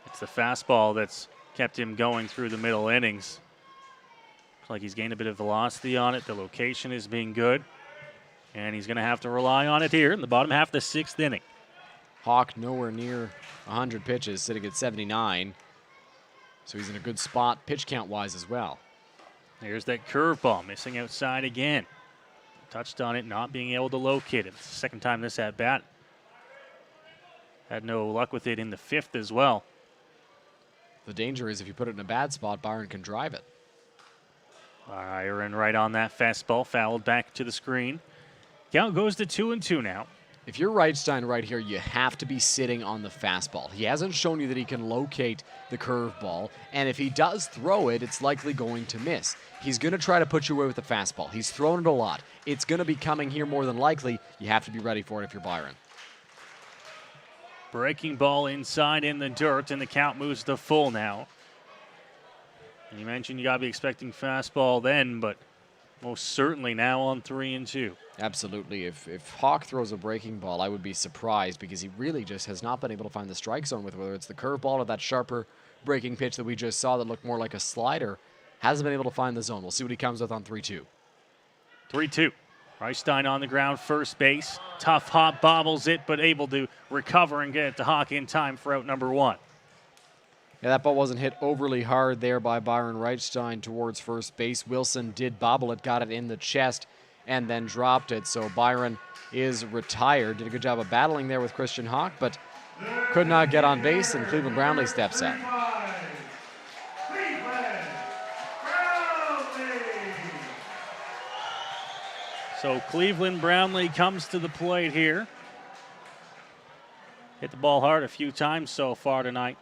Speaker 1: It's the fastball that's kept him going through the middle innings. Looks like he's gained a bit of velocity on it. The location is being good. And he's going to have to rely on it here in the bottom half of the 6th inning.
Speaker 4: Hawk nowhere near 100 pitches, sitting at 79. So he's in a good spot pitch count-wise as well.
Speaker 1: There's that curveball, missing outside again. Touched on it, not being able to locate it. It's the 2nd time this at-bat. Had no luck with it in the 5th as well.
Speaker 4: The danger is if you put it in a bad spot, Byron can drive it.
Speaker 1: Byron right on that fastball, fouled back to the screen. Count goes to 2-2 now.
Speaker 4: If you're Reichstein right here, you have to be sitting on the fastball. He hasn't shown you that he can locate the curveball, and if he does throw it, it's likely going to miss. He's going to try to put you away with the fastball. He's thrown it a lot. It's going to be coming here more than likely. You have to be ready for it if you're Byron.
Speaker 1: Breaking ball inside in the dirt, and the count moves to full now. And you mentioned you got to be expecting fastball then, but most certainly now on 3-2.
Speaker 4: Absolutely. If Hawk throws a breaking ball, I would be surprised because he really just has not been able to find the strike zone with whether it's the curveball or that sharper breaking pitch that we just saw that looked more like a slider. Hasn't been able to find the zone. We'll see what he comes with on 3-2.
Speaker 1: 3-2. Reichstein on the ground, first base. Tough hop, bobbles it, but able to recover and get it to Hawk in time for out number 1.
Speaker 4: Yeah, that ball wasn't hit overly hard there by Byron Reichstein towards first base. Wilson did bobble it, got it in the chest, and then dropped it. So Byron is retired. Did a good job of battling there with Christian Hawk, but could not get on base, and Cleveland Brownlee steps up.
Speaker 1: So Cleveland Brownlee comes to the plate here. Hit the ball hard a few times so far tonight.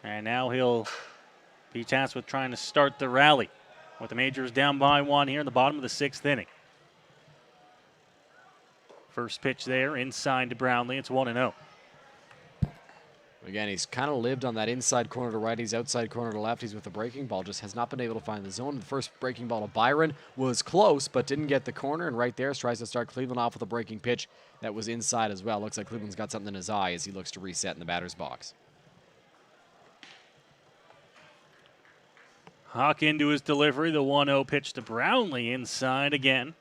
Speaker 1: And now he'll be tasked with trying to start the rally with the Majors down by 1 here in the bottom of the 6th inning. First pitch there, inside to Brownlee. It's 1-0.
Speaker 4: Again, he's kind of lived on that inside corner to righties, outside corner to lefties with the breaking ball. Just has not been able to find the zone. The first breaking ball to Byron was close, but didn't get the corner. And right there, tries to start Cleveland off with a breaking pitch that was inside as well. Looks like Cleveland's got something in his eye as he looks to reset in the batter's box.
Speaker 1: Hawk into his delivery. The 1-0 pitch to Brownlee inside again.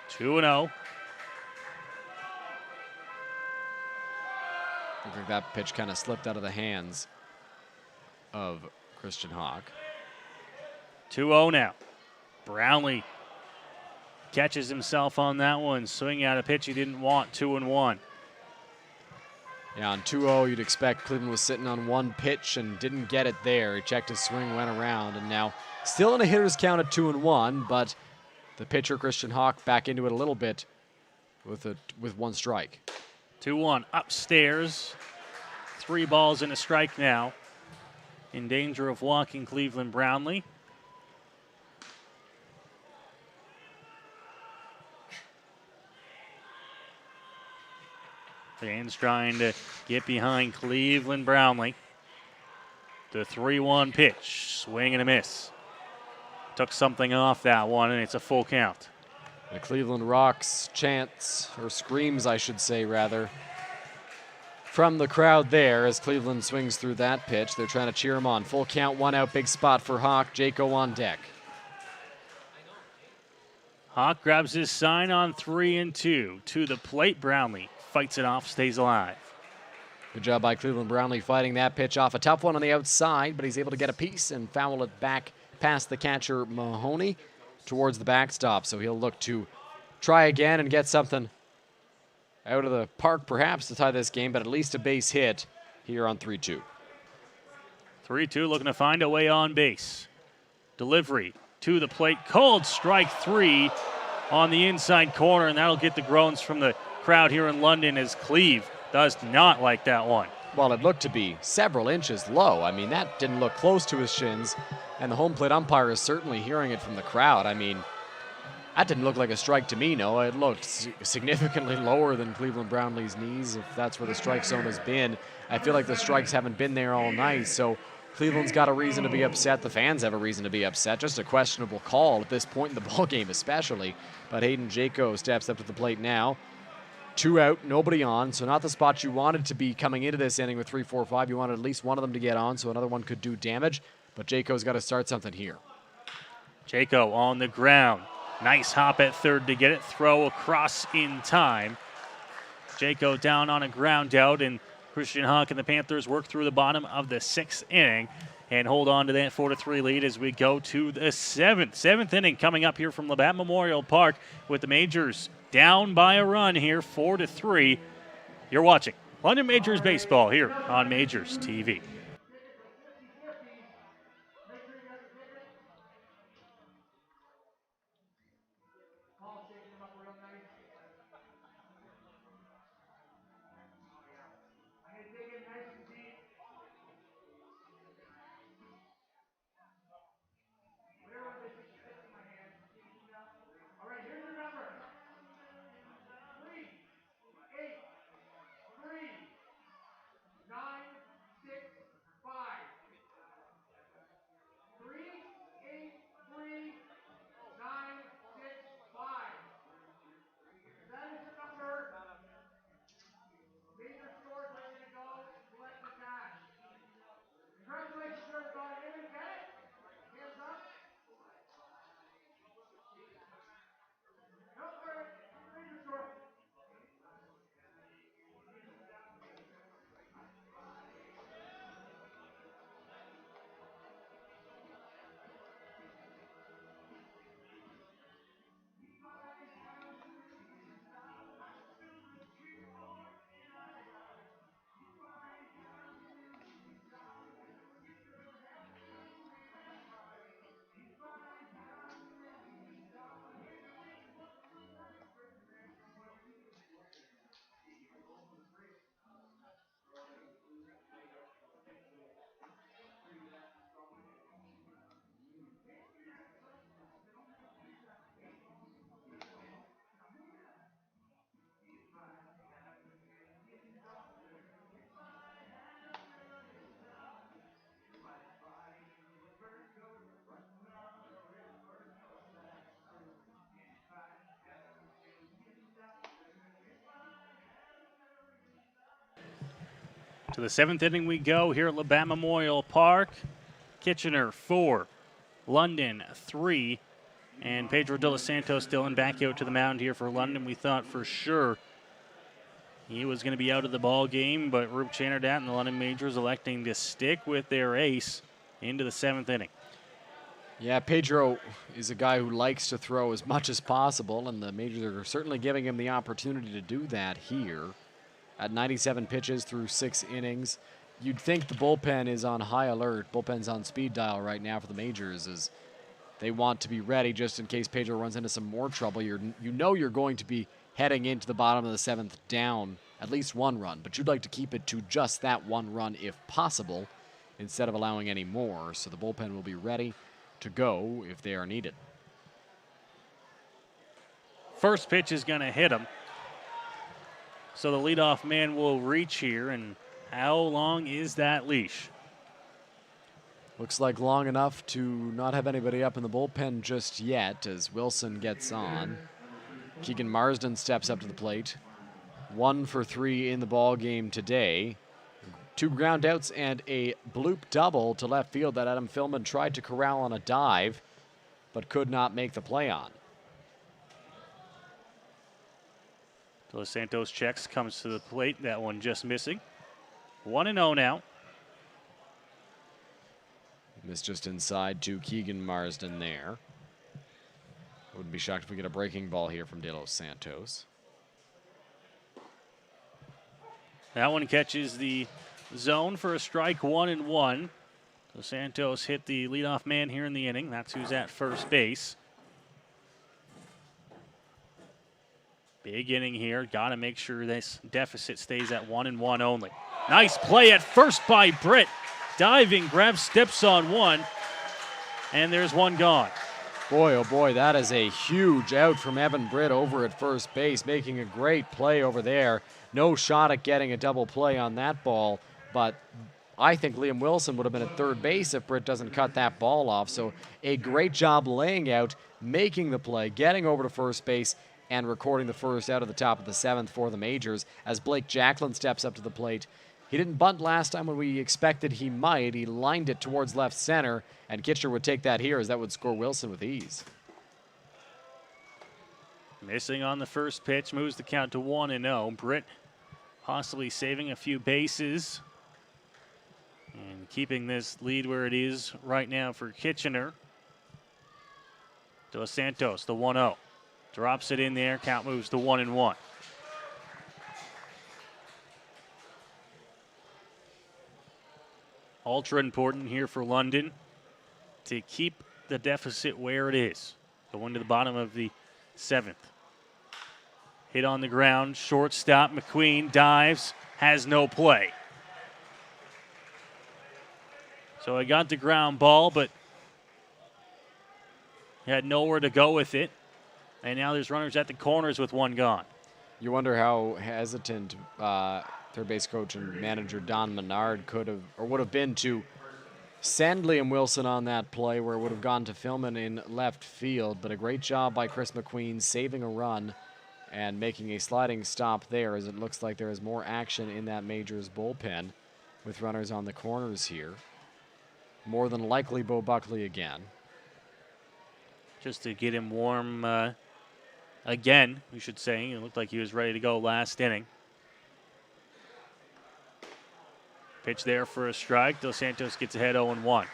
Speaker 1: 2-0.
Speaker 4: I think that pitch kind of slipped out of the hands of Christian Hawk.
Speaker 1: 2-0 now. Brownlee catches himself on that one, swinging at a pitch he didn't want. 2-1.
Speaker 4: Yeah, on 2-0, you'd expect Cleveland was sitting on one pitch and didn't get it there. He checked his swing, went around, and now still in a hitter's count at 2-1, but the pitcher, Christian Hawk, back into it a little bit with one strike.
Speaker 1: 2-1 upstairs. 3 balls and a strike now. In danger of walking Cleveland Brownlee. Fans trying to get behind Cleveland Brownlee. The 3-1 pitch. Swing and a miss. Took something off that one, and it's a full count.
Speaker 4: The Cleveland Rocks chants, or screams, I should say, rather, from the crowd there as Cleveland swings through that pitch. They're trying to cheer him on. Full count, 1 out, big spot for Hawk. Jayco on deck.
Speaker 1: Hawk grabs his sign on 3-2. To the plate, Brownlee fights it off, stays alive.
Speaker 4: Good job by Cleveland Brownlee fighting that pitch off. A tough one on the outside, but he's able to get a piece and foul it back past the catcher, Mahoney, towards the backstop. So he'll look to try again and get something out of the park perhaps to tie this game, but at least a base hit here on 3-2.
Speaker 1: 3-2 looking to find a way on base. Delivery to the plate. Cold strike 3 on the inside corner, and that'll get the groans from the crowd here in London as Cleve does not like that one.
Speaker 4: Well, it looked to be several inches low. I mean, that didn't look close to his shins, and the home plate umpire is certainly hearing it from the crowd. I mean, that didn't look like a strike to me, no. It looked significantly lower than Cleveland Brownlee's knees, if that's where the strike zone has been. I feel like the strikes haven't been there all night, so Cleveland's got a reason to be upset. The fans have a reason to be upset. Just a questionable call at this point in the ballgame especially. But Hayden Jayco steps up to the plate now. 2 out, nobody on, so not the spot you wanted to be coming into this inning with 3, 4, 5. You wanted at least one of them to get on, so another one could do damage. But Jayco's got to start something here.
Speaker 1: Jayco on the ground. Nice hop at third to get it. Throw across in time. Jayco down on a ground out, and Christian Hawk and the Panthers work through the bottom of the 6th inning and hold on to that 4-3 lead as we go to the 7th. 7th inning coming up here from Labatt Memorial Park with the Majors down by a run here, 4-3. You're watching London Majors Baseball here on Majors TV. To the 7th inning we go here at Labatt Memorial Park. Kitchener 4, London 3, and Pedro De Los Santos still in back out to the mound here for London. We thought for sure he was going to be out of the ball game, but Roop Channerdat and the London Majors electing to stick with their ace into the 7th inning.
Speaker 4: Yeah, Pedro is a guy who likes to throw as much as possible, and the Majors are certainly giving him the opportunity to do that here. At 97 pitches through 6 innings, you'd think the bullpen is on high alert. Bullpen's on speed dial right now for the Majors as they want to be ready just in case Pedro runs into some more trouble. You know you're going to be heading into the bottom of the 7th down at least 1 run, but you'd like to keep it to just that 1 run if possible instead of allowing any more. So the bullpen will be ready to go if they are needed.
Speaker 1: First pitch is going to hit him. So the leadoff man will reach here, and how long is that leash?
Speaker 4: Looks like long enough to not have anybody up in the bullpen just yet as Wilson gets on. Keegan Marsden steps up to the plate. 1 for 3 in the ball game today. 2 ground outs and a bloop double to left field that Adam Philman tried to corral on a dive, but could not make the play on.
Speaker 1: De Los Santos checks, comes to the plate. That one just missing. 1-0 now.
Speaker 4: Missed just inside to Keegan Marsden there. Wouldn't be shocked if we get a breaking ball here from De Los Santos.
Speaker 1: That one catches the zone for a strike, 1-1. So Santos hit the leadoff man here in the inning. That's who's at first base. Big inning here. Got to make sure this deficit stays at 1-1 only. Nice play at first by Britt. Diving, grabs, steps on one, and there's one gone.
Speaker 4: Boy, oh boy, that is a huge out from Evan Britt over at first base, making a great play over there. No shot at getting a double play on that ball, but I think Liam Wilson would have been at third base if Britt doesn't cut that ball off. So a great job laying out, making the play, getting over to first base, and recording the first out of the top of the 7th for the Majors as Blake Jacklin steps up to the plate. He didn't bunt last time when we expected he might. He lined it towards left center, and Kitchener would take that here as that would score Wilson with ease.
Speaker 1: Missing on the first pitch, moves the count to 1-0. Britt possibly saving a few bases and keeping this lead where it is right now for Kitchener. De Los Santos, the 1-0. Drops it in there, count moves to 1-1. Ultra important here for London to keep the deficit where it is. Going to the bottom of the 7th. Hit on the ground, shortstop, Mcqueen dives, has no play. So I got the ground ball, but he had nowhere to go with it. And now there's runners at the corners with one gone.
Speaker 4: You wonder how hesitant third base coach and manager Don Menard could have or would have been to send Liam Wilson on that play where it would have gone to Philman in left field. But a great job by Chris Mcqueen saving a run and making a sliding stop there as it looks like there is more action in that Majors bullpen with runners on the corners here. More than likely Bo Buckley again.
Speaker 1: Just to get him warm again, we should say. It looked like he was ready to go last inning. Pitch there for a strike. Dos Santos gets ahead 0-1.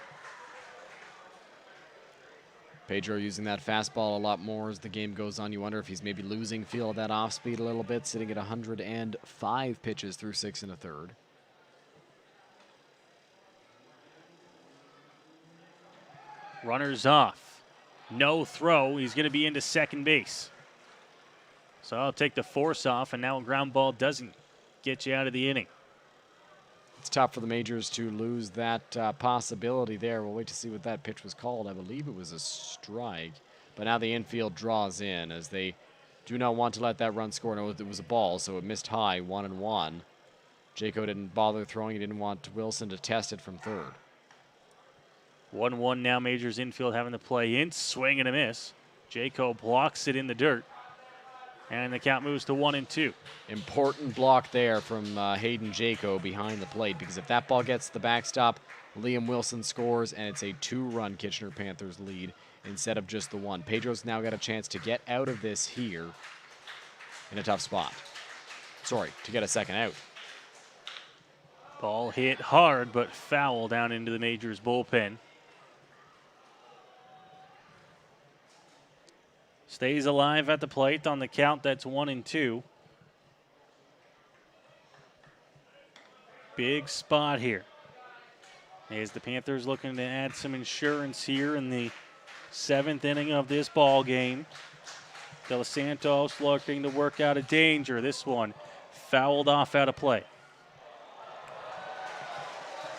Speaker 4: Pedro using that fastball a lot more as the game goes on. You wonder if he's maybe losing feel of that off speed a little bit, sitting at 105 pitches through 6 1/3.
Speaker 1: Runners off. No throw. He's going to be into second base. So I'll take the force off, and now a ground ball doesn't get you out of the inning.
Speaker 4: It's tough for the Majors to lose that possibility there. We'll wait to see what that pitch was called. I believe it was a strike. But now the infield draws in as they do not want to let that run score. No, it was a ball, so it missed high, 1-1. Jayco didn't bother throwing. He didn't want Wilson to test it from third.
Speaker 1: 1-1 now, Majors infield having to play in. Swing and a miss. Jayco blocks it in the dirt. And the count moves to 1-2.
Speaker 4: Important block there from Hayden Jayco behind the plate, because if that ball gets to the backstop, Liam Wilson scores, and it's a 2-run Kitchener Panthers lead instead of just the 1. Pedro's now got a chance to get out of this here in a tough spot. Sorry, to get a second out.
Speaker 1: Ball hit hard, but foul down into the Majors bullpen. Stays alive at the plate on the count. That's 1-2. Big spot here. As the Panthers looking to add some insurance here in the 7th inning of this ball game. De Los Santos looking to work out a danger. This one fouled off out of play.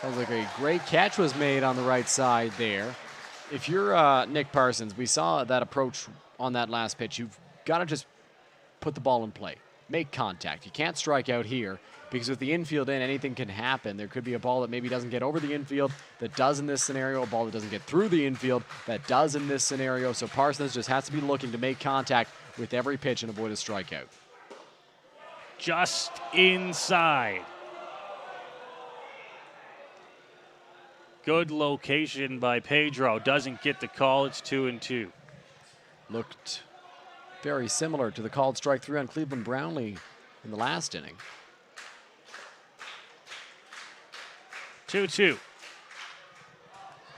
Speaker 4: Sounds like a great catch was made on the right side there. If you're Nick Parsons, we saw that approach on that last pitch. You've got to just put the ball in play. Make contact. You can't strike out here because with the infield in, anything can happen. There could be a ball that maybe doesn't get over the infield that does in this scenario, a ball that doesn't get through the infield that does in this scenario. So Parsons just has to be looking to make contact with every pitch and avoid a strikeout.
Speaker 1: Just inside. Good location by Pedro. Doesn't get the call. It's 2-2.
Speaker 4: Looked very similar to the called strike 3 on Cleveland Brownlee in the last inning.
Speaker 1: 2-2.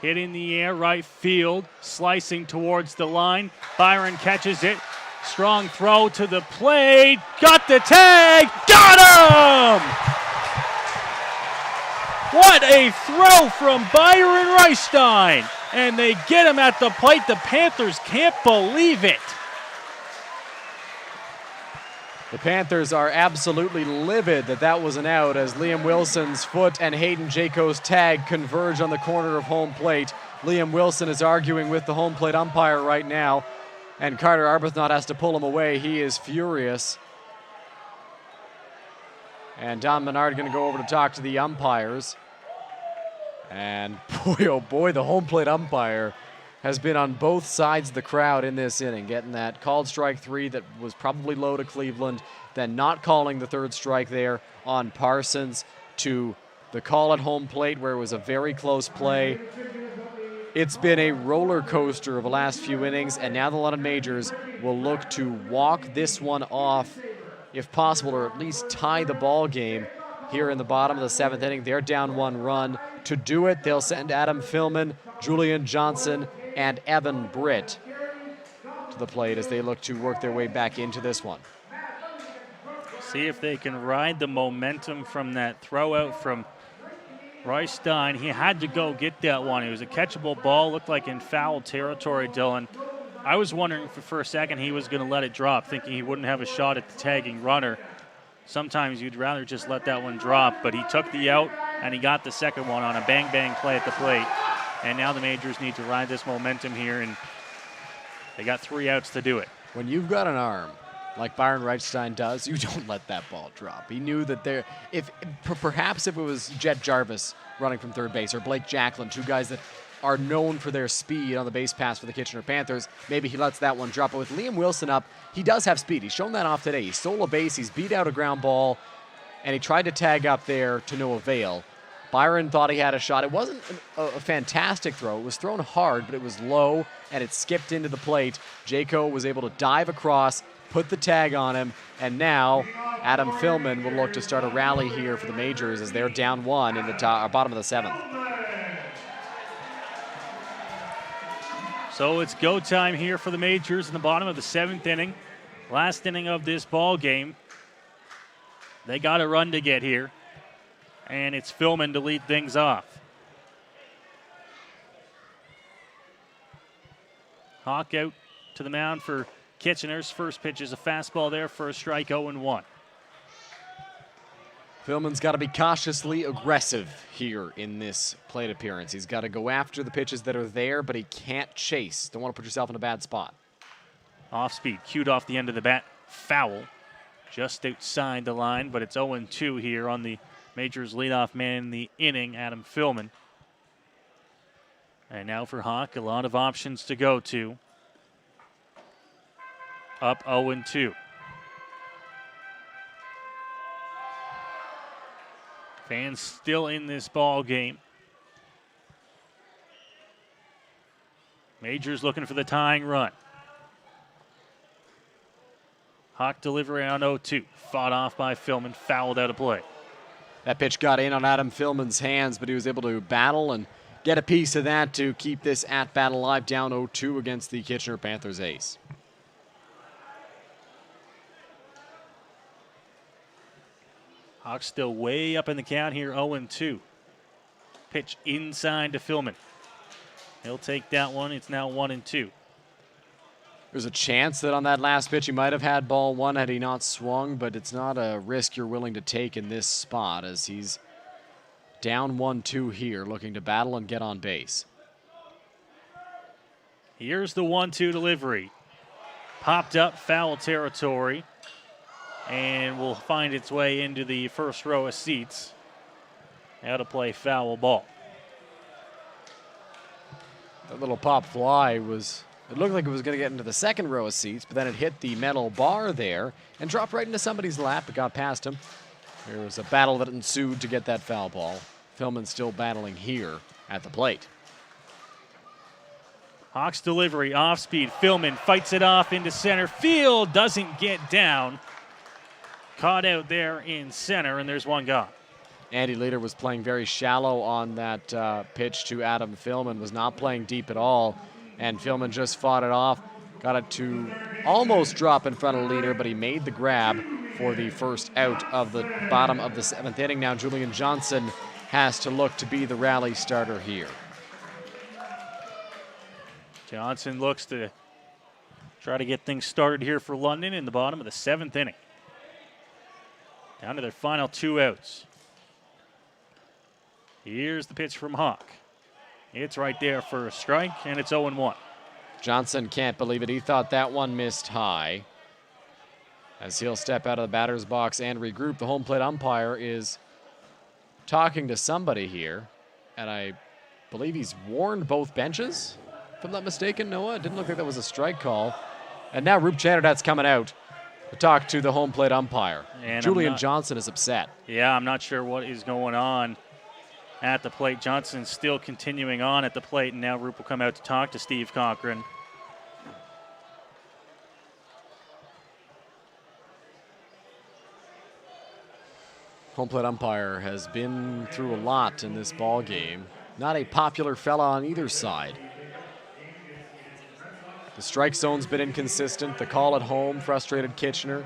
Speaker 1: Hit in the air, right field, slicing towards the line. Byron catches it. Strong throw to the plate. Got the tag. Got him! What a throw from Byron Reichstein. And they get him at the plate. The Panthers can't believe it.
Speaker 4: The Panthers are absolutely livid that that was an out as Liam Wilson's foot and Hayden Jayco's tag converge on the corner of home plate. Liam Wilson is arguing with the home plate umpire right now, and Carter Arbuthnot has to pull him away. He is furious. And Don Menard going to go over to talk to the umpires. And boy, oh boy, the home plate umpire has been on both sides of the crowd in this inning, getting that called strike 3 that was probably low to Cleveland, then not calling the third strike there on Parsons, to the call at home plate where it was a very close play. It's been a roller coaster of the last few innings, and now the London Majors will look to walk this one off if possible, or at least tie the ball game here in the bottom of the 7th inning. They're down 1 run. To do it, they'll send Adam Philman, Julian Johnson, and Evan Britt to the plate as they look to work their way back into this one.
Speaker 1: See if they can ride the momentum from that throw out from Reichstein. He had to go get that one. It was a catchable ball, looked like in foul territory, Dylan. I was wondering if for a second he was going to let it drop, thinking he wouldn't have a shot at the tagging runner. Sometimes you'd rather just let that one drop, but he took the out and he got the second one on a bang-bang play at the plate. And now the Majors need to ride this momentum here, and they got 3 outs to do it.
Speaker 4: When you've got an arm like Byron Reichstein does, you don't let that ball drop. He knew that perhaps if it was Jet Jarvis running from third base or Blake Jacklin, 2 guys that are known for their speed on the base pass for the Kitchener Panthers, maybe he lets that one drop. But with Liam Wilson up, he does have speed. He's shown that off today. He stole a base, he's beat out a ground ball, and he tried to tag up there to no avail. Byron thought he had a shot. It wasn't a fantastic throw. It was thrown hard, but it was low, and it skipped into the plate. Jayco was able to dive across, put the tag on him, and now Adam Philman will look to start a rally here for the Majors as they're down 1 in the bottom of the 7th.
Speaker 1: So it's go time here for the Majors in the bottom of the 7th inning. Last inning of this ball game. They got a run to get here, and it's Philman to lead things off. Hawk out to the mound for Kitchener's. First pitch is a fastball there for a strike, 0-1.
Speaker 4: Philman's got to be cautiously aggressive here in this plate appearance. He's got to go after the pitches that are there, but he can't chase. Don't want to put yourself in a bad spot.
Speaker 1: Off speed, cued off the end of the bat. Foul, just outside the line, but it's 0-2 here on the Majors leadoff man in the inning, Adam Philman. And now for Hawk, a lot of options to go to. Up 0-2. Fans still in this ball game. Majors looking for the tying run. Hawk delivery on 0-2. Fought off by Philman, fouled out of play.
Speaker 4: That pitch got in on Adam Philman's hands, but he was able to battle and get a piece of that to keep this at-bat alive, down 0-2 against the Kitchener Panthers ace.
Speaker 1: Hawks still way up in the count here, 0-2. Pitch inside to Philman. He'll take that one. It's now 1-2.
Speaker 4: There's a chance that on that last pitch he might have had ball one had he not swung, but it's not a risk you're willing to take in this spot as he's down 1-2 here, looking to battle and get on base.
Speaker 1: Here's the 1-2 delivery. Popped up, foul territory, and will find its way into the first row of seats. Out of play, foul ball.
Speaker 4: That little pop fly was, it looked like it was going to get into the second row of seats, but then it hit the metal bar there and dropped right into somebody's lap. It got past him. There was a battle that ensued to get that foul ball. Philman still battling here at the plate.
Speaker 1: Hawks delivery, off speed. Philman fights it off into center field, doesn't get down. Caught out there in center, and there's one gone.
Speaker 4: Andy Leader was playing very shallow on that pitch to Adam Philman, was not playing deep at all, and Philman just fought it off, got it to almost drop in front of Leader, but he made the grab for the first out of the bottom of the seventh inning. Now Julian Johnson has to look to be the rally starter here.
Speaker 1: Johnson looks to try to get things started here for London in the bottom of the seventh inning. Down to their final 2 outs. Here's the pitch from Hawk. It's right there for a strike, and it's 0-1.
Speaker 4: Johnson can't believe it. He thought that one missed high. As he'll step out of the batter's box and regroup, the home plate umpire is talking to somebody here, and I believe he's warned both benches, if I'm not mistaken, Noah. It didn't look like that was a strike call. And now Roop Chanardet's coming out to talk to the home plate umpire. And Julian Johnson is upset.
Speaker 1: Yeah, I'm not sure what is going on at the plate. Johnson's still continuing on at the plate, and now Roop will come out to talk to Steve Cochran.
Speaker 4: Home plate umpire has been through a lot in this ball game. Not a popular fella on either side. The strike zone's been inconsistent. The call at home frustrated Kitchener.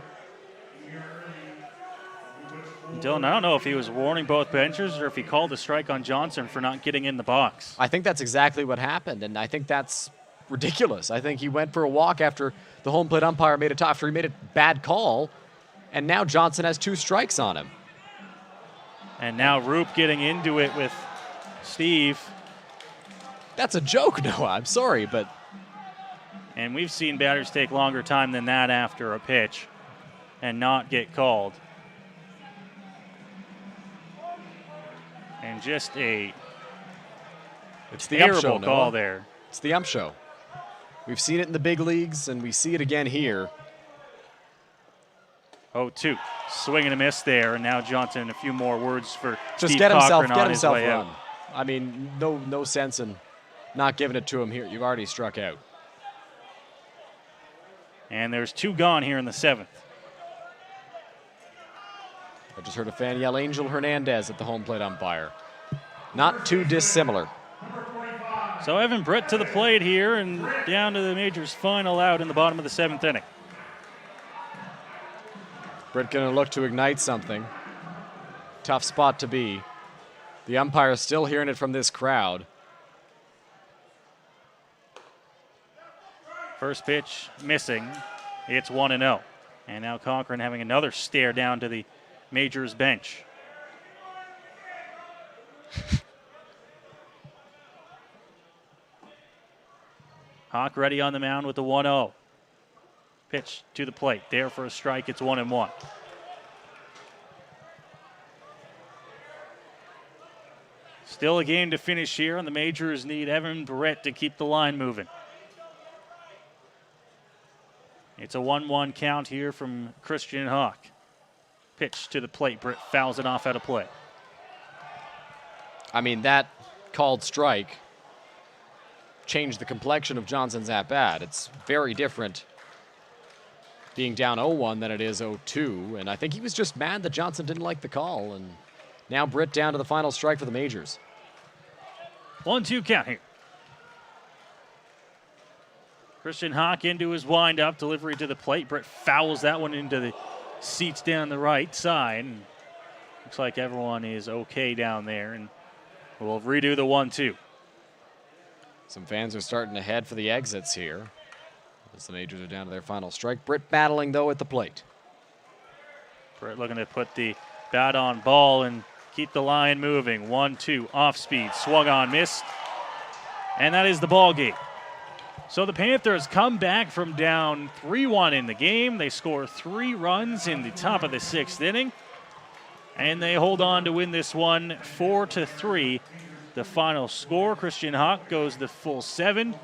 Speaker 1: Dylan, I don't know if he was warning both benches or if he called a strike on Johnson for not getting in the box.
Speaker 4: I think that's exactly what happened, and I think that's ridiculous. I think he went for a walk after the home plate umpire after he made a bad call, and now Johnson has 2 strikes on him.
Speaker 1: And now Roop getting into it with Steve.
Speaker 4: That's a joke, Noah. I'm sorry, but...
Speaker 1: And we've seen batters take longer time than that after a pitch and not get called. And just a terrible call there.
Speaker 4: It's the ump show. We've seen it in the big leagues, and we see it again here.
Speaker 1: 0-2. Swing and a miss there, and now Johnson, a few more words for
Speaker 4: just
Speaker 1: Steve
Speaker 4: get himself,
Speaker 1: Cochran on his way
Speaker 4: run.
Speaker 1: out.
Speaker 4: I mean, no sense in not giving it to him here. You've already struck out.
Speaker 1: And there's 2 gone here in the 7th.
Speaker 4: I just heard a fan yell Angel Hernandez at the home plate umpire. Not too dissimilar.
Speaker 1: So Evan Britt to the plate here and down to the Majors' final out in the bottom of the 7th inning.
Speaker 4: Britt going to look to ignite something. Tough spot to be. The umpire is still hearing it from this crowd.
Speaker 1: First pitch missing. It's 1-0. And now Cochran having another stare down to the Majors bench. Hawk ready on the mound with the 1-0. Pitch to the plate. There for a strike. It's 1-1. Still a game to finish here, and the Majors need Evan Barrett to keep the line moving. It's a 1-1 count here from Christian Hawk. Pitch to the plate. Britt fouls it off out of play.
Speaker 4: I mean, that called strike changed the complexion of Johnson's at-bat. It's very different being down 0-1 than it is 0-2, and I think he was just mad that Johnson didn't like the call, and now Britt down to the final strike for the Majors.
Speaker 1: 1-2 count here. Christian Hawk into his windup, delivery to the plate. Britt fouls that one into the seats down the right side. And looks like everyone is okay down there, and we'll redo the 1-2.
Speaker 4: Some fans are starting to head for the exits here as the Majors are down to their final strike. Britt battling, though, at the plate.
Speaker 1: Britt looking to put the bat on ball and keep the line moving. 1-2, off speed, swung on, missed. And that is the ball game. So the Panthers come back from down 3-1 in the game. They score 3 runs in the top of the 6th inning. And they hold on to win this one 4-3. The final score, Christian Hawk goes the full 7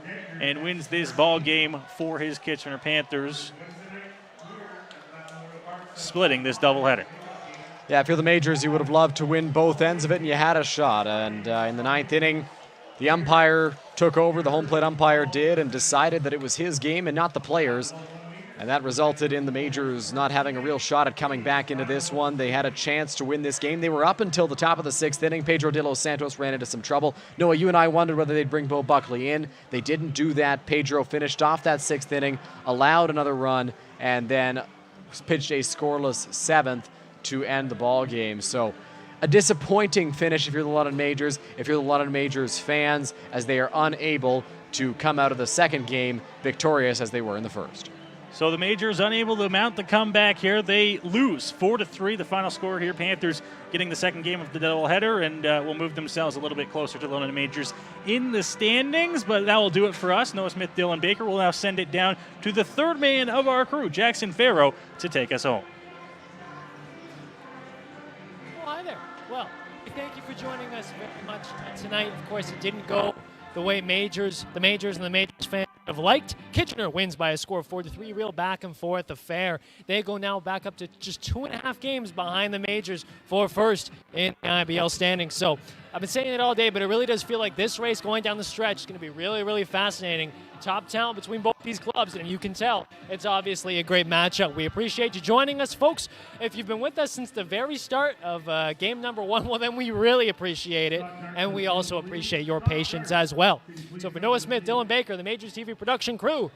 Speaker 1: and wins this ball game for his Kitchener Panthers, splitting this doubleheader.
Speaker 4: Yeah, if you're the Majors, you would have loved to win both ends of it, and you had a shot. And in the 9th inning, the umpire took over, the home plate umpire did, and decided that it was his game and not the players. And that resulted in the Majors not having a real shot at coming back into this one. They had a chance to win this game. They were up until the top of the 6th inning. Pedro De Los Santos ran into some trouble. Noah, you and I wondered whether they'd bring Bo Buckley in. They didn't do that. Pedro finished off that 6th inning, allowed another run, and then pitched a scoreless 7th to end the ball game. So a disappointing finish if you're the London Majors, if you're the London Majors fans, as they are unable to come out of the second game victorious as they were in the first.
Speaker 1: So the Majors unable to mount the comeback here. They lose 4-3, the final score here. Panthers getting the second game of the doubleheader, and will move themselves a little bit closer to the London Majors in the standings. But that will do it for us. Noah Smith, Dylan Baker will now send it down to the third man of our crew, Jackson Farrow, to take us home.
Speaker 3: Well, hi there. Well, thank you for joining us very much tonight. Of course, it didn't go the way the Majors and the Majors fans have liked. Kitchener wins by a score of 4-3, real back and forth affair. They go now back up to just 2.5 games behind the Majors for first in the IBL standings. So I've been saying it all day, but it really does feel like this race going down the stretch is going to be really, really fascinating. Top talent between both these clubs, and you can tell it's obviously a great matchup. We appreciate you joining us, folks. If you've been with us since the very start of game number 1, well, then we really appreciate it, and we also appreciate your patience as well. So for Noah Smith, Dylan Baker, the Majors TV production crew,